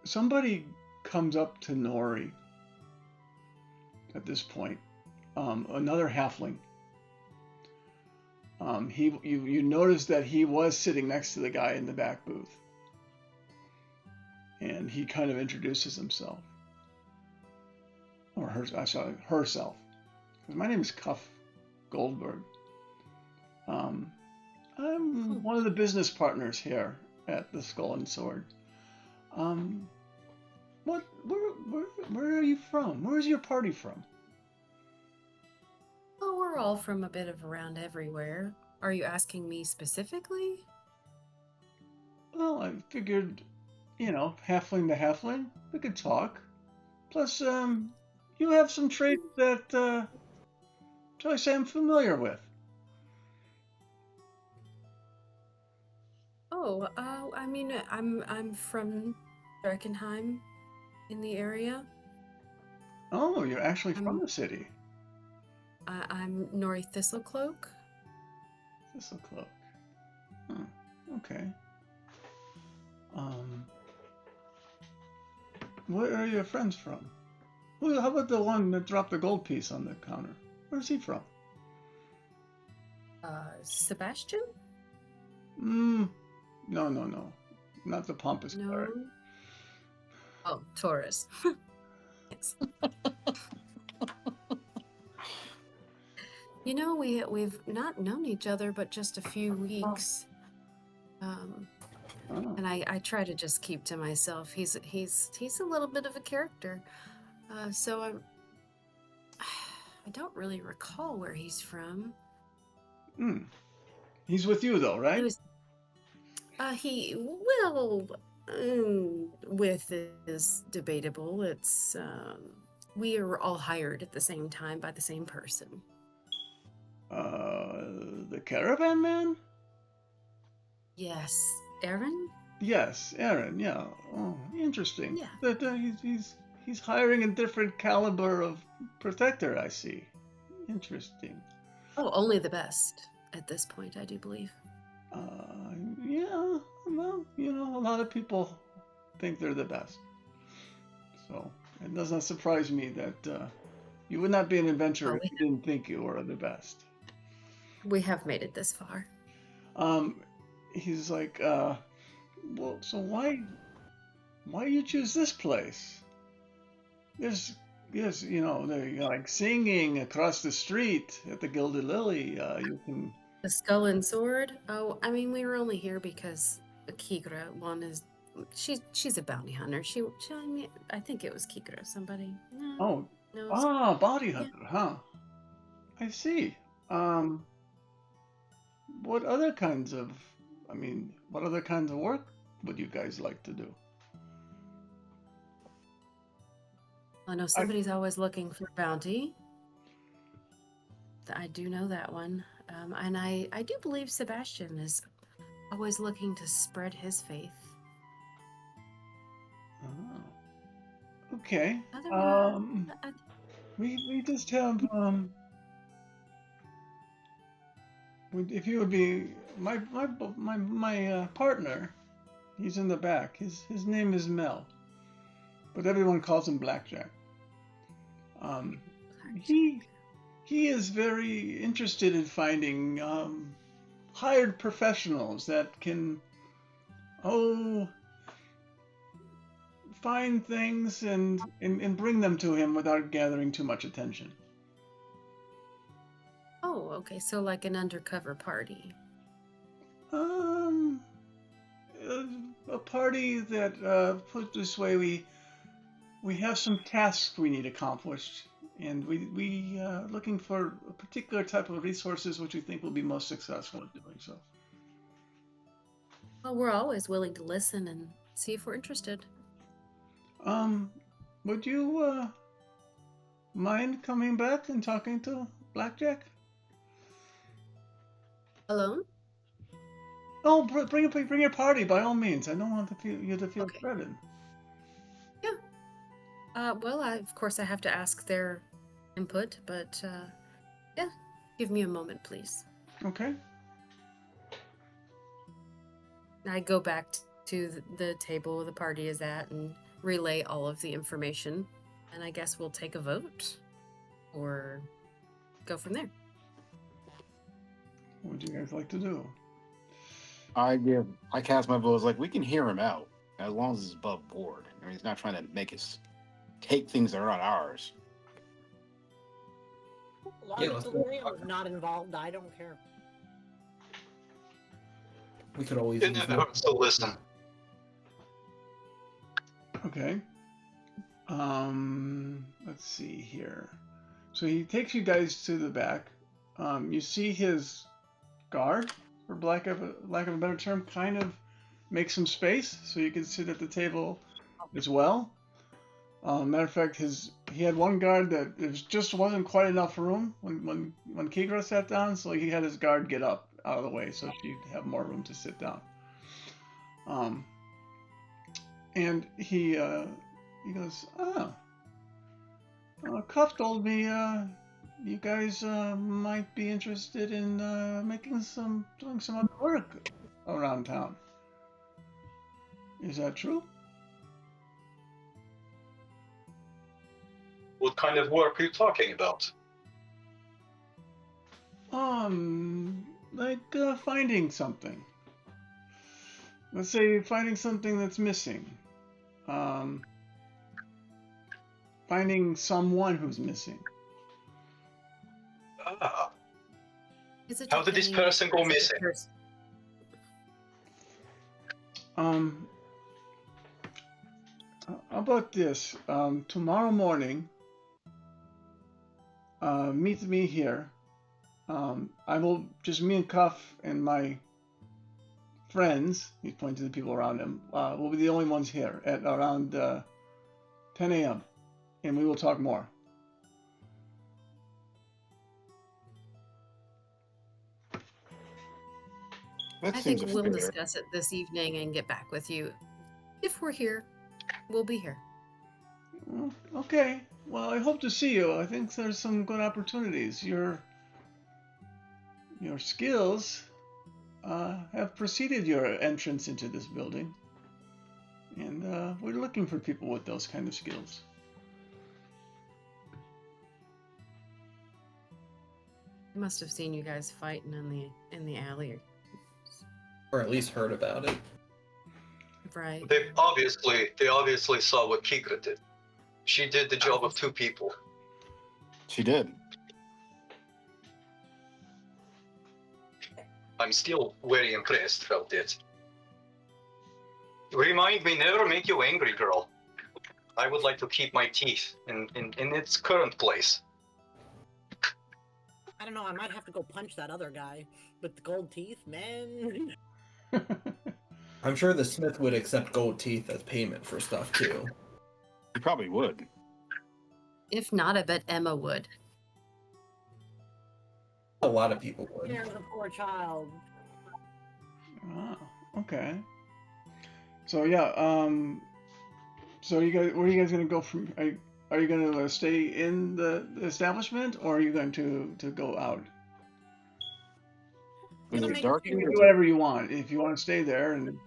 A: somebody comes up to Nori at this point. Another halfling. You notice that he was sitting next to the guy in the back booth, and he kind of introduces himself, or herself. My name is Cuff Goldberg. I'm one of the business partners here at the Skull and Sword. Where are you from? Where's your party from?
E: Oh, we're all from a bit of around everywhere. Are you asking me specifically?
A: Well, I figured, halfling to halfling, we could talk. Plus, you have some traits that, shall I say, I'm familiar with.
E: Oh, I mean, I'm from Dreckenheim, in the area.
A: Oh, you're actually from
E: I'm
A: the city.
E: I'm Nori Thistlecloak.
A: Thistlecloak. Okay. Where are your friends from? How about the one that dropped the gold piece on the counter? Where's he from?
E: Sebastian?
A: No. Not the pompous
E: No.
A: cleric.
E: Oh, Taurus. Yes. You know, we've not known each other but just a few weeks.
A: Oh.
E: And I try to just keep to myself. He's a little bit of a character. So I don't really recall where he's from.
A: He's with you though, right?
E: It was with is debatable. It's we are all hired at the same time by the same person.
A: The caravan man?
E: Yes, Aaron.
A: Yes, Aaron. Yeah. Oh, interesting.
E: Yeah.
A: That he's hiring a different caliber of protector. I see. Interesting.
E: Oh, only the best at this point, I do believe.
A: Yeah. Well, a lot of people think they're the best. So it does not surprise me that you would not be an adventurer if you didn't think you were the best.
E: We have made it this far.
A: He's like, well, so why you choose this place? There's, they're like singing across the street at the Gilded Lily. You can.
E: The Skull and Sword? Oh, I mean, we were only here because Kigra, she's a bounty hunter. I think it was Kigra, somebody. No,
A: Oh, bounty hunter, huh? I see. What other kinds of work would you guys like to do?
E: I know somebody's always looking for bounty. I do know that one. And I do believe Sebastian is always looking to spread his faith.
A: Oh. Okay.
E: Otherwise,
A: We just have if you would be my partner, he's in the back. His name is Mel, but everyone calls him Blackjack. He is very interested in finding hired professionals that can find things and bring them to him without gathering too much attention.
E: Oh, okay. So like an undercover party.
A: A party that, put it this way, we have some tasks we need accomplished, and we looking for a particular type of resources which we think will be most successful at doing so.
E: Well, we're always willing to listen and see if we're interested.
A: Would you mind coming back and talking to blackjack?
E: Alone?
A: Oh, bring your party by all means. I don't want you to feel
E: Okay.
A: threatened.
E: Well, of course I have to ask their input, but yeah, give me a moment, please.
A: Okay.
E: I go back to the table where the party is at and relay all of the information, and I guess we'll take a vote or go from there.
A: What would you guys like to do?
G: I cast my vote as like we can hear him out as long as it's above board. I mean, he's not trying to make us take things that are not ours.
C: As long
B: Yeah,
C: as
B: let's go.
C: delirium is not involved, I don't care.
B: We could always
F: It
B: use
F: never hurts to listen.
A: Okay. Let's see here. So he takes you guys to the back. You see his guard, for lack of a better term, kind of make some space so you can sit at the table as well. Matter of fact, he had one guard that there just wasn't quite enough room when Kigra sat down, so he had his guard get up out of the way so she'd have more room to sit down. And he goes, Cuff told me you guys might be interested in doing some other work around town. Is that true?
F: What kind of work are you talking about?
A: Like finding something. Let's say finding something that's missing. Finding someone who's missing.
F: Ah,
E: Is it
F: how did this
E: okay
F: person go
E: if the
F: missing?
A: How about this? Tomorrow morning, meet me here. I will just me and Cuff and my friends. He's pointing to the people around him. Will be the only ones here at around 10 a.m. and we will talk more.
G: That
E: I
G: seems
E: think we'll
G: fair.
E: discuss it this evening and get back with you. If we're here, we'll be here.
A: Okay. Well, I hope to see you. I think there's some good opportunities. Your skills have preceded your entrance into this building, and we're looking for people with those kind of skills.
E: I must have seen you guys fighting in the alley.
B: Or at least heard about it.
E: Right.
F: They obviously saw what Kigra did. She did the job of two people.
G: She did.
F: I'm still very impressed about it. Remind me, never make you angry, girl. I would like to keep my teeth in its current place.
C: I don't know, I might have to go punch that other guy with the gold teeth, man.
B: I'm sure the Smith would accept gold teeth as payment for stuff too.
G: He probably would.
E: If not, I bet Emma would.
B: A lot of people would.
C: Here's a poor child.
A: Oh, okay. So yeah, so you guys, where are you guys gonna go from? Are you gonna stay in the establishment, or are you going to go out?
G: Is
C: Gonna
G: it
C: make
G: dark?
C: a
A: You
C: few-
A: can do whatever you want. If you want to stay there and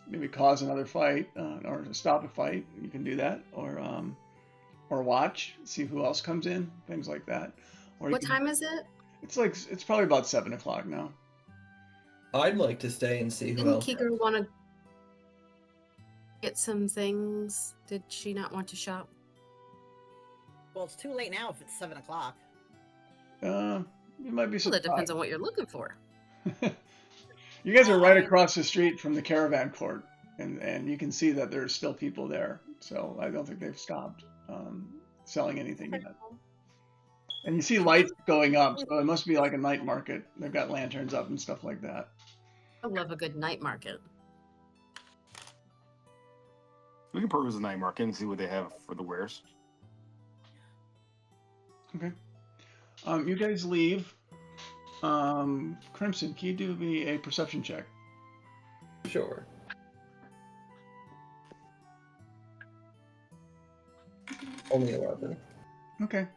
A: maybe cause another fight or stop a fight, you can do that, or watch, see who else comes in, things like that. Or you
E: What
A: can-
E: time is it?
A: It's probably about 7 o'clock now.
B: I'd like to stay and see who
E: Didn't
B: else.
E: Kiger want to get some things? Did she not want to shop?
C: Well, it's too late now if it's 7 o'clock.
A: You might be
E: Well,
A: surprised.
E: that depends on what you're looking for.
A: You guys are right across the street from the caravan court, and you can see that there's still people there. So I don't think they've stopped selling anything yet. And you see lights going up, so it must be like a night market. They've got lanterns up and stuff like that.
E: I love a good night market.
G: We can peruse the night market and see what they have for the wares.
A: Okay. You guys leave. Crimson, can you do me a perception check?
B: Sure. Only 11.
A: Okay.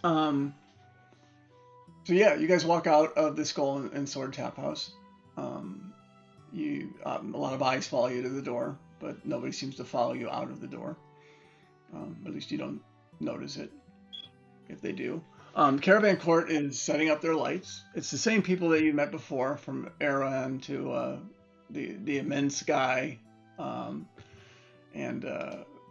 A: So yeah, you guys walk out of the Skull and Sword Tap House. A lot of eyes follow you to the door, but nobody seems to follow you out of the door. At least you don't notice it. If they do, Caravan Court is setting up their lights. It's the same people that you met before, from Aaron to the immense guy, and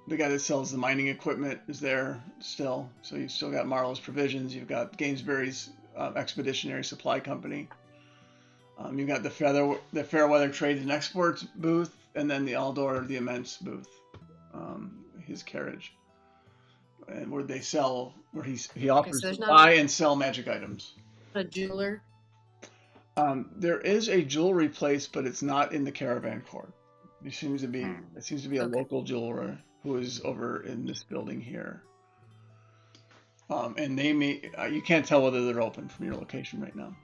A: the guy that sells the mining equipment is there still. So you've still got Marlowe's Provisions. You've got Gainsbury's Expeditionary Supply Company. You've got the Fairweather Trades and Exports booth, and then the Aldor the Immense booth, his carriage, and where they sell, where he offers
E: so
A: to
E: there's
A: buy and sell magic items.
E: A jeweler.
A: There is a jewelry place, but it's not in the Caravan Court. It seems to be a
E: Okay.
A: local jeweler who is over in this building here. And they may you can't tell whether they're open from your location right now.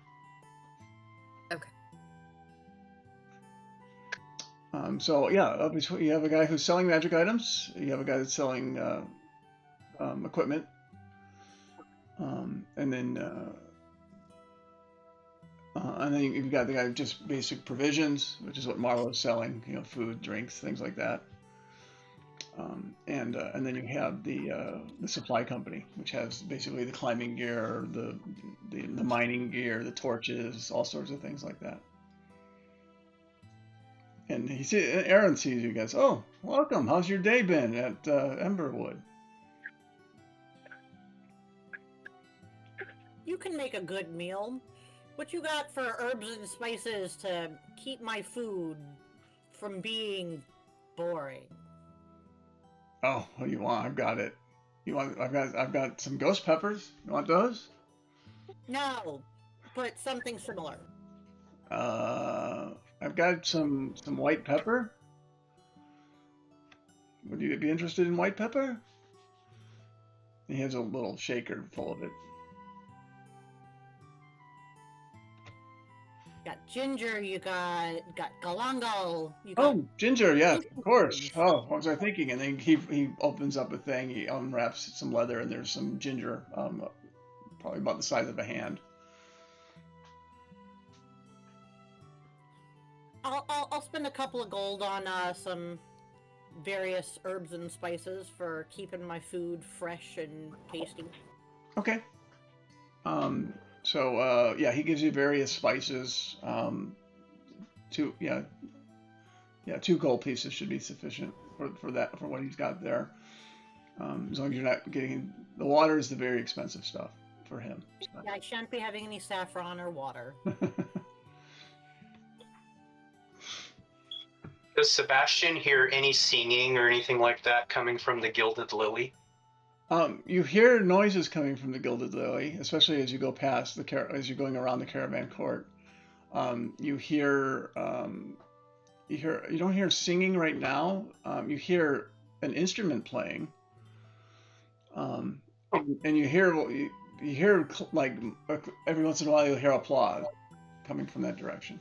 E: Okay.
A: So yeah, you have a guy who's selling magic items. You have a guy that's selling equipment, and then you've got the guy with just basic provisions, which is what Marlowe's selling. Food, drinks, things like that. And then you have the supply company, which has basically the climbing gear, the mining gear, the torches, all sorts of things like that. And Aaron sees you guys. Oh, welcome. How's your day been at Emberwood?
C: You can make a good meal. What you got for herbs and spices to keep my food from being boring?
A: Oh, what do you want? I've got it. I've got some ghost peppers. You want those?
C: No, but something similar.
A: I've got some white pepper. Would you be interested in white pepper? He has a little shaker full of it.
C: Got ginger. You got galangal. You got
A: Oh, ginger, yes, of course. Oh, what was I thinking? And then he opens up a thing, he unwraps some leather, and there's some ginger, probably about the size of a hand.
C: I'll spend a couple of gold on some various herbs and spices for keeping my food fresh and tasty.
A: Okay. So yeah, he gives you various spices. Two gold pieces should be sufficient for what he's got there. As long as you're not getting the water is the very expensive stuff for him. So.
C: Yeah, I shan't be having any saffron or water.
F: Does Sebastian hear any singing or anything like that coming from the Gilded Lily?
A: You hear noises coming from the Gilded Lily, especially as you go past as you're going around the Caravan Court. You don't hear singing right now. You hear an instrument playing, and you hear like every once in a while you'll hear applause coming from that direction.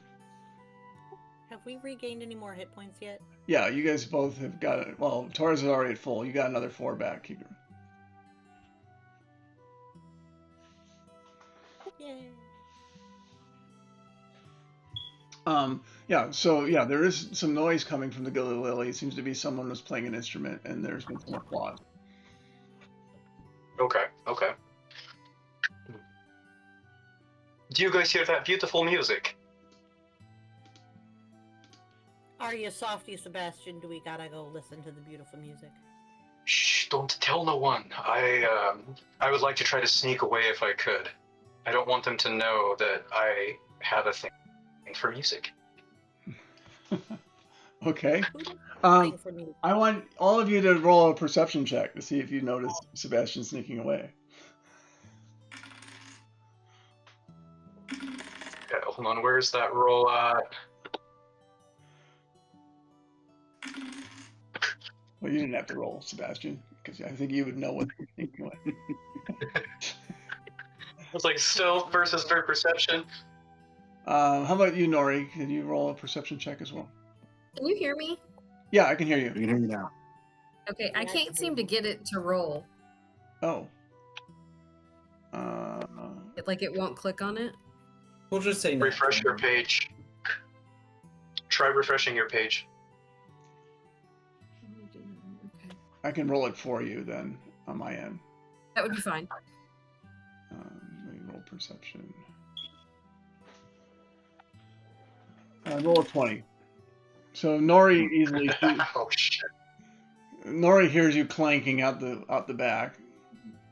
C: Have we regained any more hit points yet?
A: Yeah, you guys both have got it. Well, Torres is already at full. You got another 4 back.
C: Yay.
A: Yeah, so yeah, there is some noise coming from the Gilded Lily. It seems to be someone was playing an instrument, and there's been some applause.
F: Okay. Do you guys hear that beautiful music?
C: Are you softy, Sebastian? Do we gotta go listen to the beautiful music?
F: Shh, don't tell no one. I would like to try to sneak away if I could. I don't want them to know that I have a thing for music.
A: Okay.
C: Playing for me.
A: I want all of you to roll a perception check to see if you notice Sebastian sneaking away.
F: Yeah, hold on, where's that roll at?
A: Well, you didn't have to roll, Sebastian. because I think you would know what they're thinking.
F: It's like stealth versus their perception.
A: How about you, Nori? Can you roll a perception check as well?
E: Can you hear me?
A: Yeah, I can hear you.
G: We can hear you now.
E: Okay, I can't seem to get it to roll.
A: Oh.
E: It won't click on it.
B: We'll just say
F: Refresh your page. Try refreshing your page.
E: Okay.
A: I can roll it for you then on my end.
E: That would be fine.
A: Let me roll perception. Roll a 20. So Nori easily sees,
F: Oh shit.
A: Nori hears you clanking out the back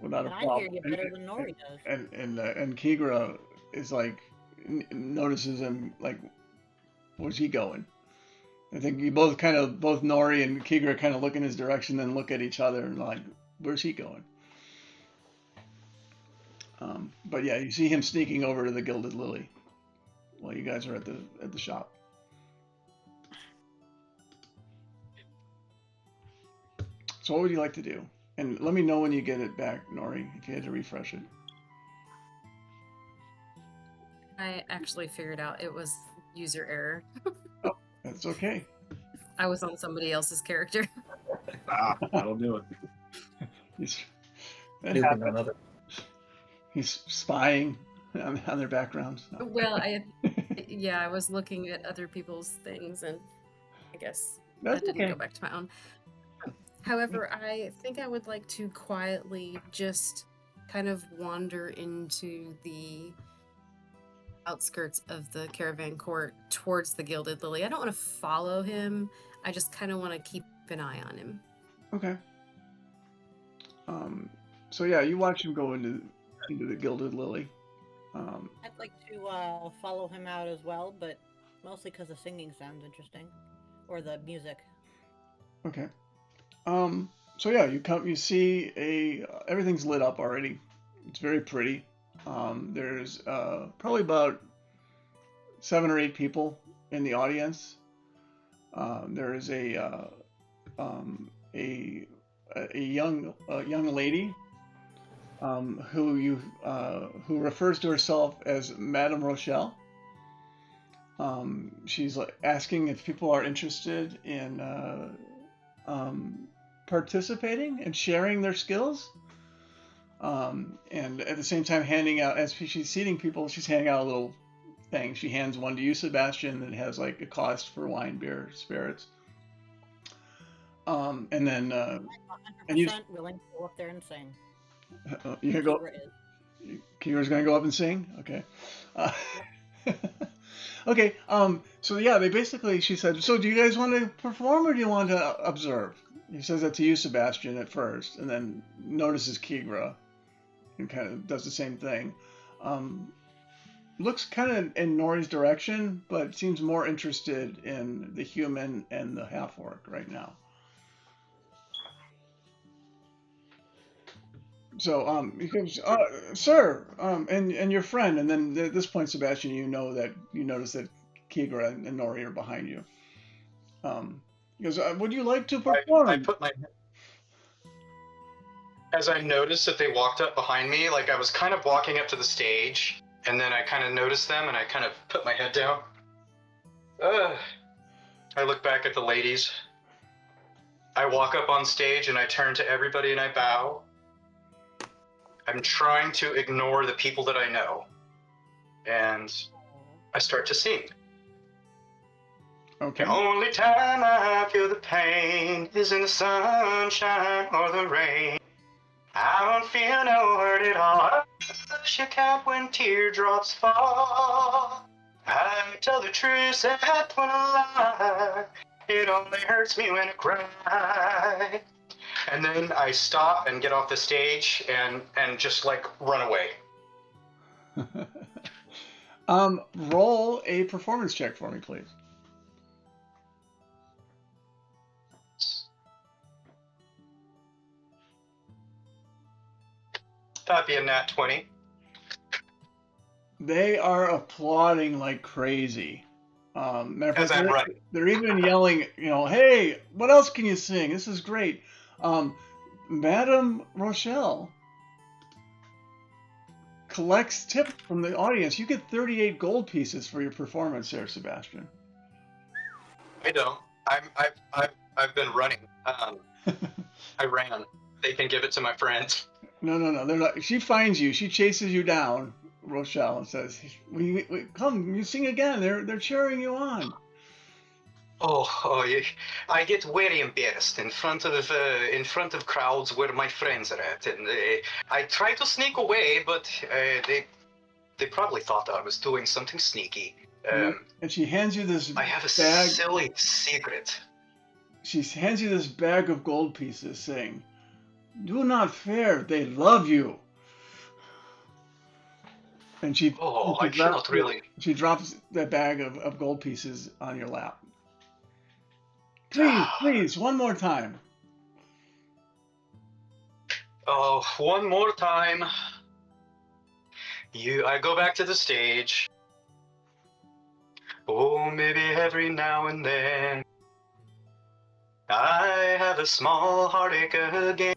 A: without a
C: And I
A: problem.
C: hear you better than Nori does.
A: And Kigra is like notices him like, where's he going? I think you both Nori and Kigra kind of look in his direction, then look at each other and like, where's he going? But yeah, you see him sneaking over to the Gilded Lily while you guys are at the shop. So what would you like to do? And let me know when you get it back, Nori, if you had to refresh it.
E: I actually figured out it was user error.
A: That's okay.
E: I was on somebody else's character.
G: That'll do it.
A: That
B: Duping
A: happens.
B: another.
A: He's spying on their backgrounds. No.
E: Well, I was looking at other people's things, and I guess
A: That's
E: I didn't
A: okay.
E: go back to my own. However, I think I would like to quietly just kind of wander into the outskirts of the caravan court towards the Gilded Lily. I don't want to follow him. I just kind of want to keep an eye on him.
A: Okay. So yeah, you watch him go into the Gilded Lily.
C: I'd like to follow him out as well, but mostly because the singing sounds interesting, or the music.
A: Okay. So yeah, you see everything's lit up already. It's very pretty. There's probably about 7 or 8 people in the audience. There is a young lady who refers to herself as Madame Rochelle. She's asking if people are interested in participating and sharing their skills. And at the same time handing out, as she's seating people, she's handing out a little thing. She hands one to you, Sebastian, that has like a cost for wine, beer, spirits. And then
C: I'm 100% willing to go up there and sing.
A: you can go.
C: Kigra is.
A: Kigra's gonna go up and sing. Okay. Okay. So yeah, she said, so do you guys want to perform or do you want to observe? He says that to you, Sebastian, at first, and then notices Kigra and kind of does the same thing. Looks kind of in Nori's direction, but seems more interested in the human and the half-orc right now. So he goes, sir, and your friend, and then at this point, Sebastian, you notice that Kigra and Nori are behind you. He goes, would you like to perform?
F: I put my. As I noticed that they walked up behind me, like I was kind of walking up to the stage, and then I kind of noticed them, and I kind of put my head down. I look back at the ladies. I walk up on stage, and I turn to everybody, and I bow. I'm trying to ignore the people that I know, and I start to sing.
A: Okay.
F: The only time I feel the pain is in the sunshine or the rain. I don't feel no hurt at all. Hush your cap when teardrops fall. I tell the truth that when I lie, it only hurts me when I cry. And then I stop and get off the stage and just like run away.
A: Roll a performance check for me, please.
F: That'd be a nat 20.
A: They are applauding like crazy. Matter of
F: As
A: fact,
F: I'm running.
A: they're even yelling, hey, what else can you sing? This is great. Madame Rochelle collects tips from the audience. You get 38 gold pieces for your performance there, Sebastian.
F: I don't. I've been running. I ran. They can give it to my friends.
A: No. They're not. She finds you. She chases you down, Rochelle, and says, "We come. You sing again. They're cheering you on."
F: I get very embarrassed in front of crowds where my friends are at, and I try to sneak away, but they probably thought I was doing something sneaky.
A: And she hands you this
F: I have a
A: bag.
F: silly secret.
A: She hands you this bag of gold pieces, saying, "Do not fear. They love you." And she
F: I cannot really.
A: She drops that bag of gold pieces on your lap. Please, one more time.
F: Oh, one more time. I go back to the stage. Oh, maybe every now and then I have a small heartache again.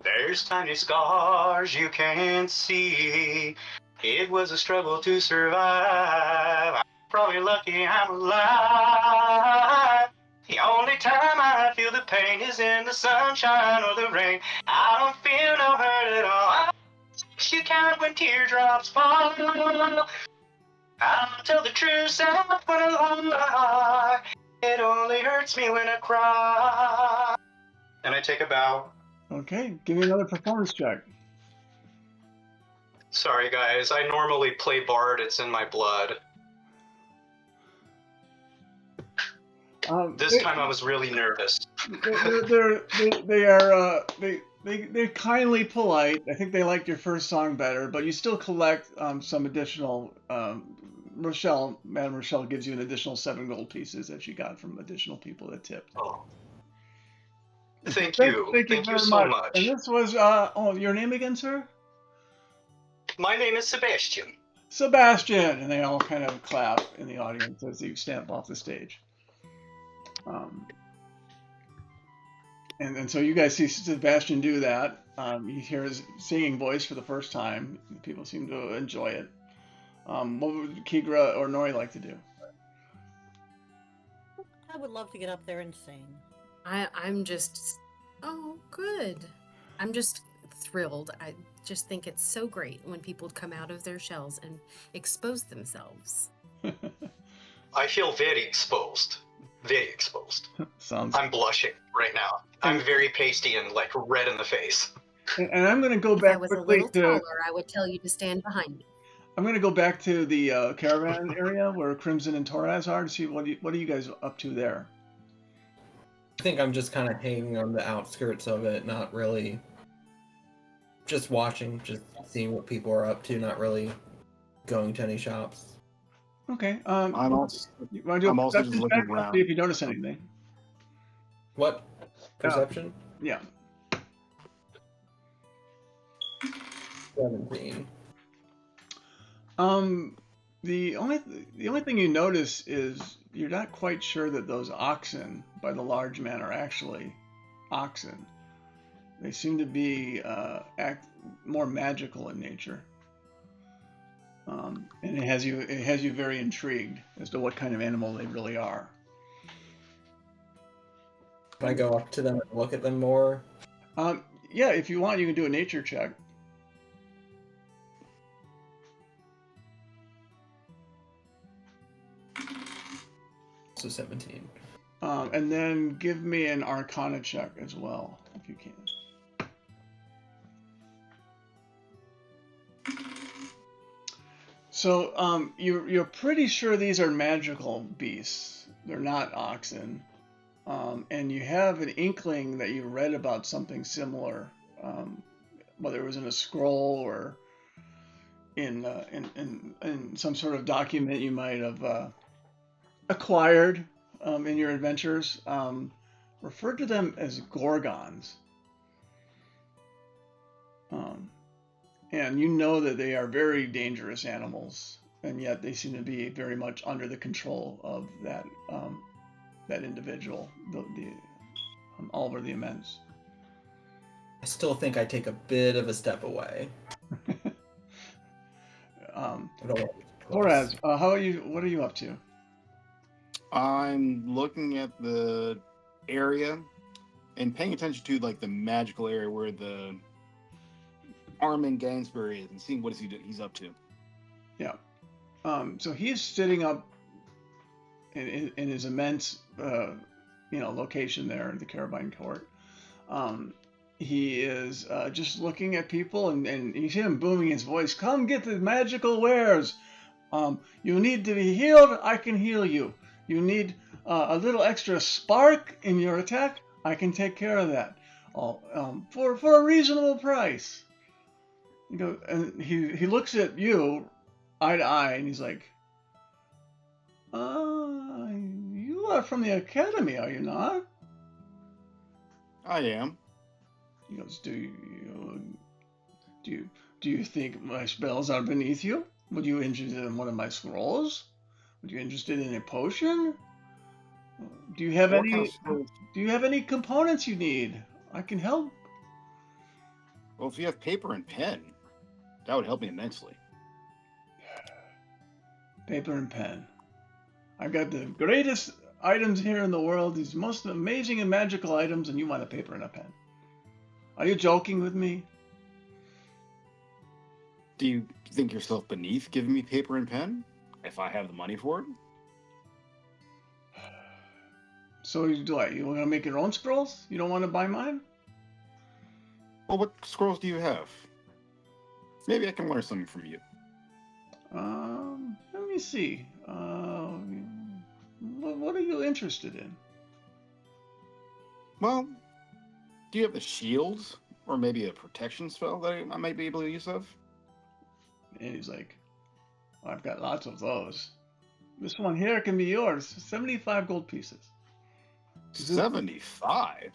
F: There's tiny scars you can't see. It was a struggle to survive. I'm probably lucky I'm alive. The only time I feel the pain is in the sunshine or the rain. I don't feel no hurt at all. You count when teardrops fall. I'll tell the truth and I put it on my heart. It only hurts me when I cry. And I take a bow.
A: Okay, give me another performance check.
F: Sorry, guys. I normally play Bard. It's in my blood. This time I was really nervous.
A: They're kindly polite. I think they liked your first song better, but you still collect some additional. Madame Rochelle gives you an additional 7 gold pieces that she got from additional people that tipped.
F: Oh. Thank you. Thank you so much.
A: And this was your name again, sir?
F: My name is Sebastian.
A: Sebastian, and they all kind of clap in the audience as you stamp off the stage. And so you guys see Sebastian do that. You hear his singing voice for the first time. People seem to enjoy it. What would Kigra or Nori like to do?
C: I would love to get up there and sing.
E: I'm just, good. I'm just thrilled. I just think it's so great when people come out of their shells and expose themselves.
F: I feel very exposed. Very exposed. I'm blushing right now. I'm very pasty and like red in the face.
A: And I'm going to go back.
E: If I was a little taller, I would tell you to stand behind me.
A: I'm going to go back to the caravan area where Crimson and Toraz are to see what are you guys up to there.
B: I think I'm just kind of hanging on the outskirts of it, not really just watching, just seeing what people are up to, not really going to any shops.
A: Okay.
G: I'm also just looking around.
A: See if you notice anything.
B: What? Perception?
A: Yeah.
B: 17.
A: The only thing you notice is you're not quite sure that those oxen by the large man are actually oxen. They seem to be more magical in nature, and it has you very intrigued as to what kind of animal they really are.
B: Can I go up to them and look at them more?
A: Yeah, if you want, you can do a nature check.
B: So 17.
A: And then give me an Arcana check as well, if you can. So you're pretty sure these are magical beasts. They're not oxen. And you have an inkling that you read about something similar, whether it was in a scroll or in some sort of document you might have acquired in your adventures. Refer to them as gorgons. And you know that they are very dangerous animals, and yet they seem to be very much under the control of that individual, Oliver the Immense.
B: I still think I take a bit of a step away.
A: Torres, how are you? What are you up to?
G: I'm looking at the area and paying attention to like the magical area where the Armin Gainsbury is and seeing what he's up to.
A: Yeah. So he's sitting up in his immense, location there in the Carabine Court. He is just looking at people, and you see him booming his voice. Come get the magical wares. You need to be healed. I can heal you. You need a little extra spark in your attack. I can take care of that. For a reasonable price. You go, and he looks at you, eye to eye, and he's like, you are from the academy, are you not?
G: I am.
A: He goes, do you think my spells are beneath you? Would you interested in one of my scrolls? Would you interested in a potion? Do you have any components you need? I can help.
G: Well, if you have paper and pen, that would help me immensely.
A: Paper and pen. I've got the greatest items here in the world, these most amazing and magical items, and you want a paper and a pen. Are you joking with me?
G: Do you think yourself beneath giving me paper and pen if I have the money for it?
A: So you want to make your own scrolls? You don't want to buy mine?
G: Well, what scrolls do you have? Maybe I can learn something from you.
A: Let me see. What are you interested in?
G: Well, do you have the shields or maybe a protection spell that I might be able to use of?
A: And he's like, I've got lots of those. This one here can be yours. 75 gold pieces.
G: 75?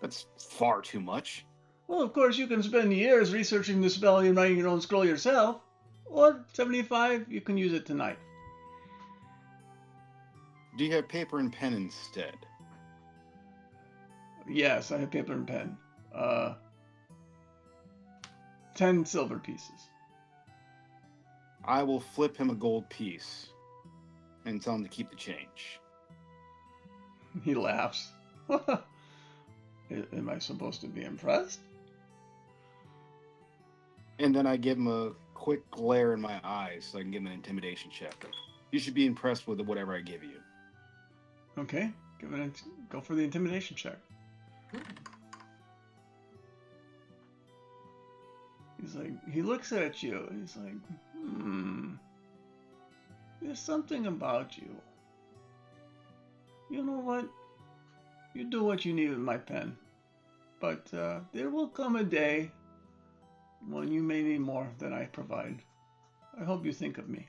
G: That's far too much.
A: Well, of course, you can spend years researching the spell and writing your own scroll yourself. Or 75, you can use it tonight.
G: Do you have paper and pen instead?
A: Yes, I have paper and pen. 10 silver pieces.
G: I will flip him a gold piece and tell him to keep the change.
A: He laughs. Am I supposed to be impressed?
G: And then I give him a quick glare in my eyes so I can give him an intimidation check. You should be impressed with whatever I give you.
A: Okay, go for the intimidation check. He's like, he looks at you and he's like, there's something about you. You know what? You do what you need with my pen. But there will come a day when you may need more than I provide. I hope you think of me.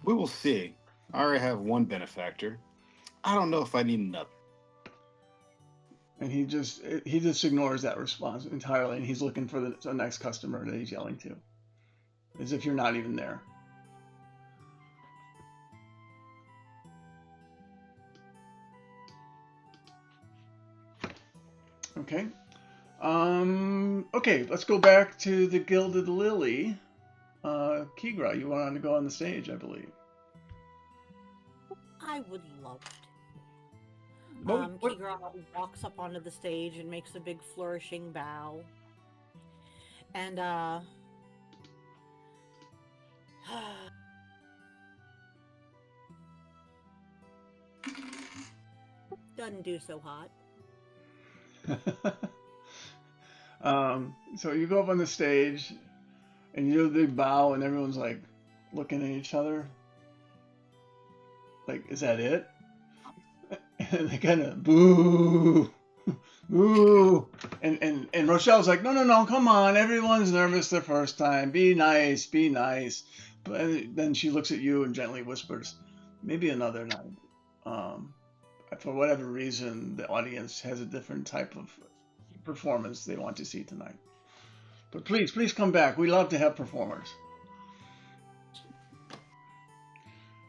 G: We will see. I already have one benefactor. I don't know if I need another.
A: And he just ignores that response entirely, and he's looking for the next customer that he's yelling to, as if you're not even there. Okay. Okay, let's go back to the Gilded Lily. Kigra, you wanted to go on the stage, I believe.
C: I would love to.
A: What-
C: Kigra walks up onto the stage and makes a big flourishing bow. And, doesn't do so hot.
A: So you go up on the stage and you do the big bow and everyone's like looking at each other. Like, is that it? And they kind of boo, boo. And Rochelle's like, no, come on. Everyone's nervous the first time. Be nice, be nice. But then she looks at you and gently whispers, maybe another night. For whatever reason, the audience has a different type of performance they want to see tonight. But please come back. We love to have performers.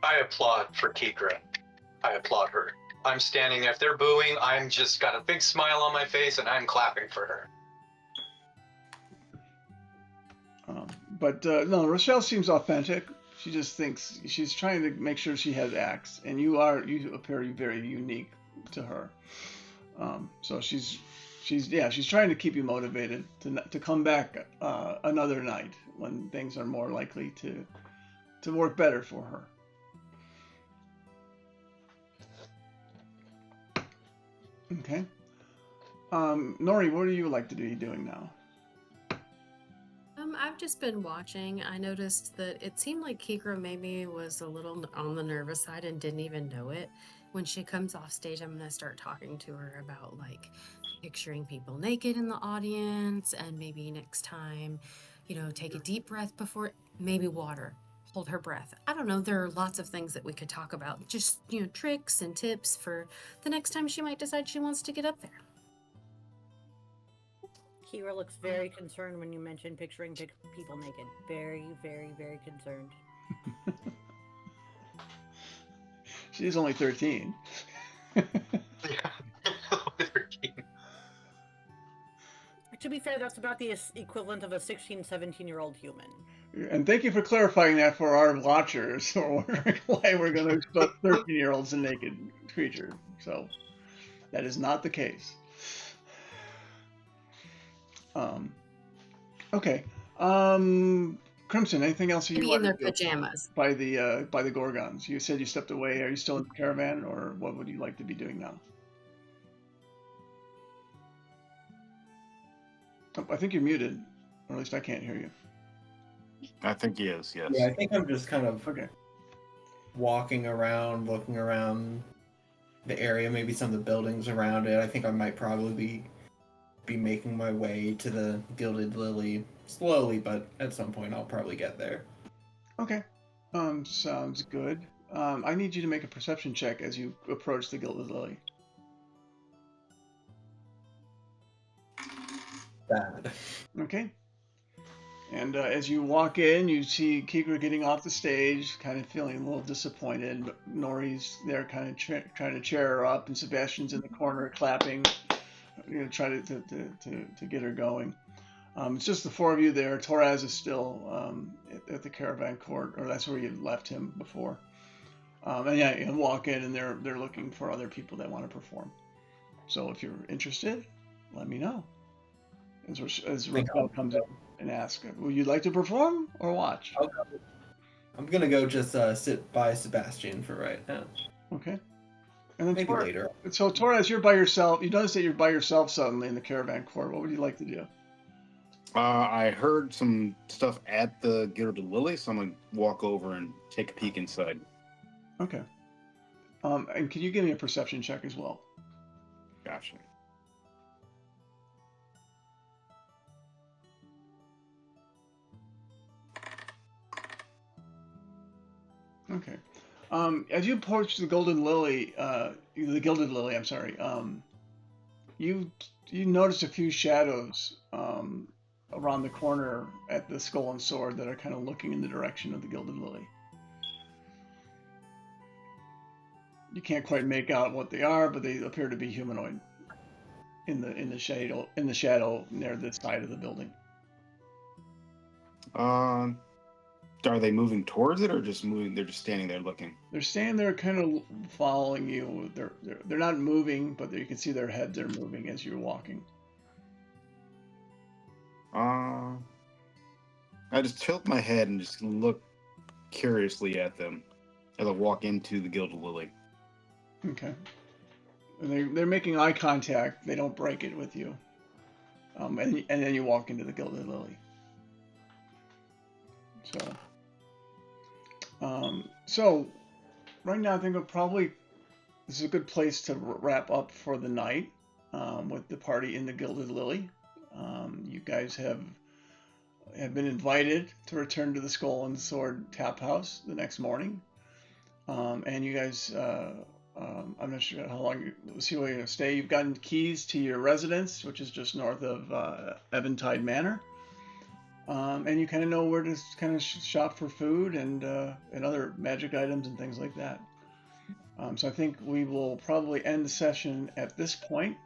F: I applaud for Kigra. I applaud her. I'm standing there. If they're booing, I'm just got a big smile on my face and I'm clapping for her.
A: No, Rochelle seems authentic. She just thinks she's trying to make sure she has acts, and you appear very unique to her. So she's trying to keep you motivated to come back another night when things are more likely to work better for her. Okay. Nori, what do you like to be doing now?
E: I've just been watching. I noticed that it seemed like Kikra maybe was a little on the nervous side and didn't even know it. When she comes off stage, I'm gonna start talking to her about like picturing people naked in the audience, and maybe next time, take a deep breath before, maybe water, hold her breath. I don't know. There are lots of things that we could talk about. Just, tricks and tips for the next time she might decide she wants to get up there.
C: Kira looks very concerned when you mention picturing people naked. Very, very, very concerned.
A: She's only 13.
F: Yeah. 13.
C: To be fair, that's about the equivalent of a 16, 17-year-old human.
A: And thank you for clarifying that for our watchers who are wondering why we're going to expose 13-year-olds a naked creature. So that is not the case. Okay. Crimson, anything else you
E: Maybe
A: want
E: in their
A: to do
E: pajamas.
A: by the Gorgons? You said you stepped away. Are you still in the caravan, or what would you like to be doing now? Oh, I think you're muted, or at least I can't hear you.
G: I think he is, yes.
B: Yeah, I think I'm just kind of
A: Okay.
B: walking around, looking around the area, maybe some of the buildings around it. I think I might probably be making my way to the Gilded Lily slowly, but at some point I'll probably get there.
A: Okay. Sounds good. I need you to make a perception check as you approach the Gilded Lily.
B: Bad.
A: Okay. And as you walk in, you see Kikra getting off the stage, kind of feeling a little disappointed. But Nori's there, kind of trying to cheer her up, and Sebastian's in the corner clapping, try to get her going. It's just the four of you there. Torres is still at the caravan court, or that's where you left him before. And yeah, you walk in, and they're looking for other people that want to perform. So if you're interested, let me know. As Raquel comes in and asks, would you like to perform or watch?
B: I'm gonna go just sit by Sebastian for right now.
A: Okay. And then
B: Maybe later.
A: So Torres, you're by yourself. You notice that you're by yourself suddenly in the caravan court. What would you like to do?
G: I heard some stuff at the Gilded Lily, so I'm going to walk over and take a peek inside.
A: Okay. And can you give me a perception check as well?
G: Gotcha.
A: Okay. As you approach the Gilded Lily, I'm sorry. You notice a few shadows around the corner at the Skull and Sword that are kind of looking in the direction of the Gilded Lily. You can't quite make out what they are, but they appear to be humanoid in the shadow near the side of the building.
G: Are they moving towards it, or just moving? They're just standing there looking.
A: They're standing there, kind of following you. They're not moving, but you can see their heads are moving as you're walking.
G: I just tilt my head and just look curiously at them as I walk into the Gilded Lily.
A: Okay. And they're making eye contact. They don't break it with you. And then you walk into the Gilded Lily. So right now I think this is a good place to wrap up for the night with the party in the Gilded Lily. You guys have been invited to return to the Skull and Sword Tap House the next morning. And you guys, I'm not sure how long we'll see where you're going to stay. You've gotten keys to your residence, which is just north of Eventide Manor. And you kind of know where to kind of shop for food and other magic items and things like that. So I think we will probably end the session at this point,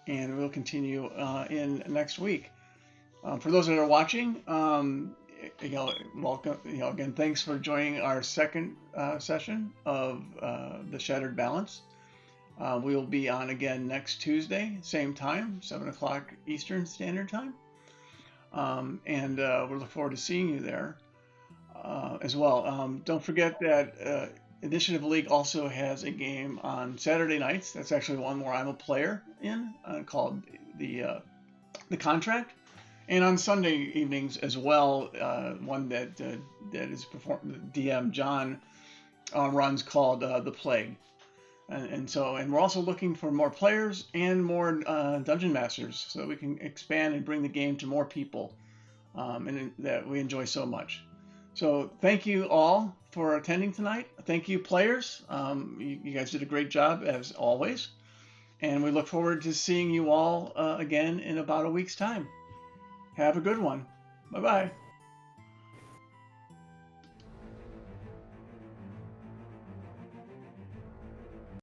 A: and we'll continue in next week. For those that are watching, welcome. Again, thanks for joining our second session of the Shattered Balance. We will be on again next Tuesday, same time, 7 o'clock Eastern Standard Time. And we look forward to seeing you there as well. Don't forget that Initiative League also has a game on Saturday nights. That's actually one where I'm a player in, called the Contract. And on Sunday evenings as well, one that is performed, DM John runs, called The Plague. And we're also looking for more players and more dungeon masters, so that we can expand and bring the game to more people, and that we enjoy so much. So thank you all for attending tonight. Thank you, players. You guys did a great job as always, and we look forward to seeing you all again in about a week's time. Have a good one. Bye-bye.